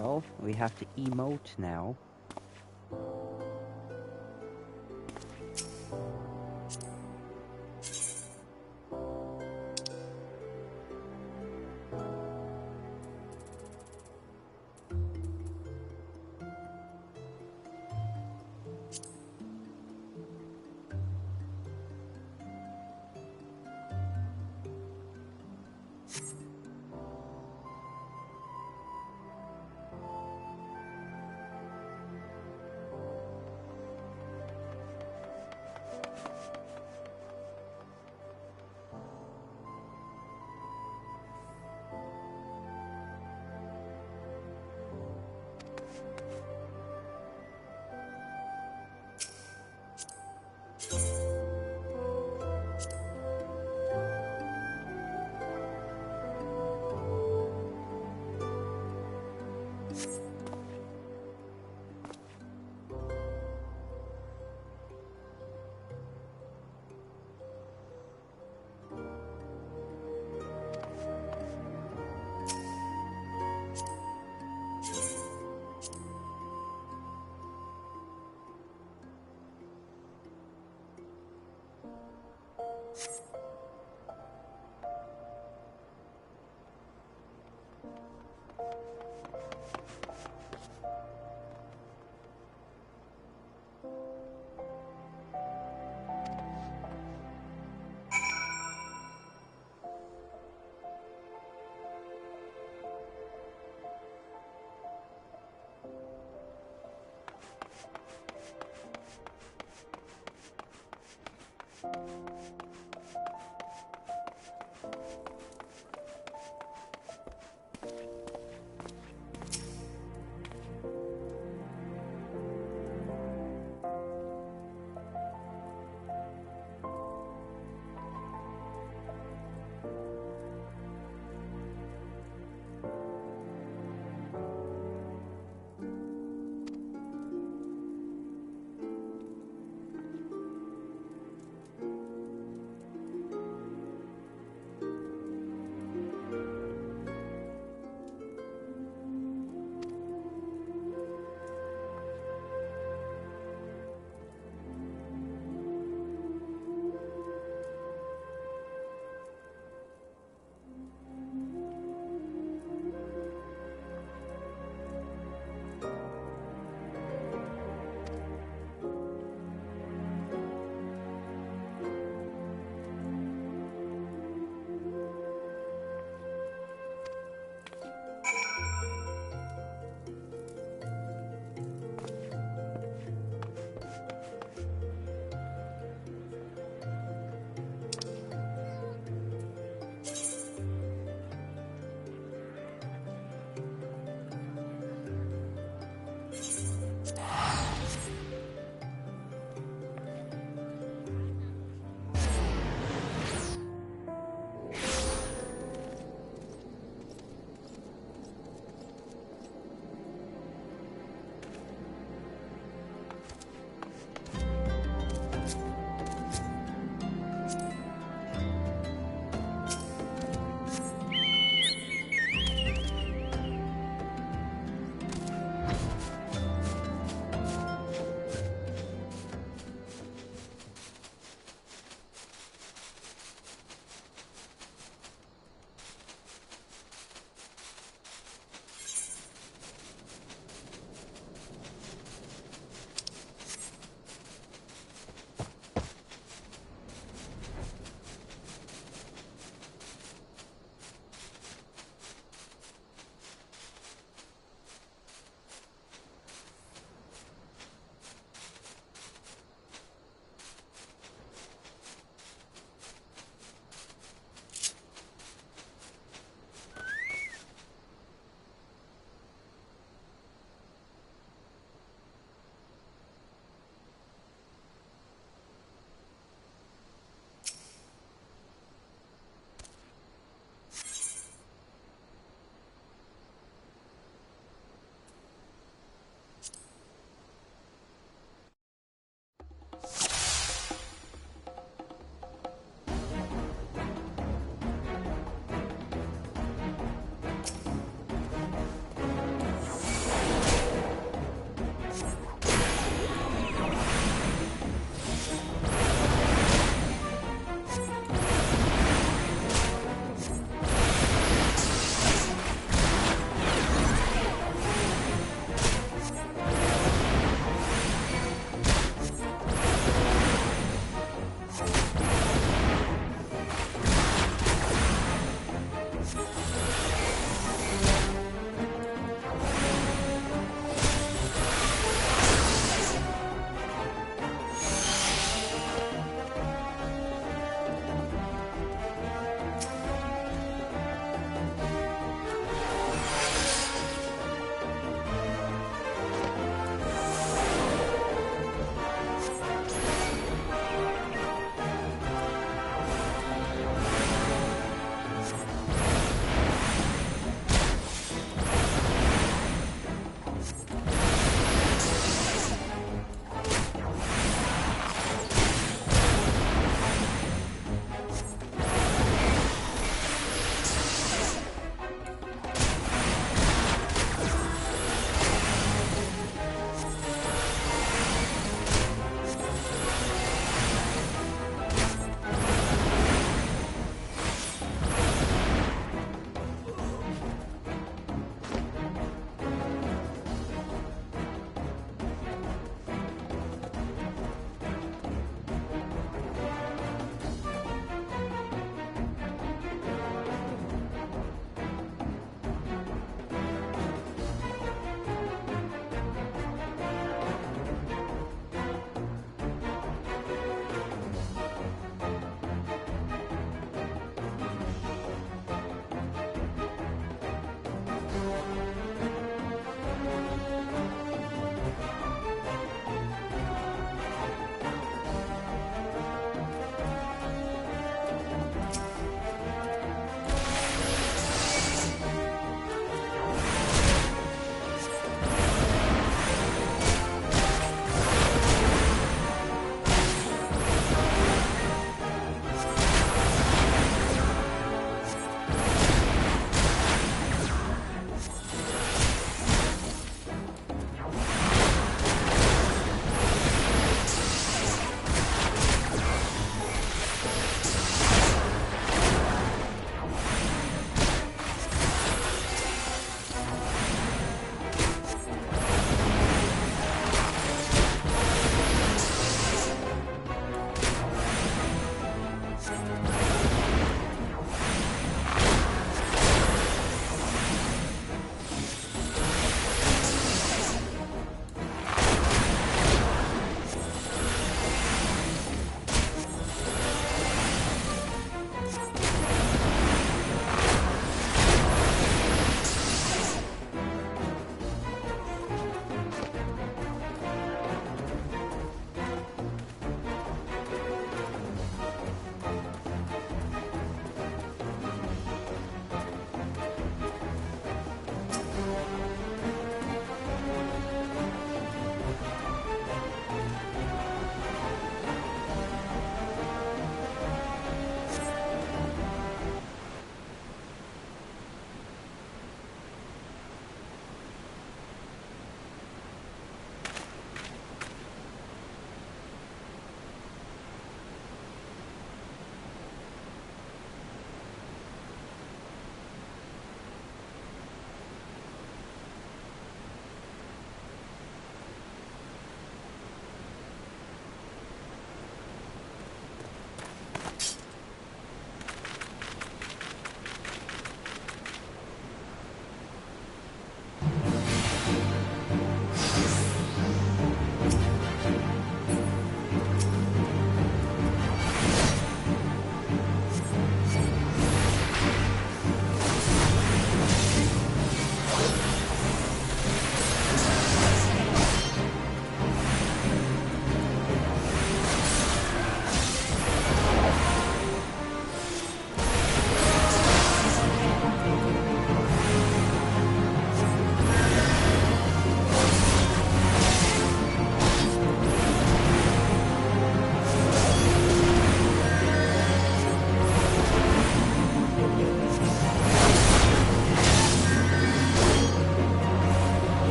Well, we have to emote now.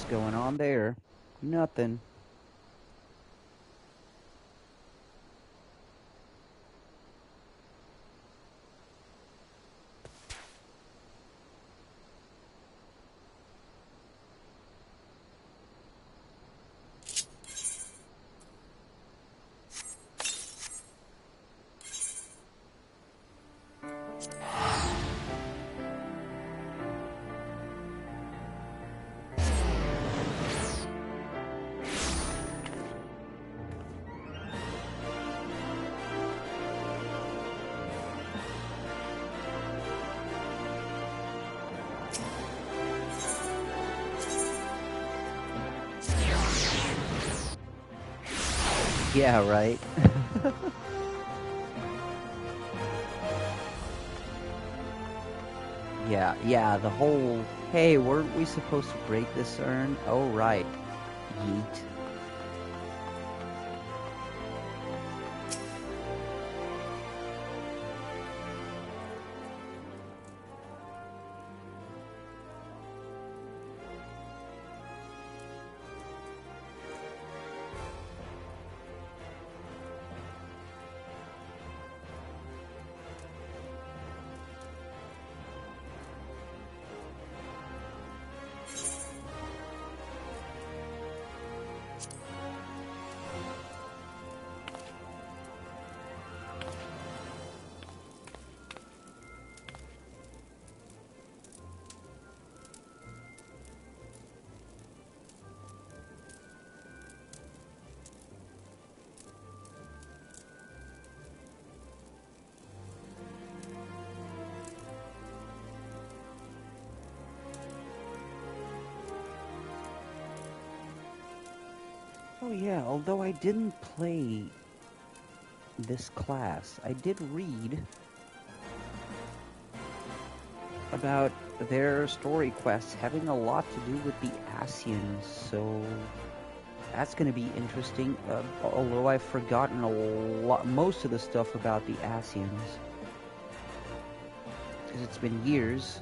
going on there? Nothing. Yeah, right. Yeah, the whole, hey, weren't we supposed to break this urn? Oh, right. Yeet. Oh yeah, although I didn't play this class, I did read about their story quests having a lot to do with the Asians, so that's going to be interesting, although I've forgotten most of the stuff about the Asians, because it's been years.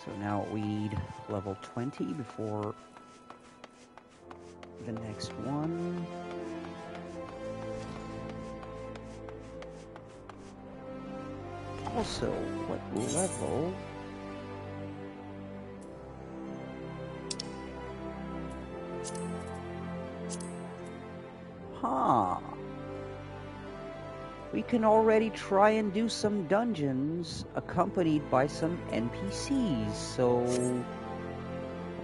So now we need level 20 before the next one. Also, what level? Huh. We can already try and do some dungeons accompanied by some NPCs, so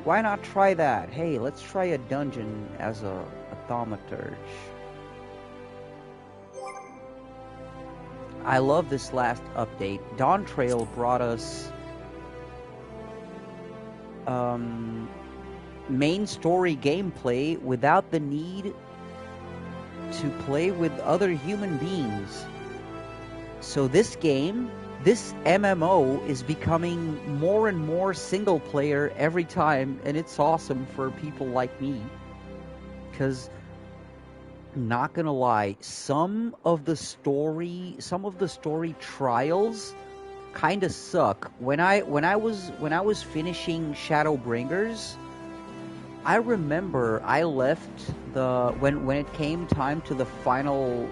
why not try that? Hey, let's try a dungeon as a thaumaturge. I love this last update. Dawn Trail brought us main story gameplay without the need to play with other human beings. So this game, this MMO, is becoming more and more single player every time, and it's awesome for people like me. Because, not gonna lie, some of the story trials kind of suck. When I was finishing Shadowbringers, I remember I left when it came time to the final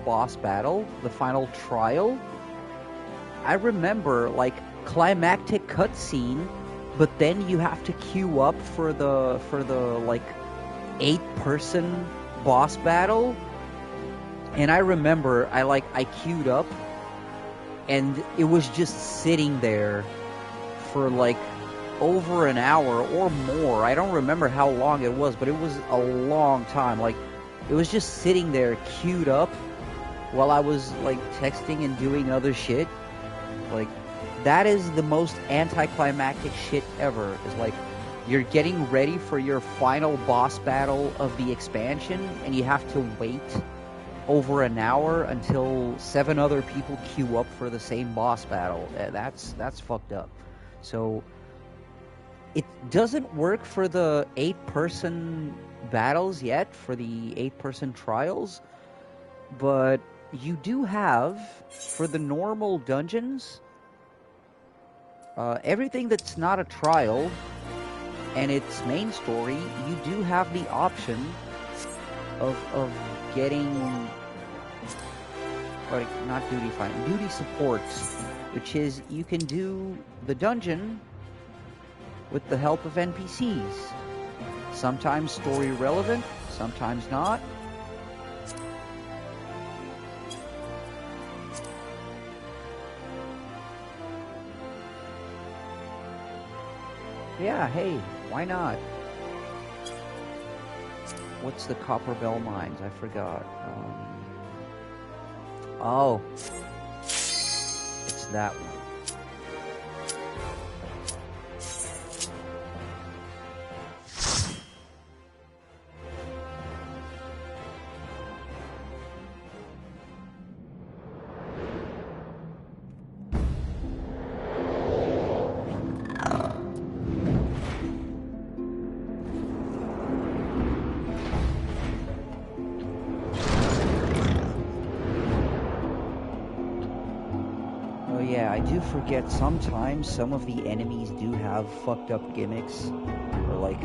boss battle, the final trial. I remember like climactic cutscene, but then you have to queue up for the like 8-person boss battle. And I remember I queued up, and it was just sitting there for like over an hour or more. I don't remember how long it was, but it was a long time. Like, it was just sitting there queued up while I was, like, texting and doing other shit. Like, that is the most anticlimactic shit ever. Is like, you're getting ready for your final boss battle of the expansion, and you have to wait over an hour until 7 other people queue up for the same boss battle. That's fucked up. So it doesn't work for the 8-person battles yet, for the 8-person trials, but you do have, for the normal dungeons, everything that's not a trial and its main story, you do have the option of getting, like, not duty find, duty supports, which is you can do the dungeon with the help of NPCs. Sometimes story relevant, sometimes not. Yeah, hey, why not? What's the Copper Bell Mines? I forgot. Oh, it's that one. Yeah, I do forget sometimes some of the enemies do have fucked up gimmicks. Or like,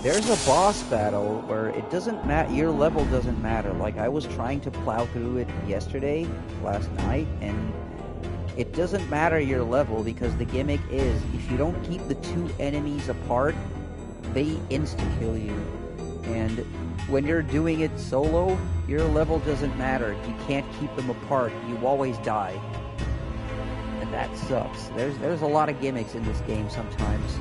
there's a boss battle where it doesn't matter, your level doesn't matter. Like, I was trying to plow through it last night, and it doesn't matter your level because the gimmick is, if you don't keep the 2 enemies apart, they insta-kill you. And when you're doing it solo, your level doesn't matter. If you can't keep them apart, you always die. And that sucks. There's a lot of gimmicks in this game sometimes.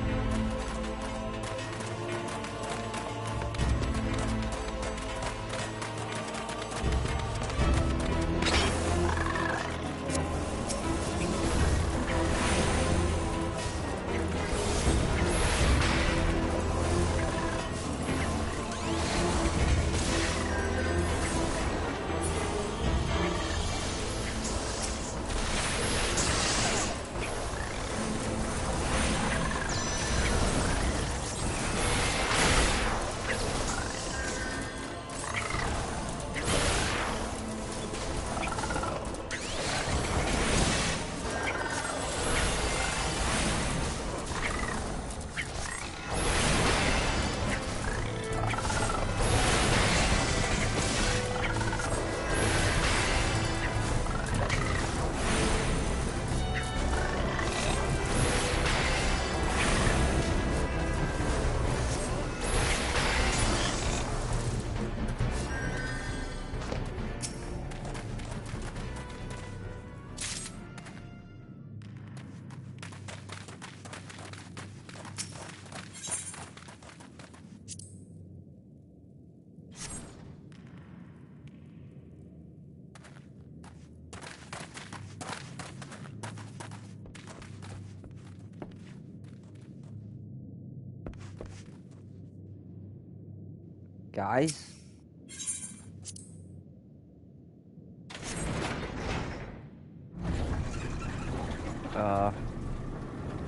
Guys?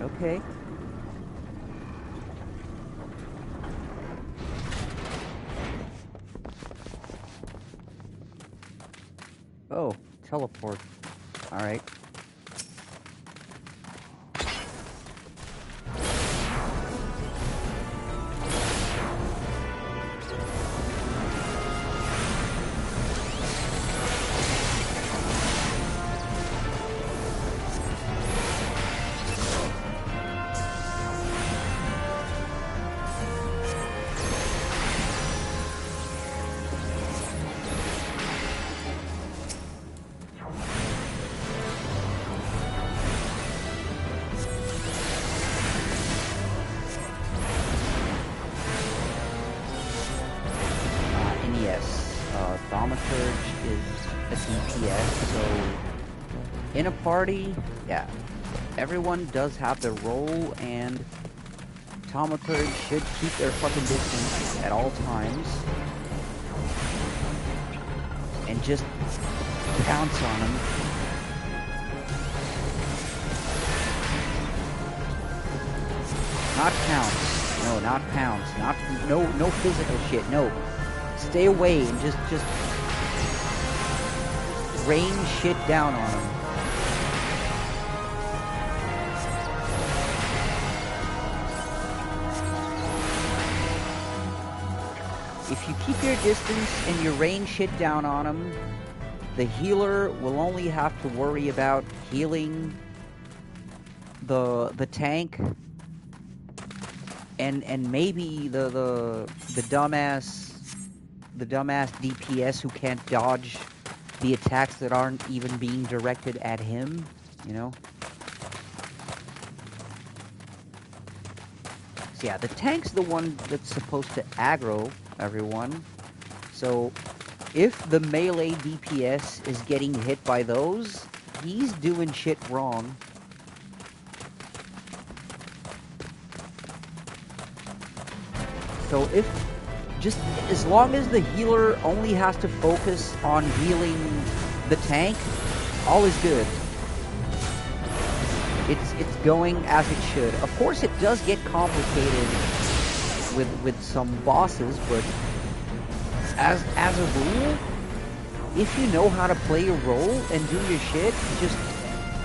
Okay. Oh, teleport. Alright. Thaumaturge is a DPS, so in a party, yeah, everyone does have their role, and Thaumaturge should keep their fucking distance at all times. And just pounce on him. Not pounce. No, not pounce. No physical shit. No. Stay away and just rain shit down on him. If you keep your distance and you rain shit down on him, the healer will only have to worry about healing the tank and maybe the dumbass DPS who can't dodge the attacks that aren't even being directed at him, you know? So yeah, the tank's the one that's supposed to aggro everyone. So if the melee DPS is getting hit by those, he's doing shit wrong. So just as long as the healer only has to focus on healing the tank, all is good. It's going as it should. Of course, it does get complicated with some bosses, but as a rule, if you know how to play your role and do your shit,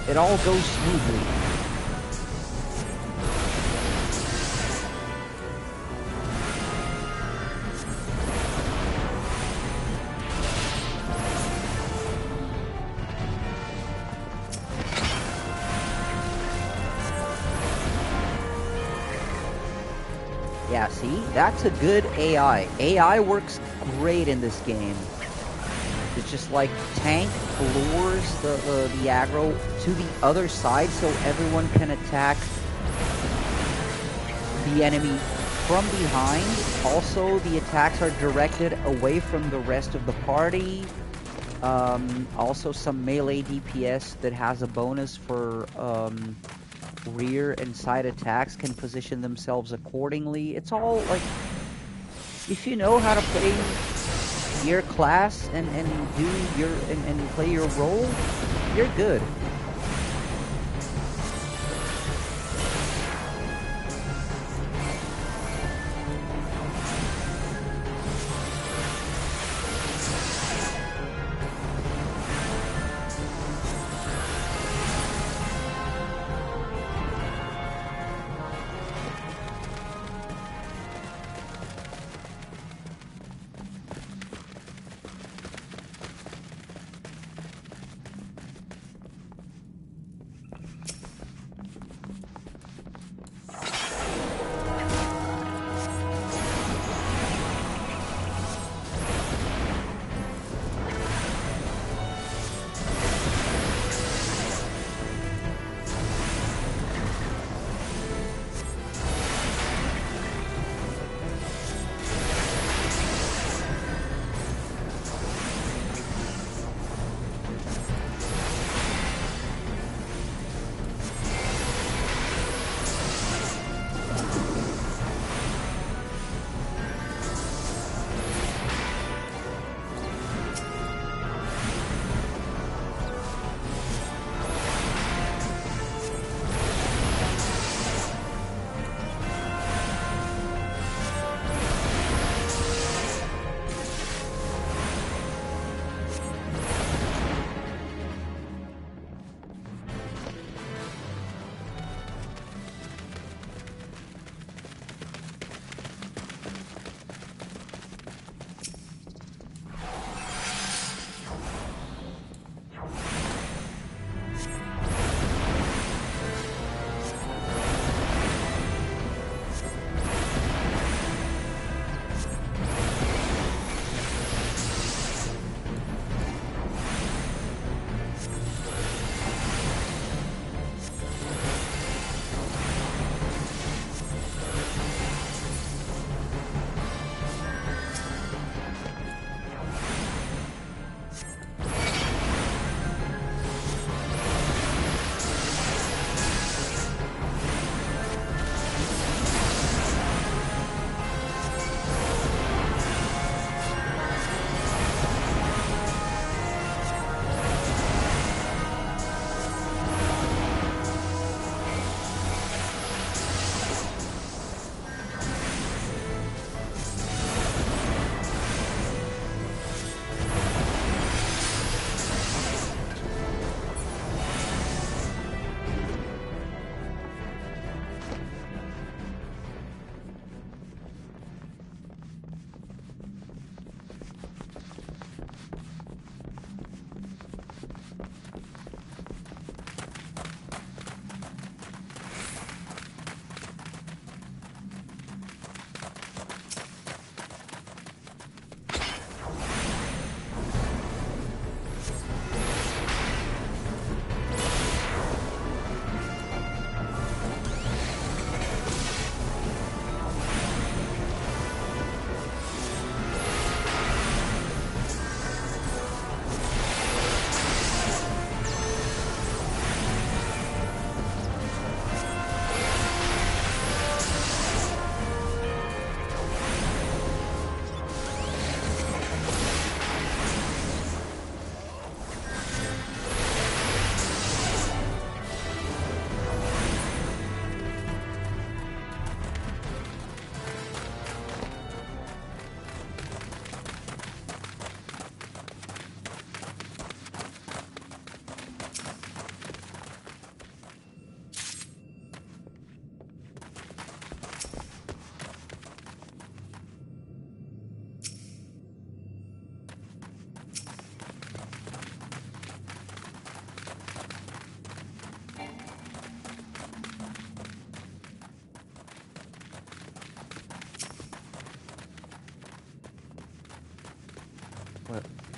it all goes smoothly. Yeah, see? That's a good AI. AI works great in this game. It's just like tank lures the aggro to the other side so everyone can attack the enemy from behind. Also, the attacks are directed away from the rest of the party. Also, some melee DPS that has a bonus for rear and side attacks can position themselves accordingly. It's all like, if you know how to play your class and do your and play your role, you're good.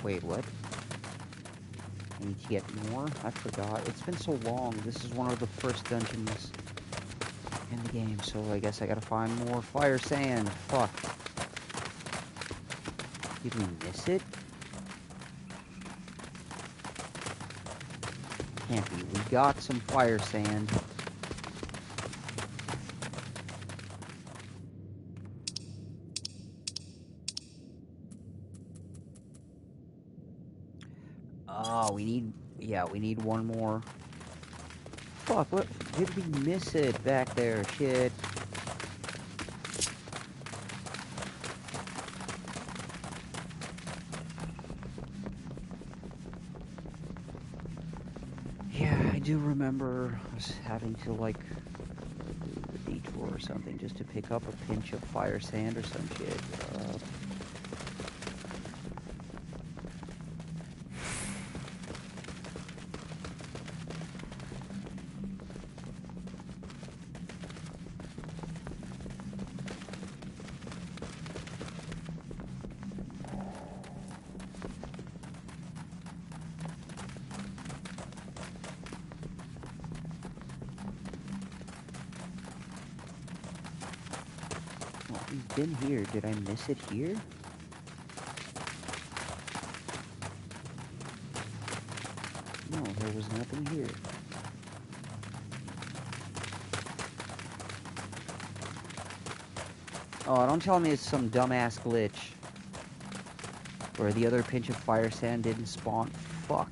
Wait, what? I need to get more? I forgot. It's been so long. This is one of the first dungeons in the game, so I guess I gotta find more fire sand. Fuck. Did we miss it? Can't be. We got some fire sand. Oh, we need one more. Fuck, what? Did we miss it back there? Shit. Yeah, I do remember us having to, like, do a detour or something just to pick up a pinch of fire sand or some shit. We've been here. Did I miss it here? No, there was nothing here. Oh, don't tell me it's some dumbass glitch where the other pinch of fire sand didn't spawn. Fuck.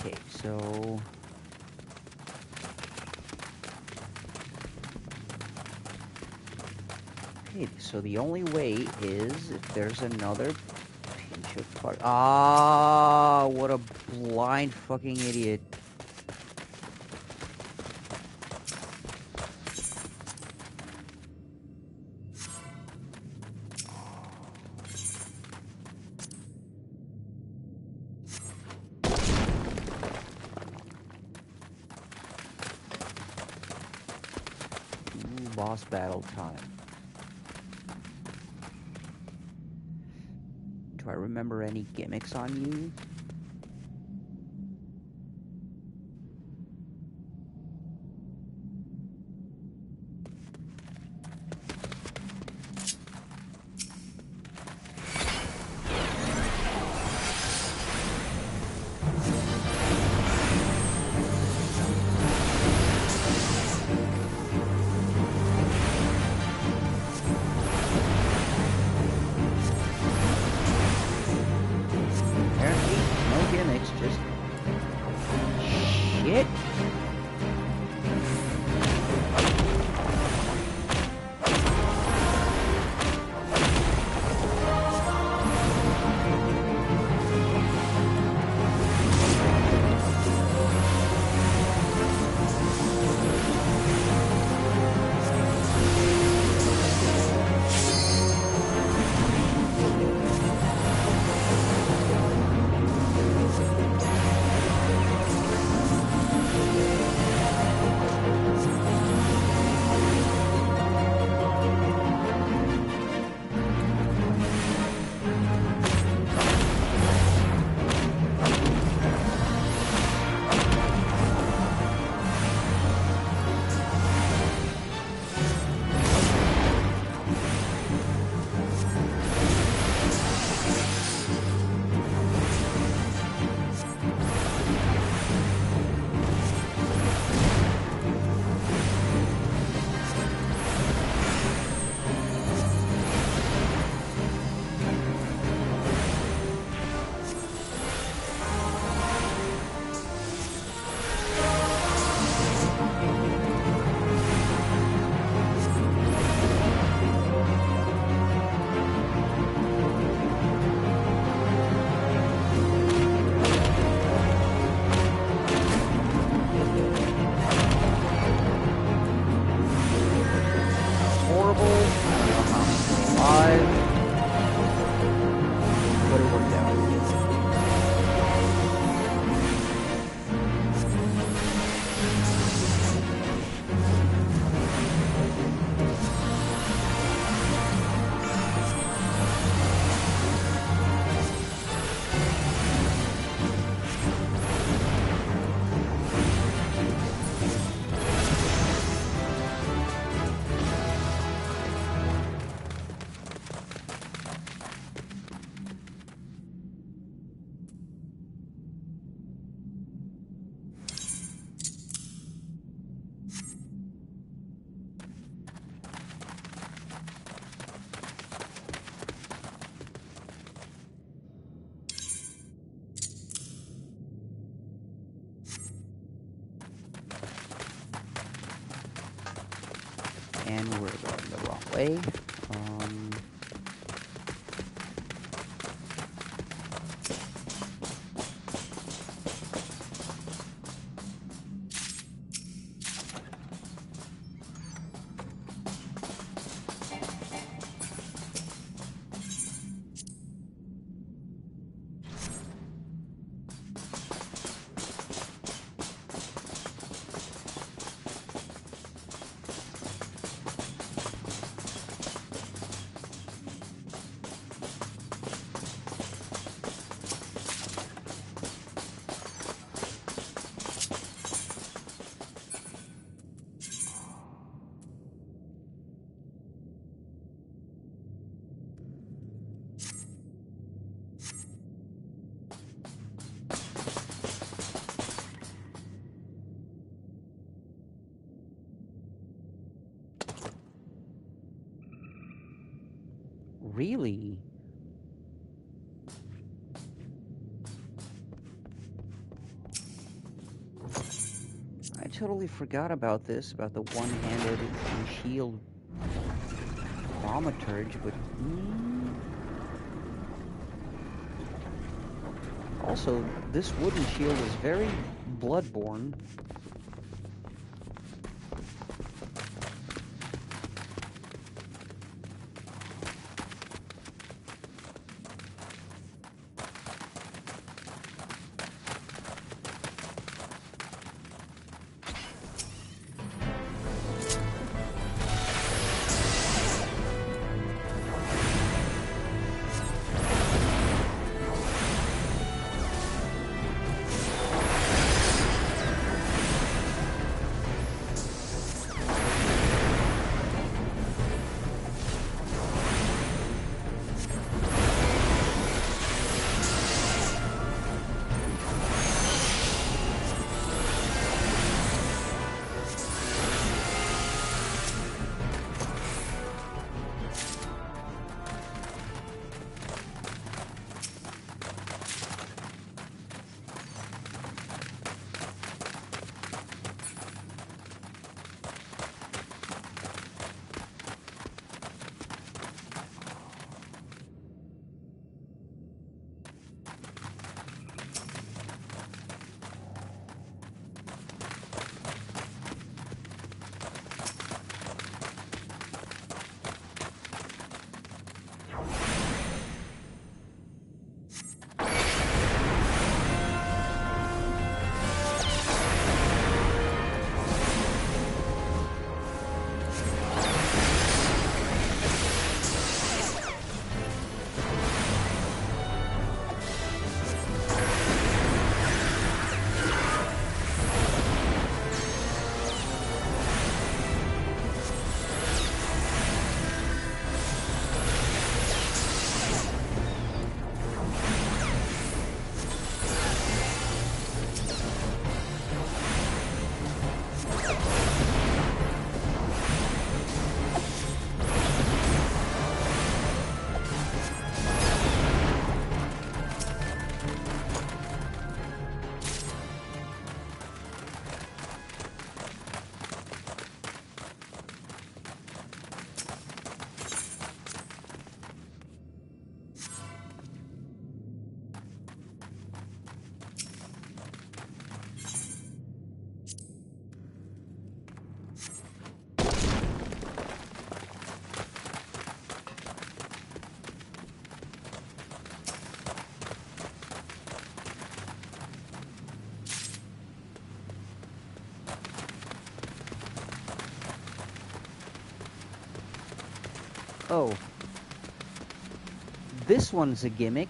Okay, so... Okay, so the only way is if there's another pinch of fire. Ah, what a blind fucking idiot. Ooh, boss battle time. Do I remember any gimmicks on you? Apparently And we're going the wrong way. Really? I totally forgot about this, about the one-handed shield thaumaturge, but... Also, this wooden shield is very bloodborne. Oh. This one's a gimmick.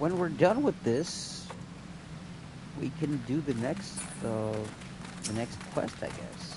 when we're done with this, we can do the next quest, I guess.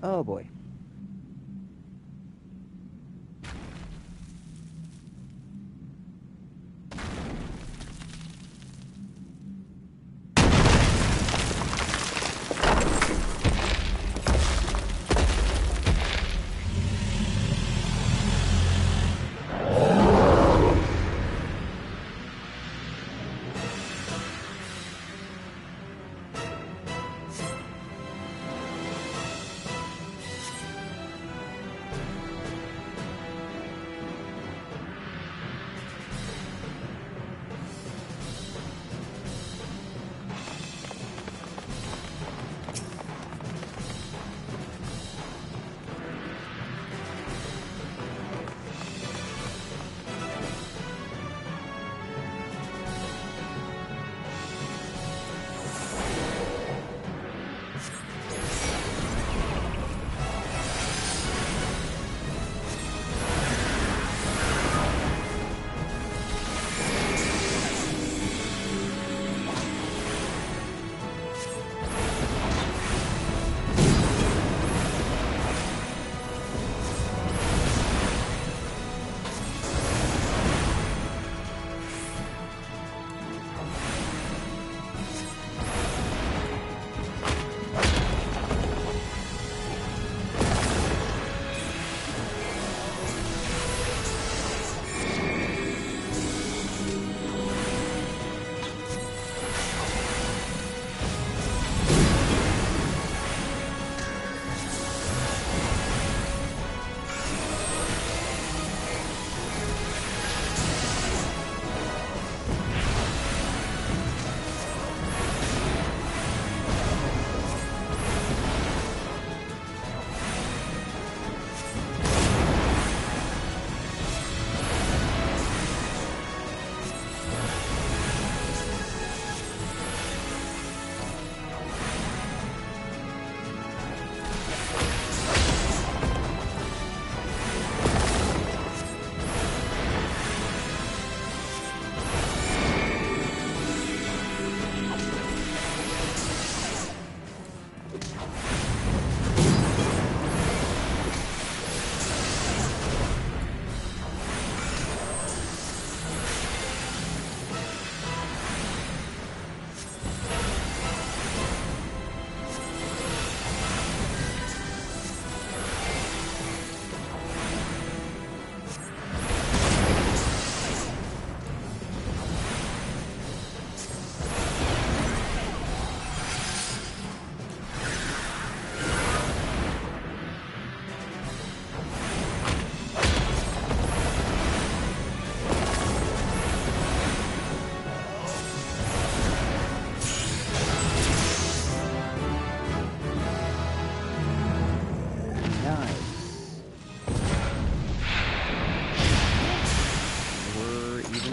Oh boy.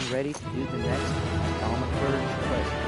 getting ready to do the next Thaumaturge quest.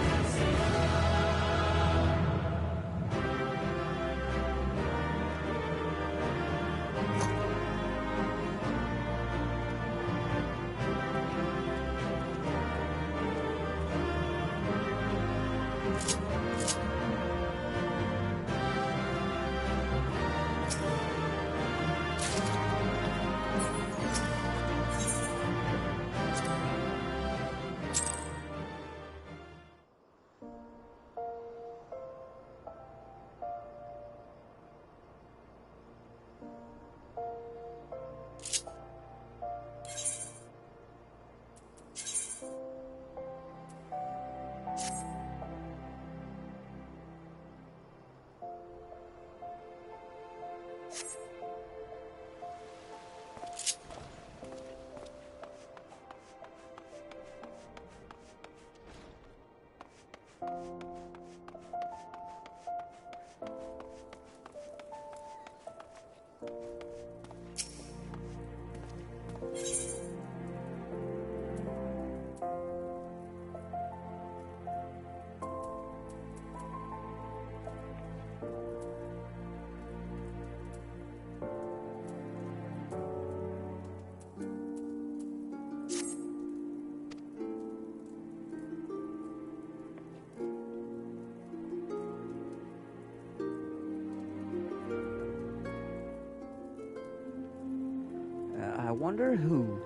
I wonder who.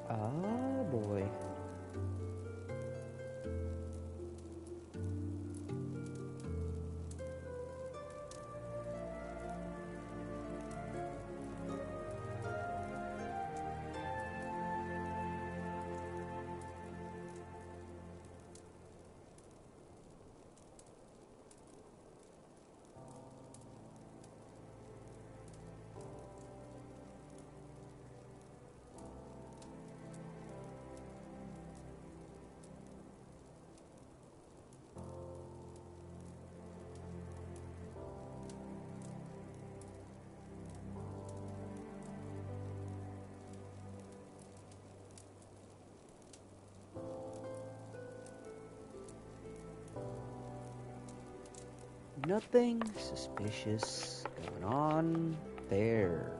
Oh boy. Nothing suspicious going on there.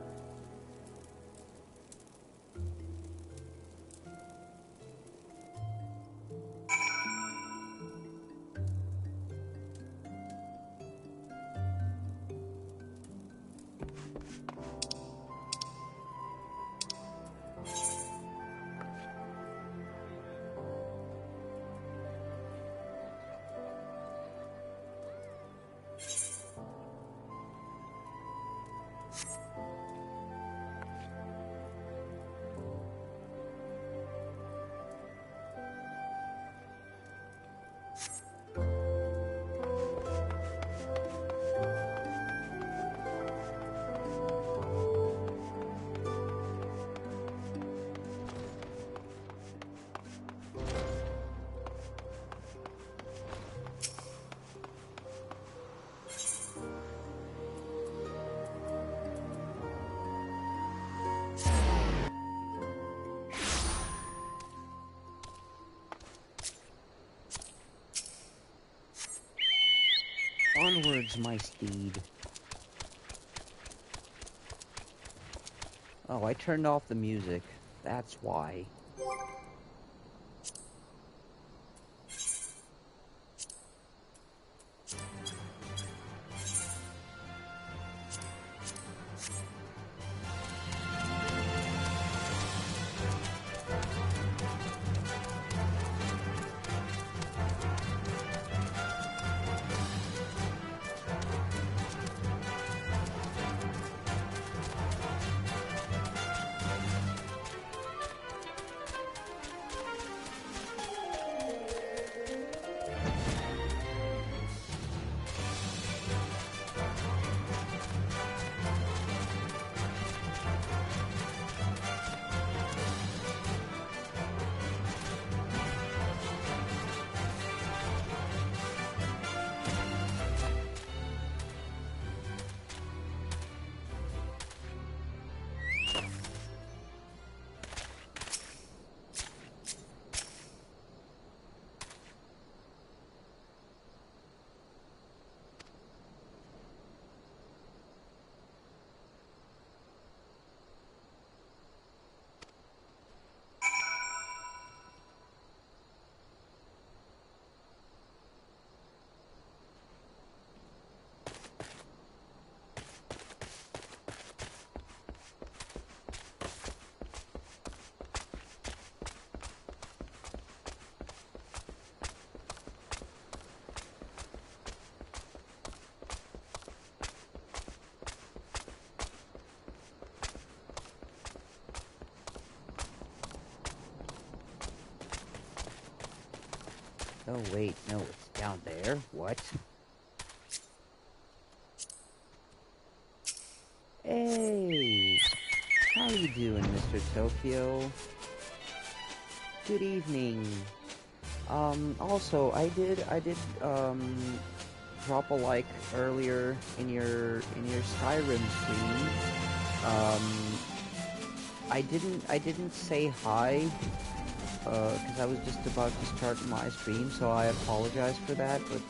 Onwards, my steed. Oh, I turned off the music. That's why. Oh, wait, no, it's down there. What? Hey! How you doing, Mr. Tokyo? Good evening. Also, I did, drop a like earlier in your Skyrim stream. I didn't say hi, because I was just about to start my stream, so I apologize for that, but,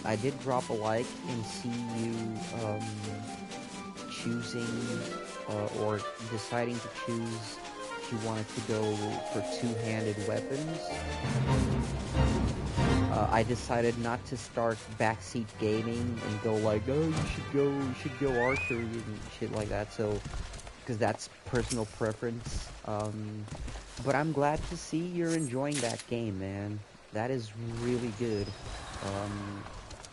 I did drop a like and see you, choosing, or deciding to choose if you wanted to go for two-handed weapons. I decided not to start backseat gaming and go like, oh, you should go archery and shit like that, so, because that's personal preference. But I'm glad to see you're enjoying that game, man. That is really good.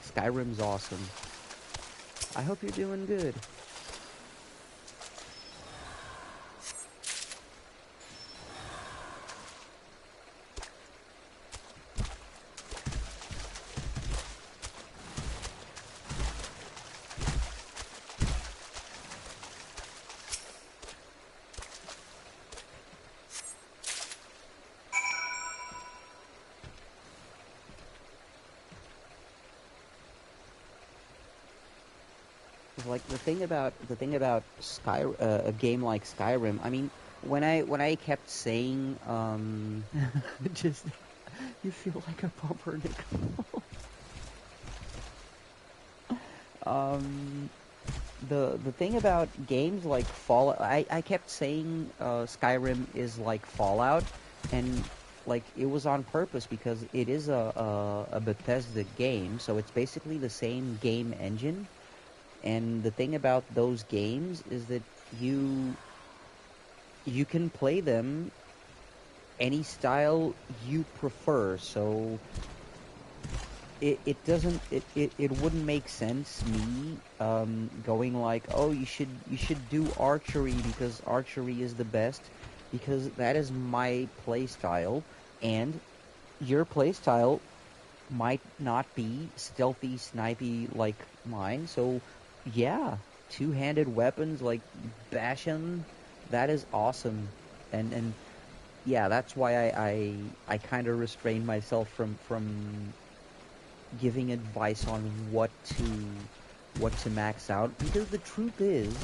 Skyrim's awesome. I hope you're doing good. Like the thing about a game like Skyrim. I mean, when I kept saying just you feel like a pumpernickel. The thing about games like Fallout, I kept saying Skyrim is like Fallout, and like it was on purpose because it is a Bethesda game, so it's basically the same game engine. And the thing about those games is that you can play them any style you prefer. So it doesn't it wouldn't make sense me going like, oh, you should do archery because archery is the best, because that is my play style, and your play style might not be stealthy, snipey like mine. So yeah, two-handed weapons, like, bash 'em, that is awesome. And yeah, that's why I kind of restrain myself from giving advice on what to max out, because the truth is,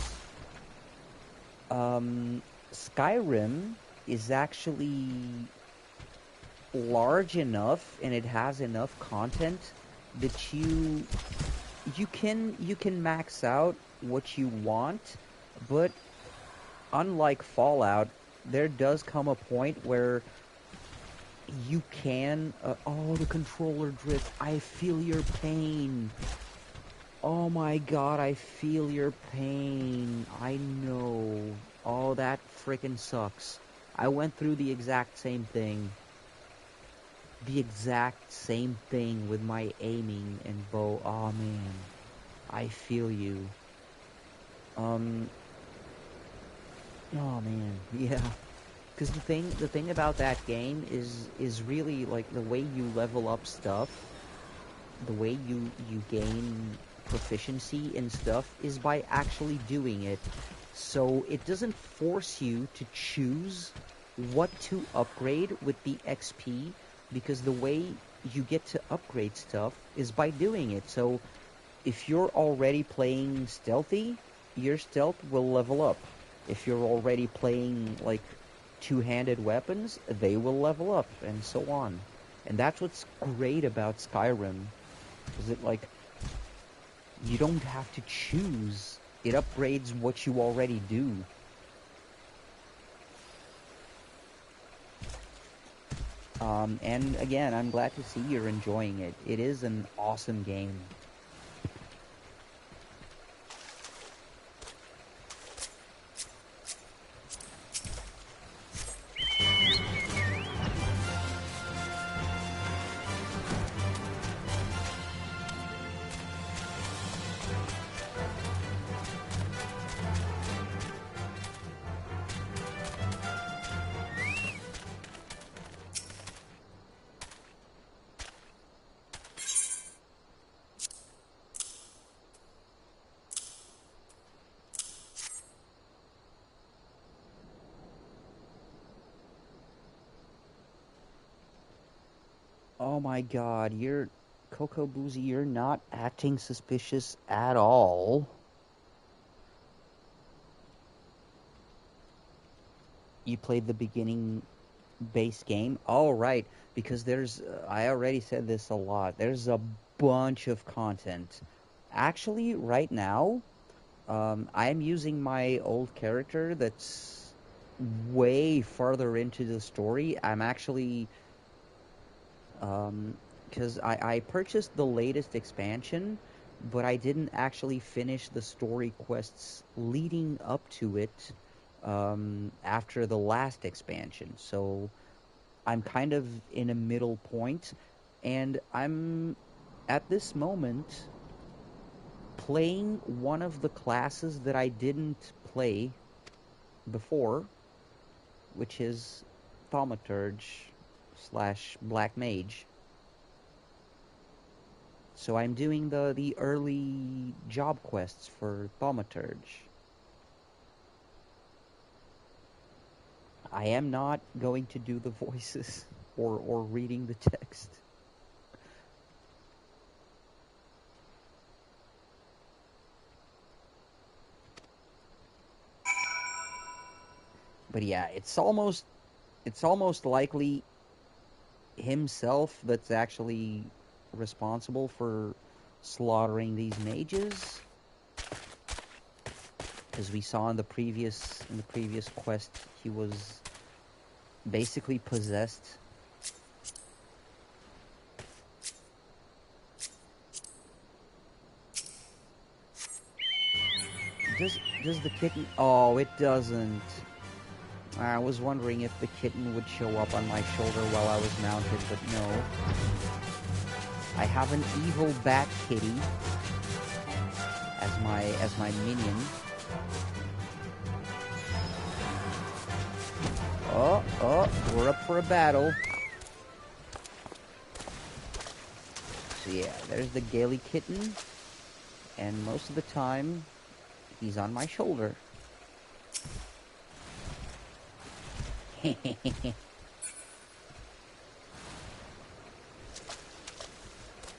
Skyrim is actually large enough and it has enough content that you can max out what you want, but unlike Fallout, there does come a point where you can. Oh, the controller drift! I feel your pain. Oh my god, I feel your pain. I know. Oh, that frickin' sucks. I went through the exact same thing. The exact same thing with my aiming and bow. Oh man, I feel you. Um. Oh man, yeah. Because the thing about that game is really like the way you level up stuff, the way you gain proficiency in stuff is by actually doing it. So it doesn't force you to choose what to upgrade with the XP, because the way you get to upgrade stuff is by doing it. So if you're already playing stealthy, your stealth will level up. If you're already playing like two-handed weapons, they will level up, and so on. And that's what's great about Skyrim, is it like you don't have to choose. It upgrades what you already do. And again, I'm glad to see you're enjoying it. It is an awesome game. Oh my god, you're Coco Boozy, you're not acting suspicious at all. You played the beginning base game? Oh, right, because I already said this a lot. There's a bunch of content. Actually, right now, I'm using my old character that's way farther into the story. I'm actually, because I purchased the latest expansion, but I didn't actually finish the story quests leading up to it after the last expansion. So I'm kind of in a middle point, and I'm at this moment playing one of the classes that I didn't play before, which is Thaumaturge slash Black Mage. So I'm doing the early job quests for Thaumaturge. I am not going to do the voices or reading the text. But yeah, it's almost likely himself that's actually responsible for slaughtering these mages, because we saw in the previous quest he was basically possessed. Does the kitten? Oh, it doesn't. I was wondering if the kitten would show up on my shoulder while I was mounted, but no. I have an evil bat kitty as my minion. Oh, we're up for a battle. So yeah, there's the Gaily kitten, and most of the time, he's on my shoulder.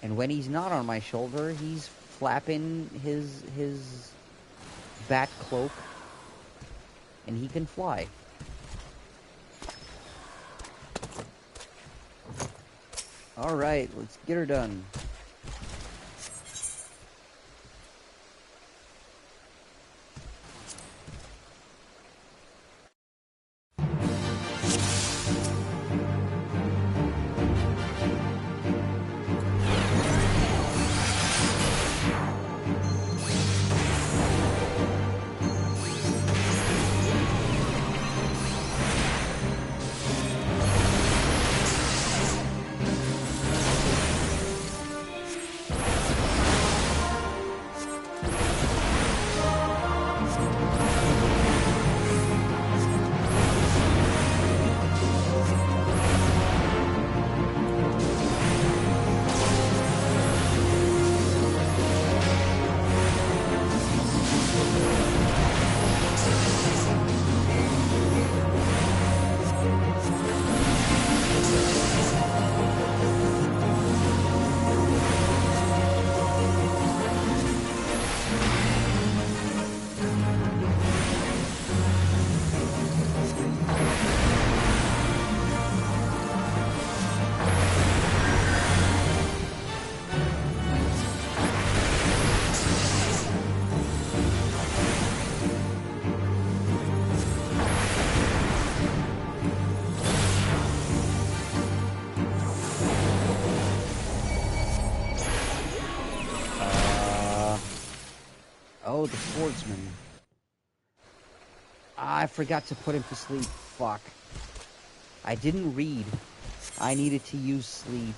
And when he's not on my shoulder, he's flapping his bat cloak, and he can fly. Alright, let's get her done. Oh, the swordsman. I forgot to put him to sleep. Fuck. I didn't read. I needed to use sleep.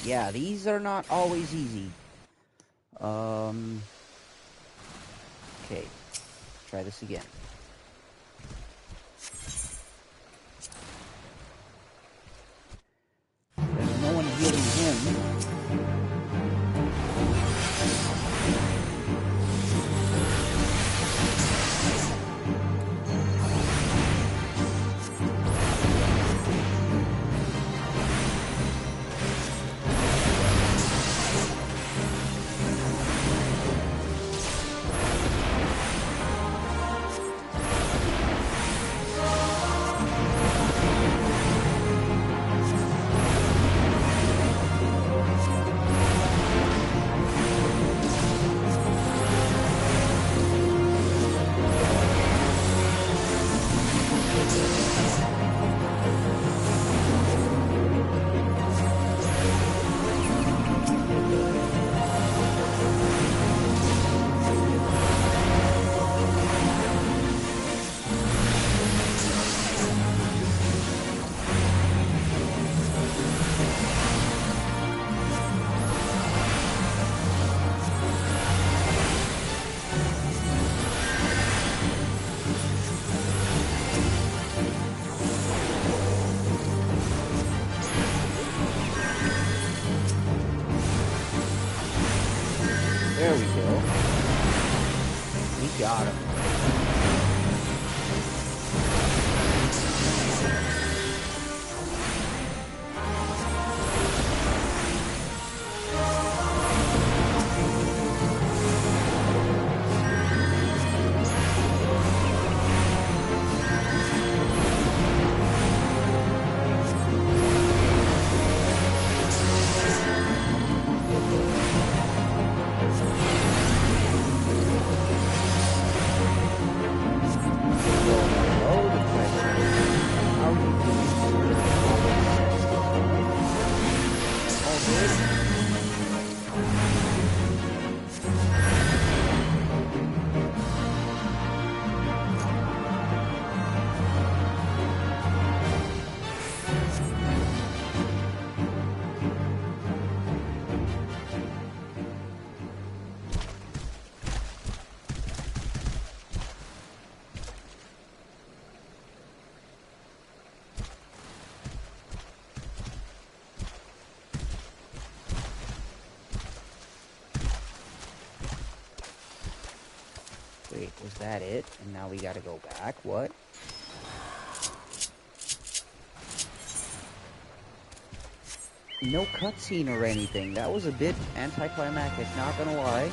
Yeah, these are not always easy. Okay. Try this again. There's no one healing him. There we go. We got him. Wait, was that it? And now we gotta go back? What? No cutscene or anything. That was a bit anticlimactic, not gonna lie.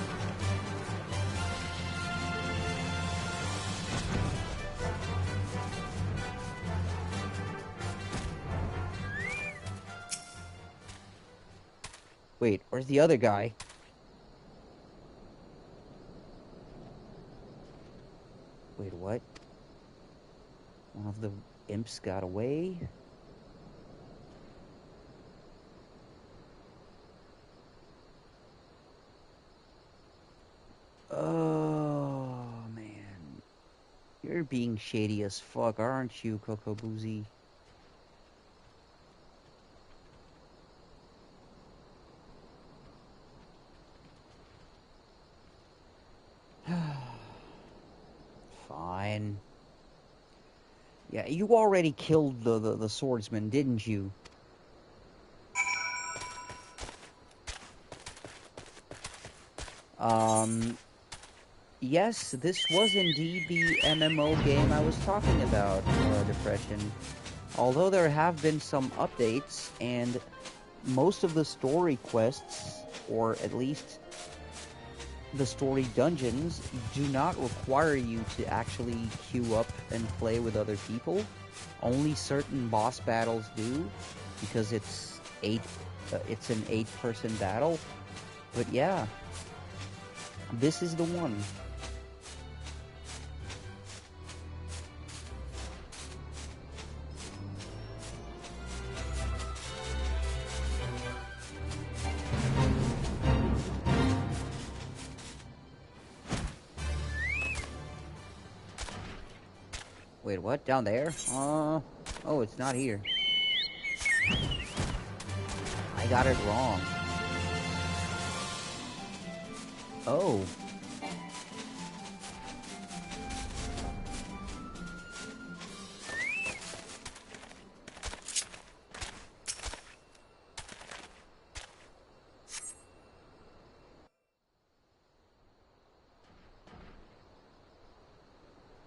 Wait, where's the other guy? Wait, what? One of the imps got away? Oh, man. You're being shady as fuck, aren't you, Coco Boozy? Fine. Yeah, you already killed the swordsman, didn't you? Yes, this was indeed the MMO game I was talking about, Depression. Although there have been some updates, and most of the story quests, or at least the story dungeons, do not require you to actually queue up and play with other people. Only certain boss battles do, because it's an 8-person battle. But yeah, this is the one. Wait, what? Down there? Oh, it's not here. I got it wrong. Oh.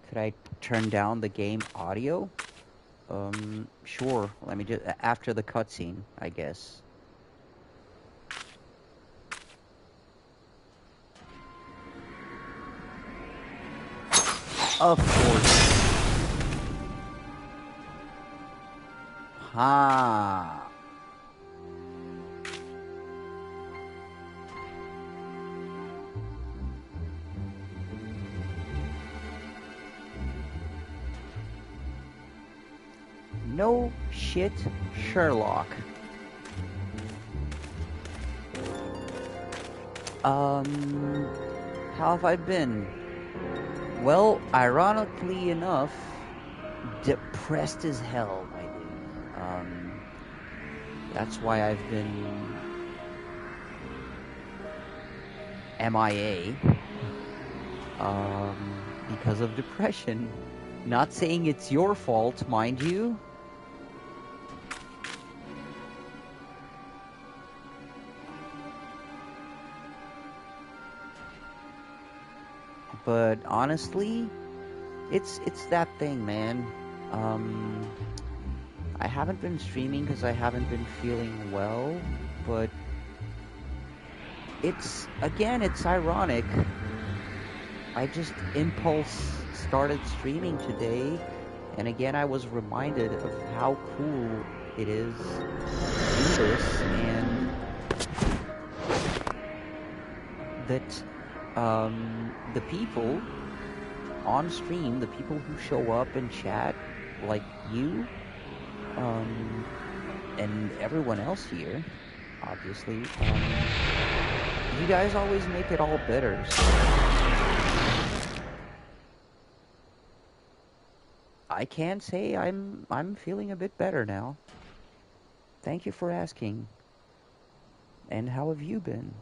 Could I turn down the game audio? Sure. Let me just... After the cutscene, I guess. Of course. Ha. No shit, Sherlock. How have I been? Well, ironically enough, depressed as hell, my dude. That's why I've been MIA. Because of depression. Not saying it's your fault, mind you. But honestly, it's that thing, man. I haven't been streaming because I haven't been feeling well, but it's ironic. I just impulse started streaming today, and again I was reminded of how cool it is to do this, and that the people on stream, the people who show up and chat, like you, and everyone else here, obviously, you guys always make it all better. So I can say I'm feeling a bit better now. Thank you for asking. And how have you been?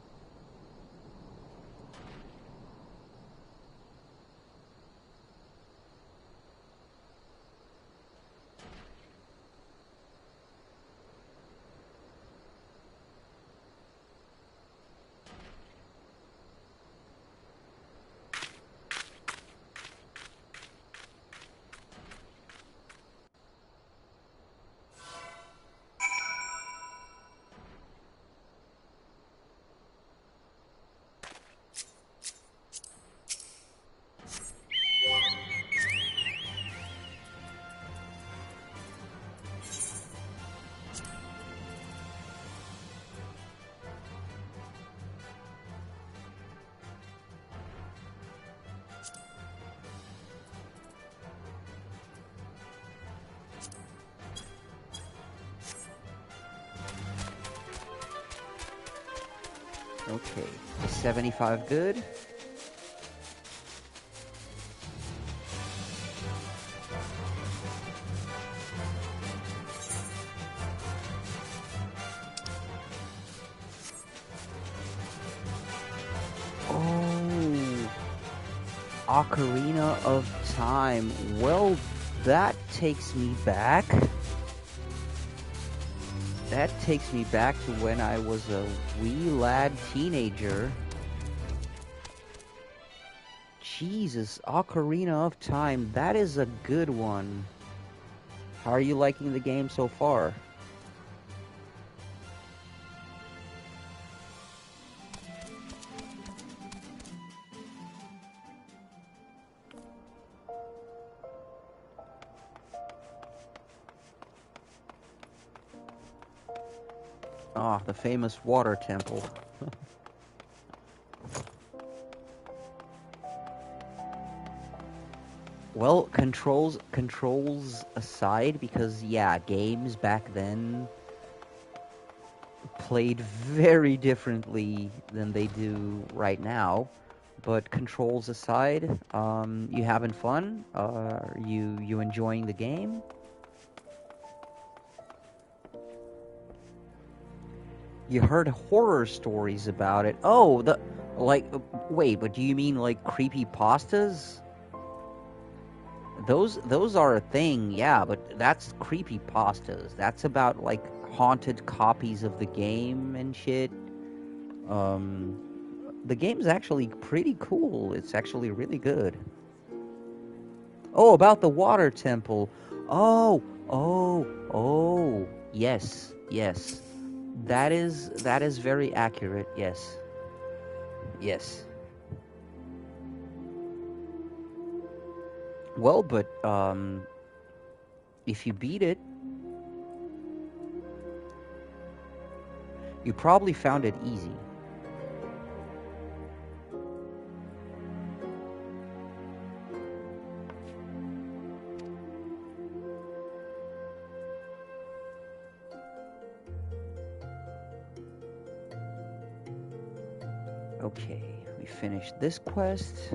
Okay, is 75 good? Oh, Ocarina of Time. Well, that takes me back. That takes me back to when I was a wee lad teenager. Jesus, Ocarina of Time. That is a good one. How are you liking the game so far? Ah, the famous water temple. Well, controls aside, because yeah, games back then played very differently than they do right now. But controls aside, you having fun? Are you enjoying the game? You heard horror stories about it. Oh, wait, but do you mean like creepy pastas? Those are a thing, yeah, but that's creepy pastas. That's about like haunted copies of the game and shit. Um, the game's actually pretty cool. It's actually really good. Oh, about the water temple. Oh, oh. Yes, yes. That is very accurate. Yes. Yes. Well, but if you beat it, you probably found it easy. Okay, we finished this quest.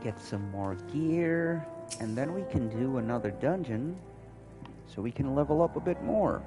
Get some more gear, and then we can do another dungeon, so we can level up a bit more.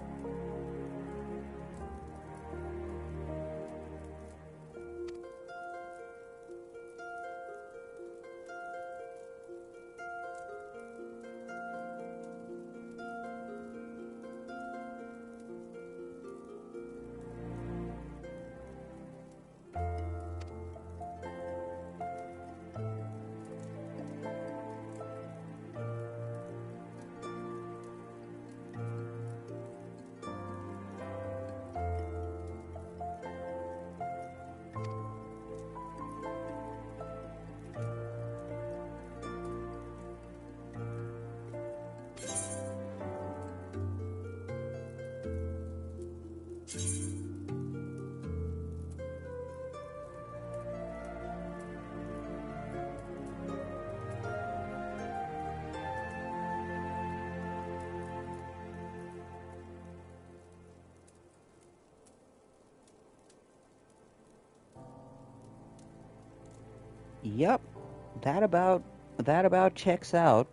Yep, that about checks out.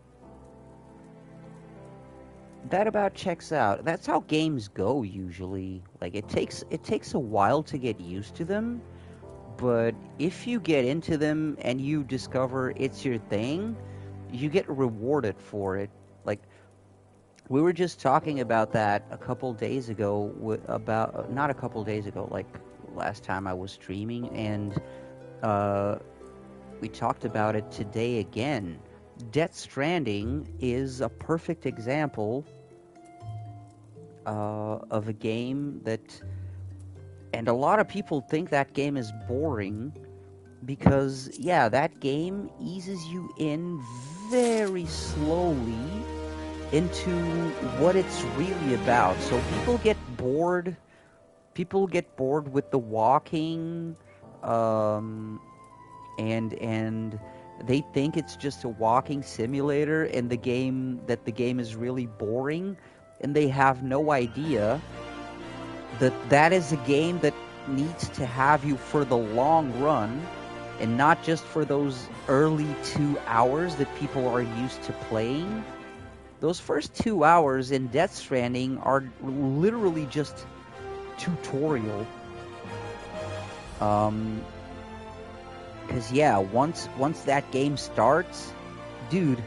That about checks out. That's how games go usually. Like it takes a while to get used to them, but if you get into them and you discover it's your thing, you get rewarded for it. Like we were just talking about that a couple days ago about not a couple days ago, like last time I was streaming, and uh we talked about it today again. Death Stranding is a perfect example of a game that, and a lot of people think that game is boring because, yeah, that game eases you in very slowly into what it's really about. So people get bored people get bored with the walking, and they think it's just a walking simulator, and the game is really boring, and they have no idea that is a game that needs to have you for the long run, and not just for those early 2 hours that people are used to playing. Those first 2 hours in Death Stranding are literally just tutorial. Because yeah, once that game starts, dude,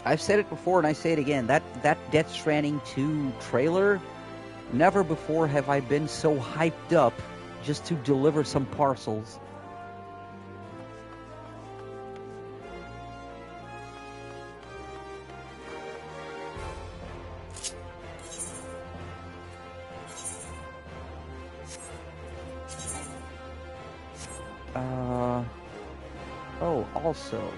I've said it before and I say it again, that Death Stranding 2 trailer, never before have I been so hyped up just to deliver some parcels. Oh, also,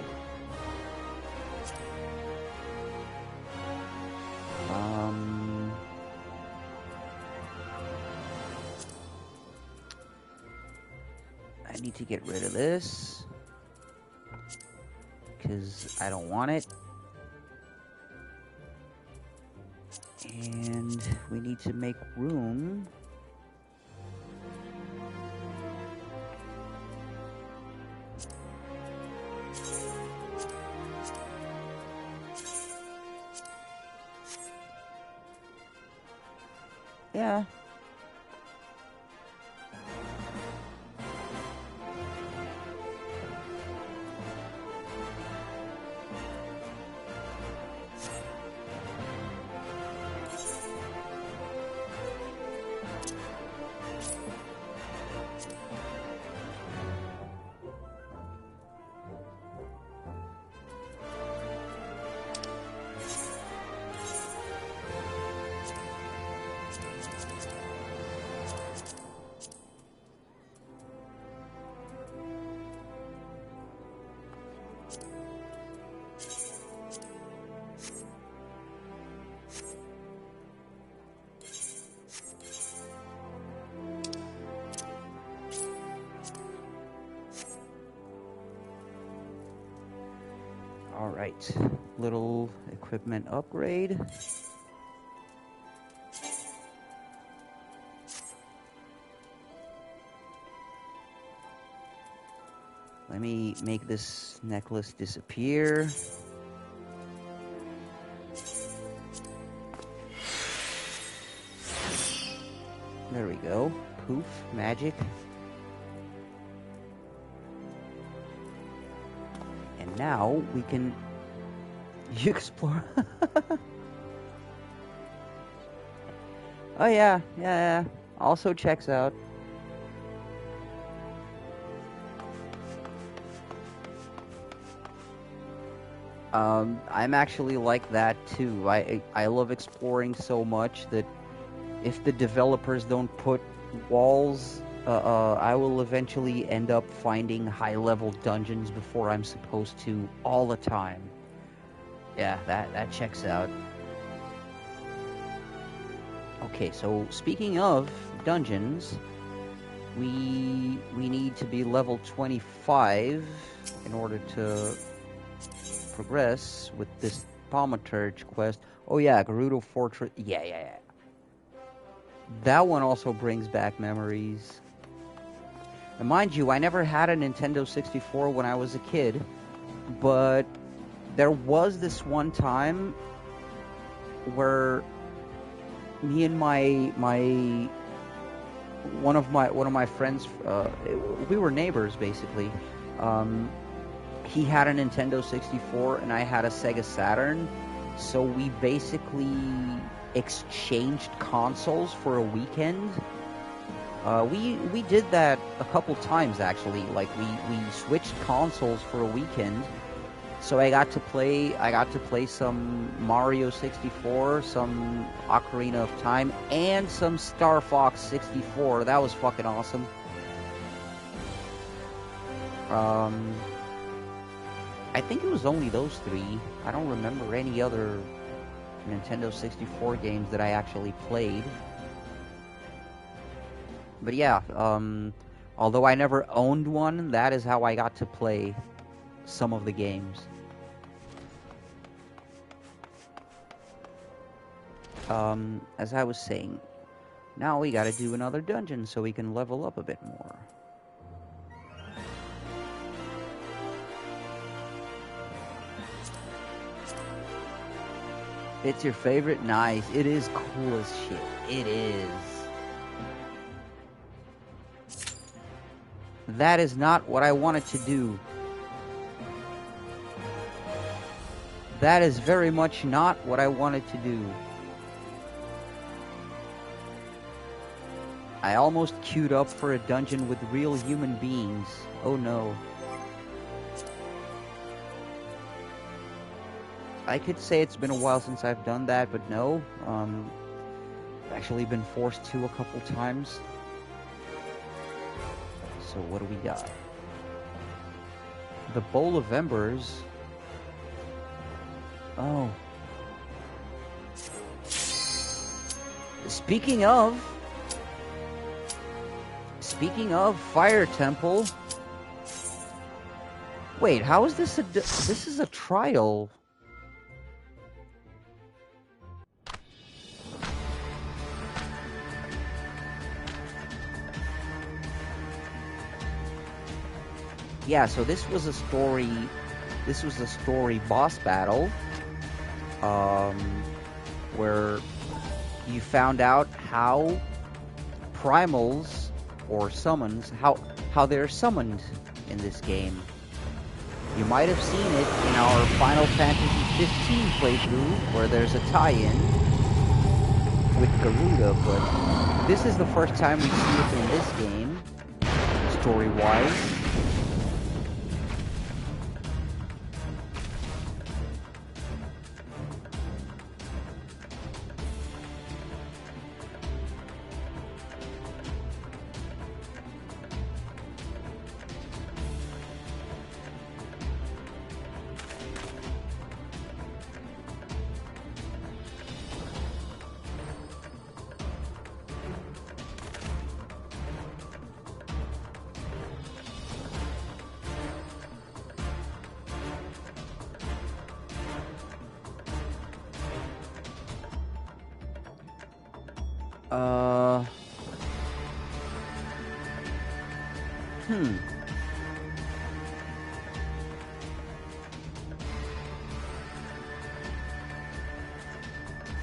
I need to get rid of this because I don't want it. And we need to make room. Yeah. All right, little equipment upgrade. Let me make this necklace disappear. There we go. Poof, magic. And now we can explore. Oh yeah. Also checks out. I'm actually like that too. I love exploring so much that if the developers don't put walls, I will eventually end up finding high-level dungeons before I'm supposed to all the time. Yeah, that checks out. Okay, so speaking of dungeons, we need to be level 25 in order to progress with this Thaumaturge quest. Oh yeah, Gerudo Fortress. Yeah. That one also brings back memories. And mind you, I never had a Nintendo 64 when I was a kid, but there was this one time where me and one of my friends, we were neighbors basically. He had a Nintendo 64 and I had a Sega Saturn, so we basically exchanged consoles for a weekend. We did that a couple times actually. Like we switched consoles for a weekend. So I got to play some Mario 64, some Ocarina of Time, and some Star Fox 64. That was fucking awesome. I think it was only those three. I don't remember any other Nintendo 64 games that I actually played. But yeah, although I never owned one, that is how I got to play some of the games. As I was saying, now we gotta do another dungeon so we can level up a bit more. It's your favorite? Nice. It is cool as shit. It is. That is not what I wanted to do. That is very much not what I wanted to do. I almost queued up for a dungeon with real human beings. Oh no. I could say it's been a while since I've done that, but no. I've actually been forced to a couple times. So what do we got? The Bowl of Embers. Oh. Speaking of Fire Temple. Wait, how is this this is a trial? Yeah, so this was a story boss battle, where you found out how primals or summons, how they're summoned in this game. You might have seen it in our Final Fantasy XV playthrough, where there's a tie-in with Garuda, but this is the first time we see it in this game, story-wise.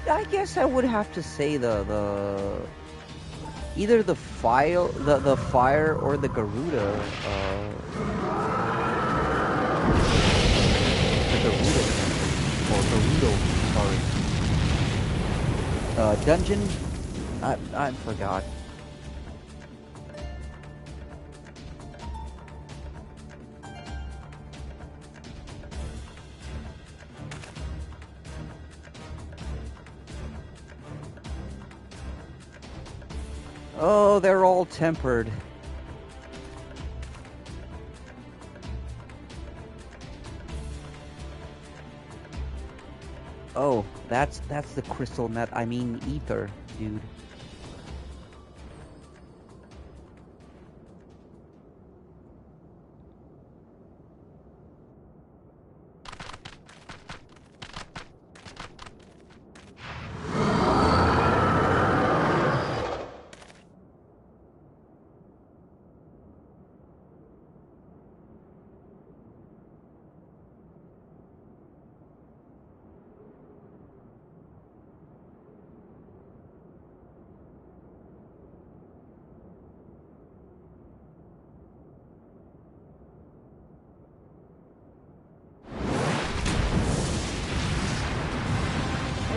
I guess I would have to say either the fire or the Garuda. The Garuda or Garudo, sorry. Dungeon. I forgot. Oh, they're all tempered. Oh, that's the crystal ether, dude.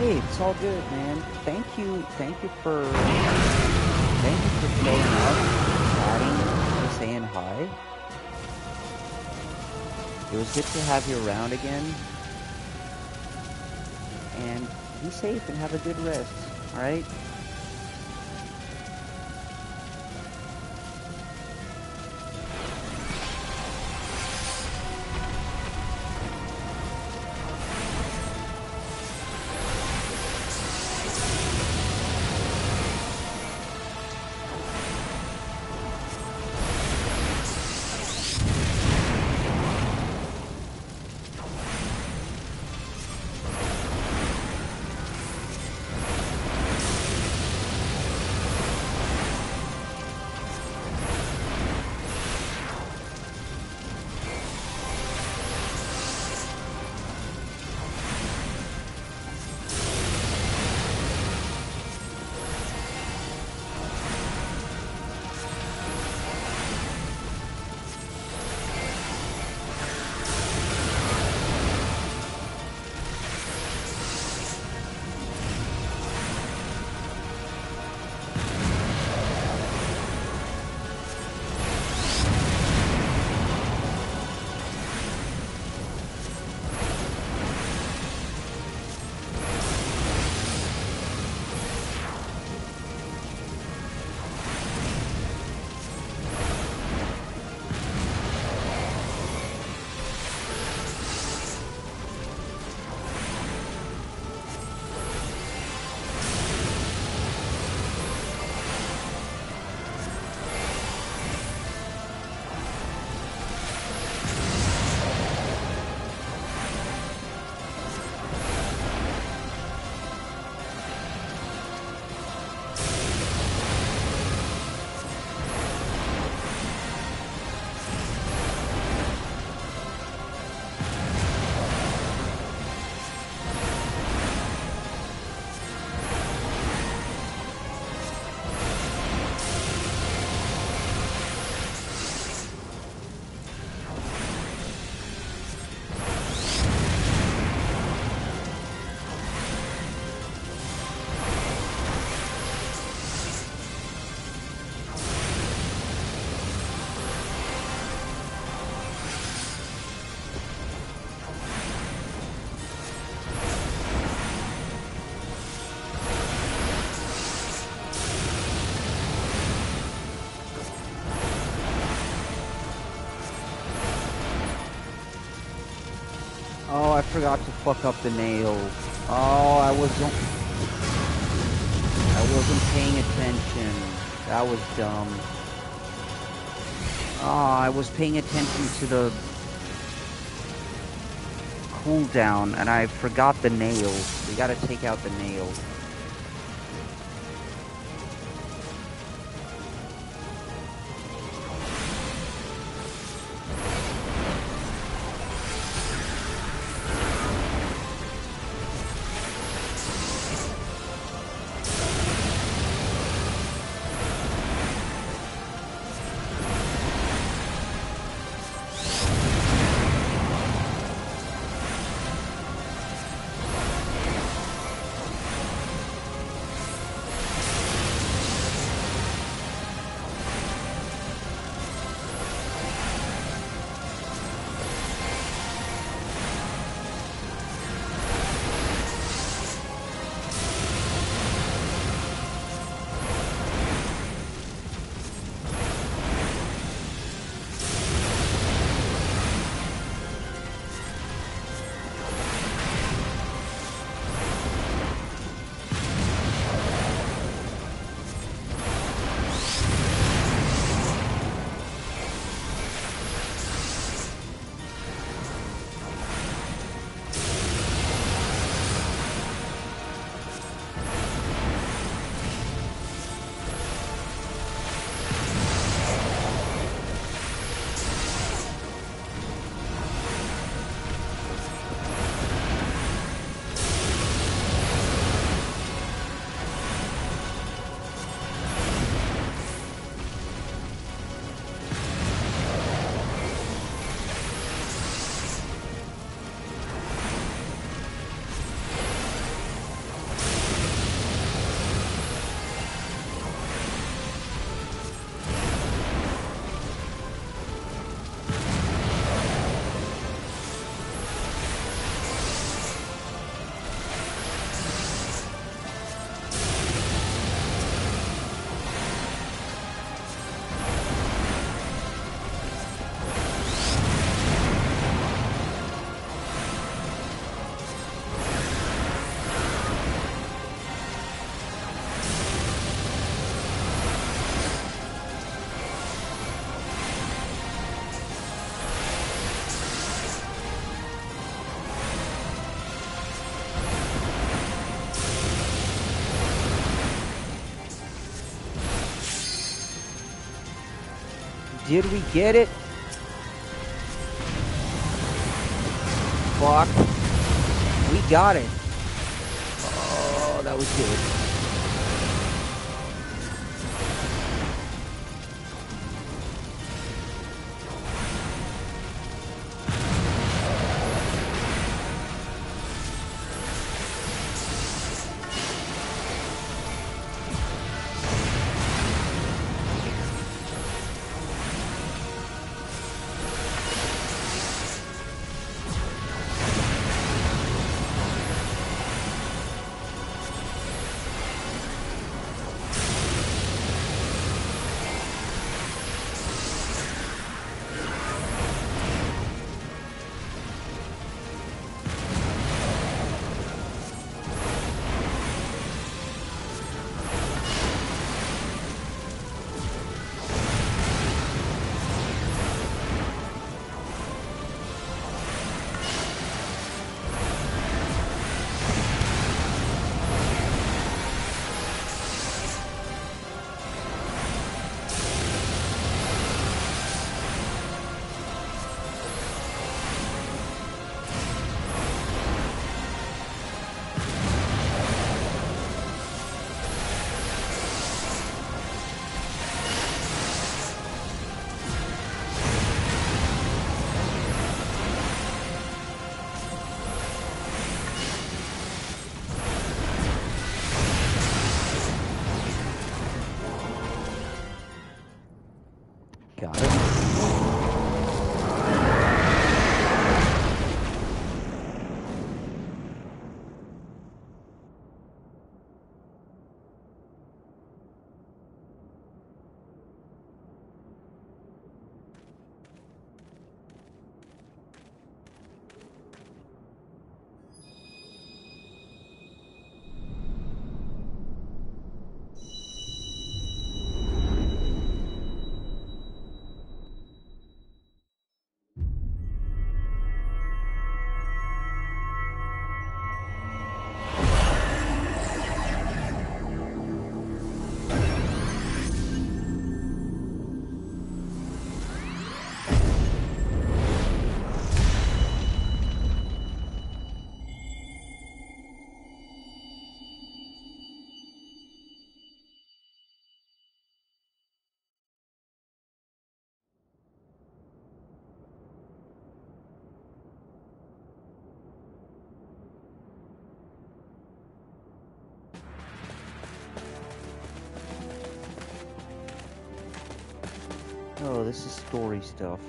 Hey, it's all good, man. Thank you for showing up, chatting, saying hi. It was good to have you around again. And be safe and have a good rest, alright? Oh, I forgot to fuck up the nail. Oh, I wasn't paying attention. That was dumb. Oh, I was paying attention to the cooldown, and I forgot the nail. We gotta take out the nail. Did we get it? Fuck. We got it. Oh, that was good. Oh, this is story stuff.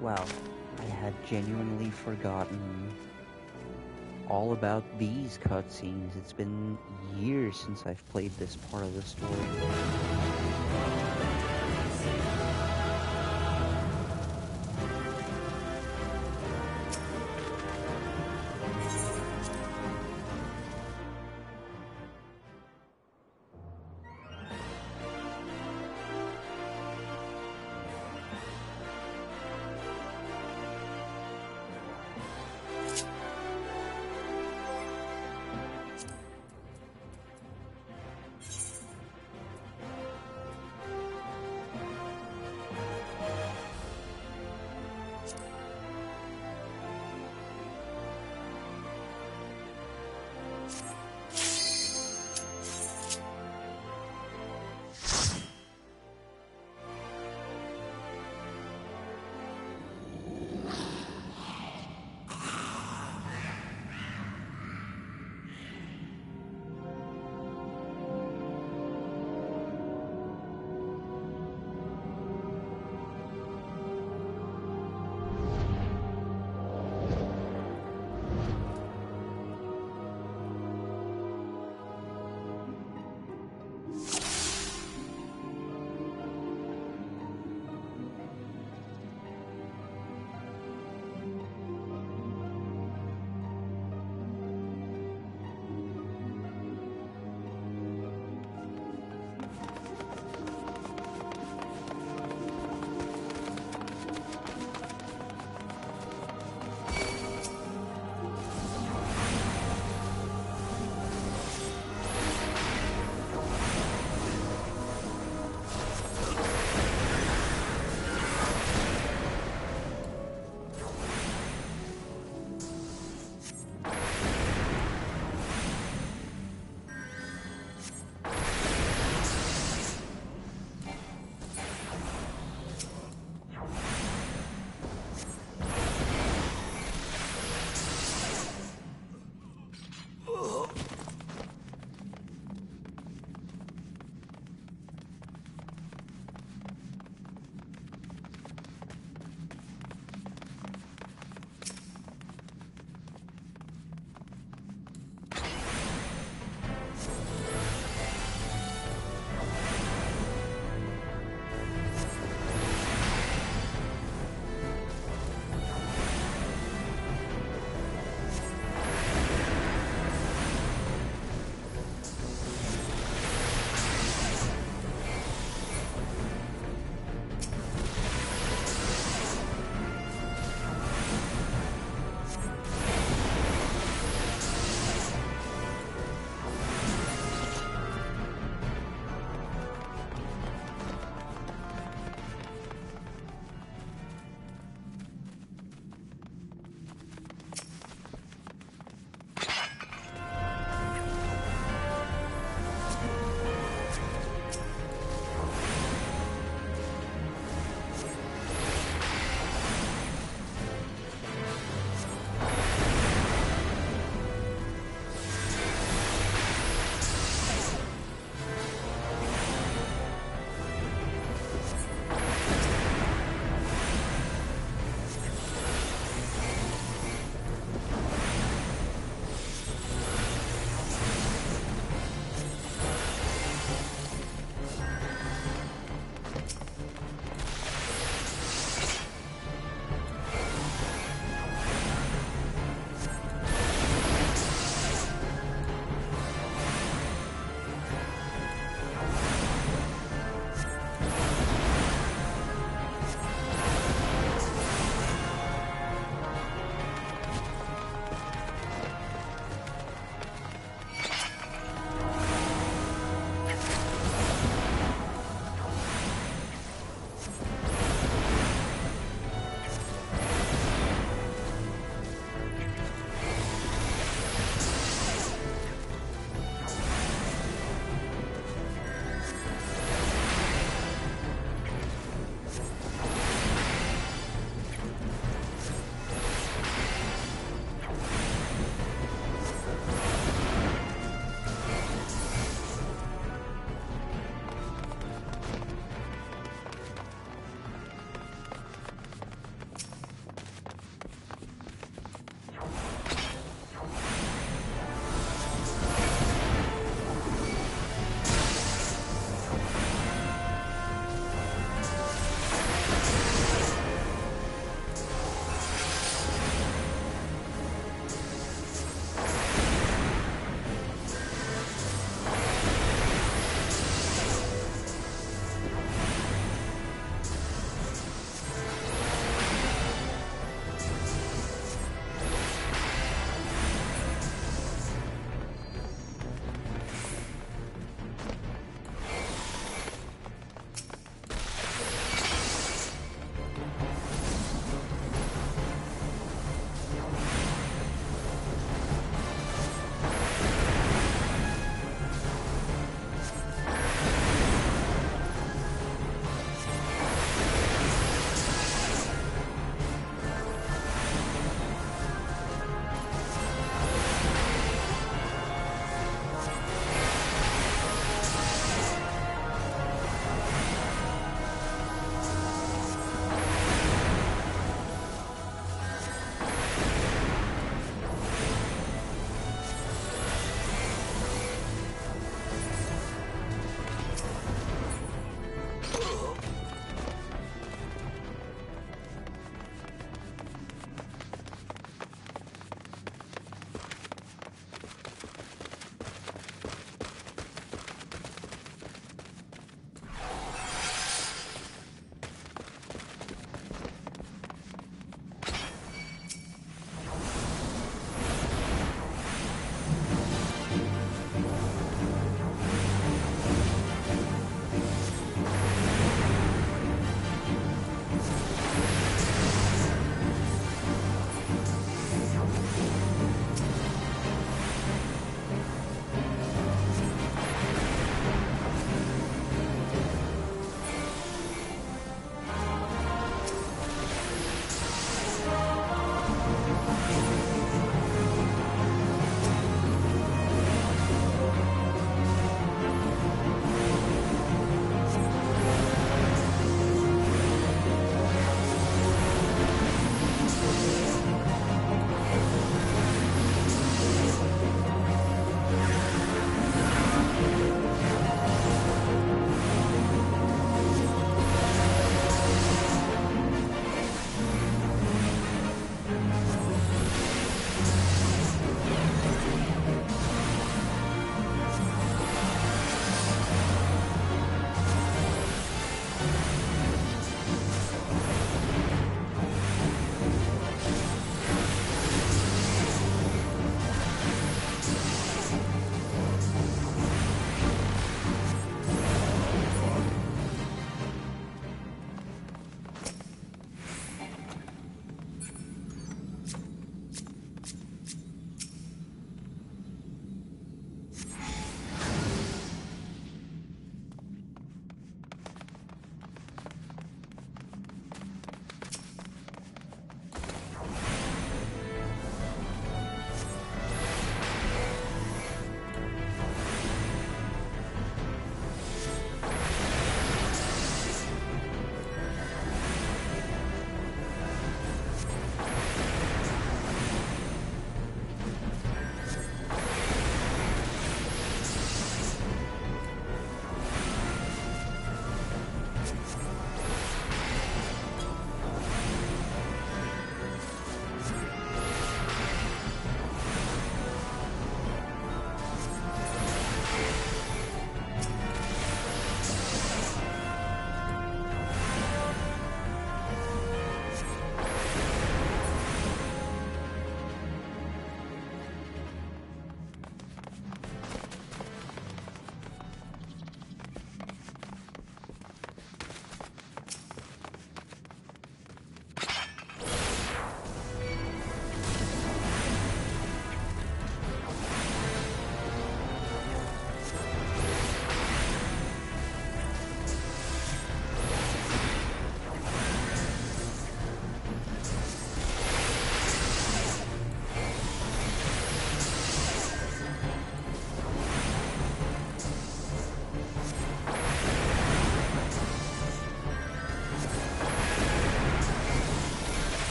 Wow, I had genuinely forgotten all about these cutscenes. It's been years since I've played this part of the story.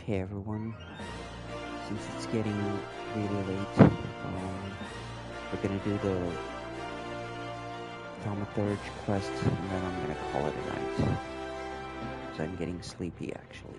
Okay, everyone. Since it's getting really late, we're gonna do the thaumaturge quest, and then I'm gonna call it a night. Because I'm getting sleepy, actually.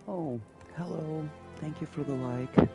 Oh, hello. Thank you for the like.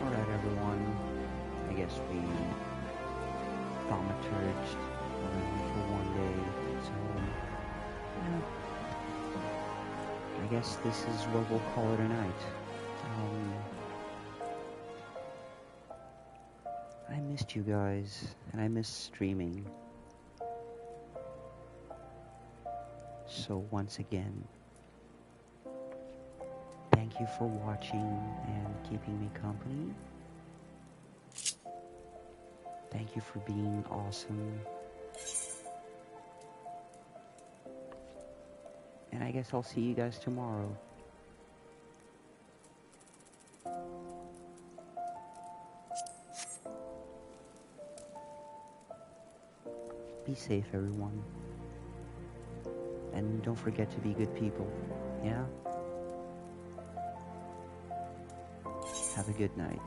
Alright, everyone. I guess we thaumaturged for one day, so yeah. I guess this is what we'll call it a night. I missed you guys, and I missed streaming. So once again, thank you for watching and keeping me company. Thank you for being awesome. And I guess I'll see you guys tomorrow. Be safe, everyone. And don't forget to be good people. Yeah? Have a good night.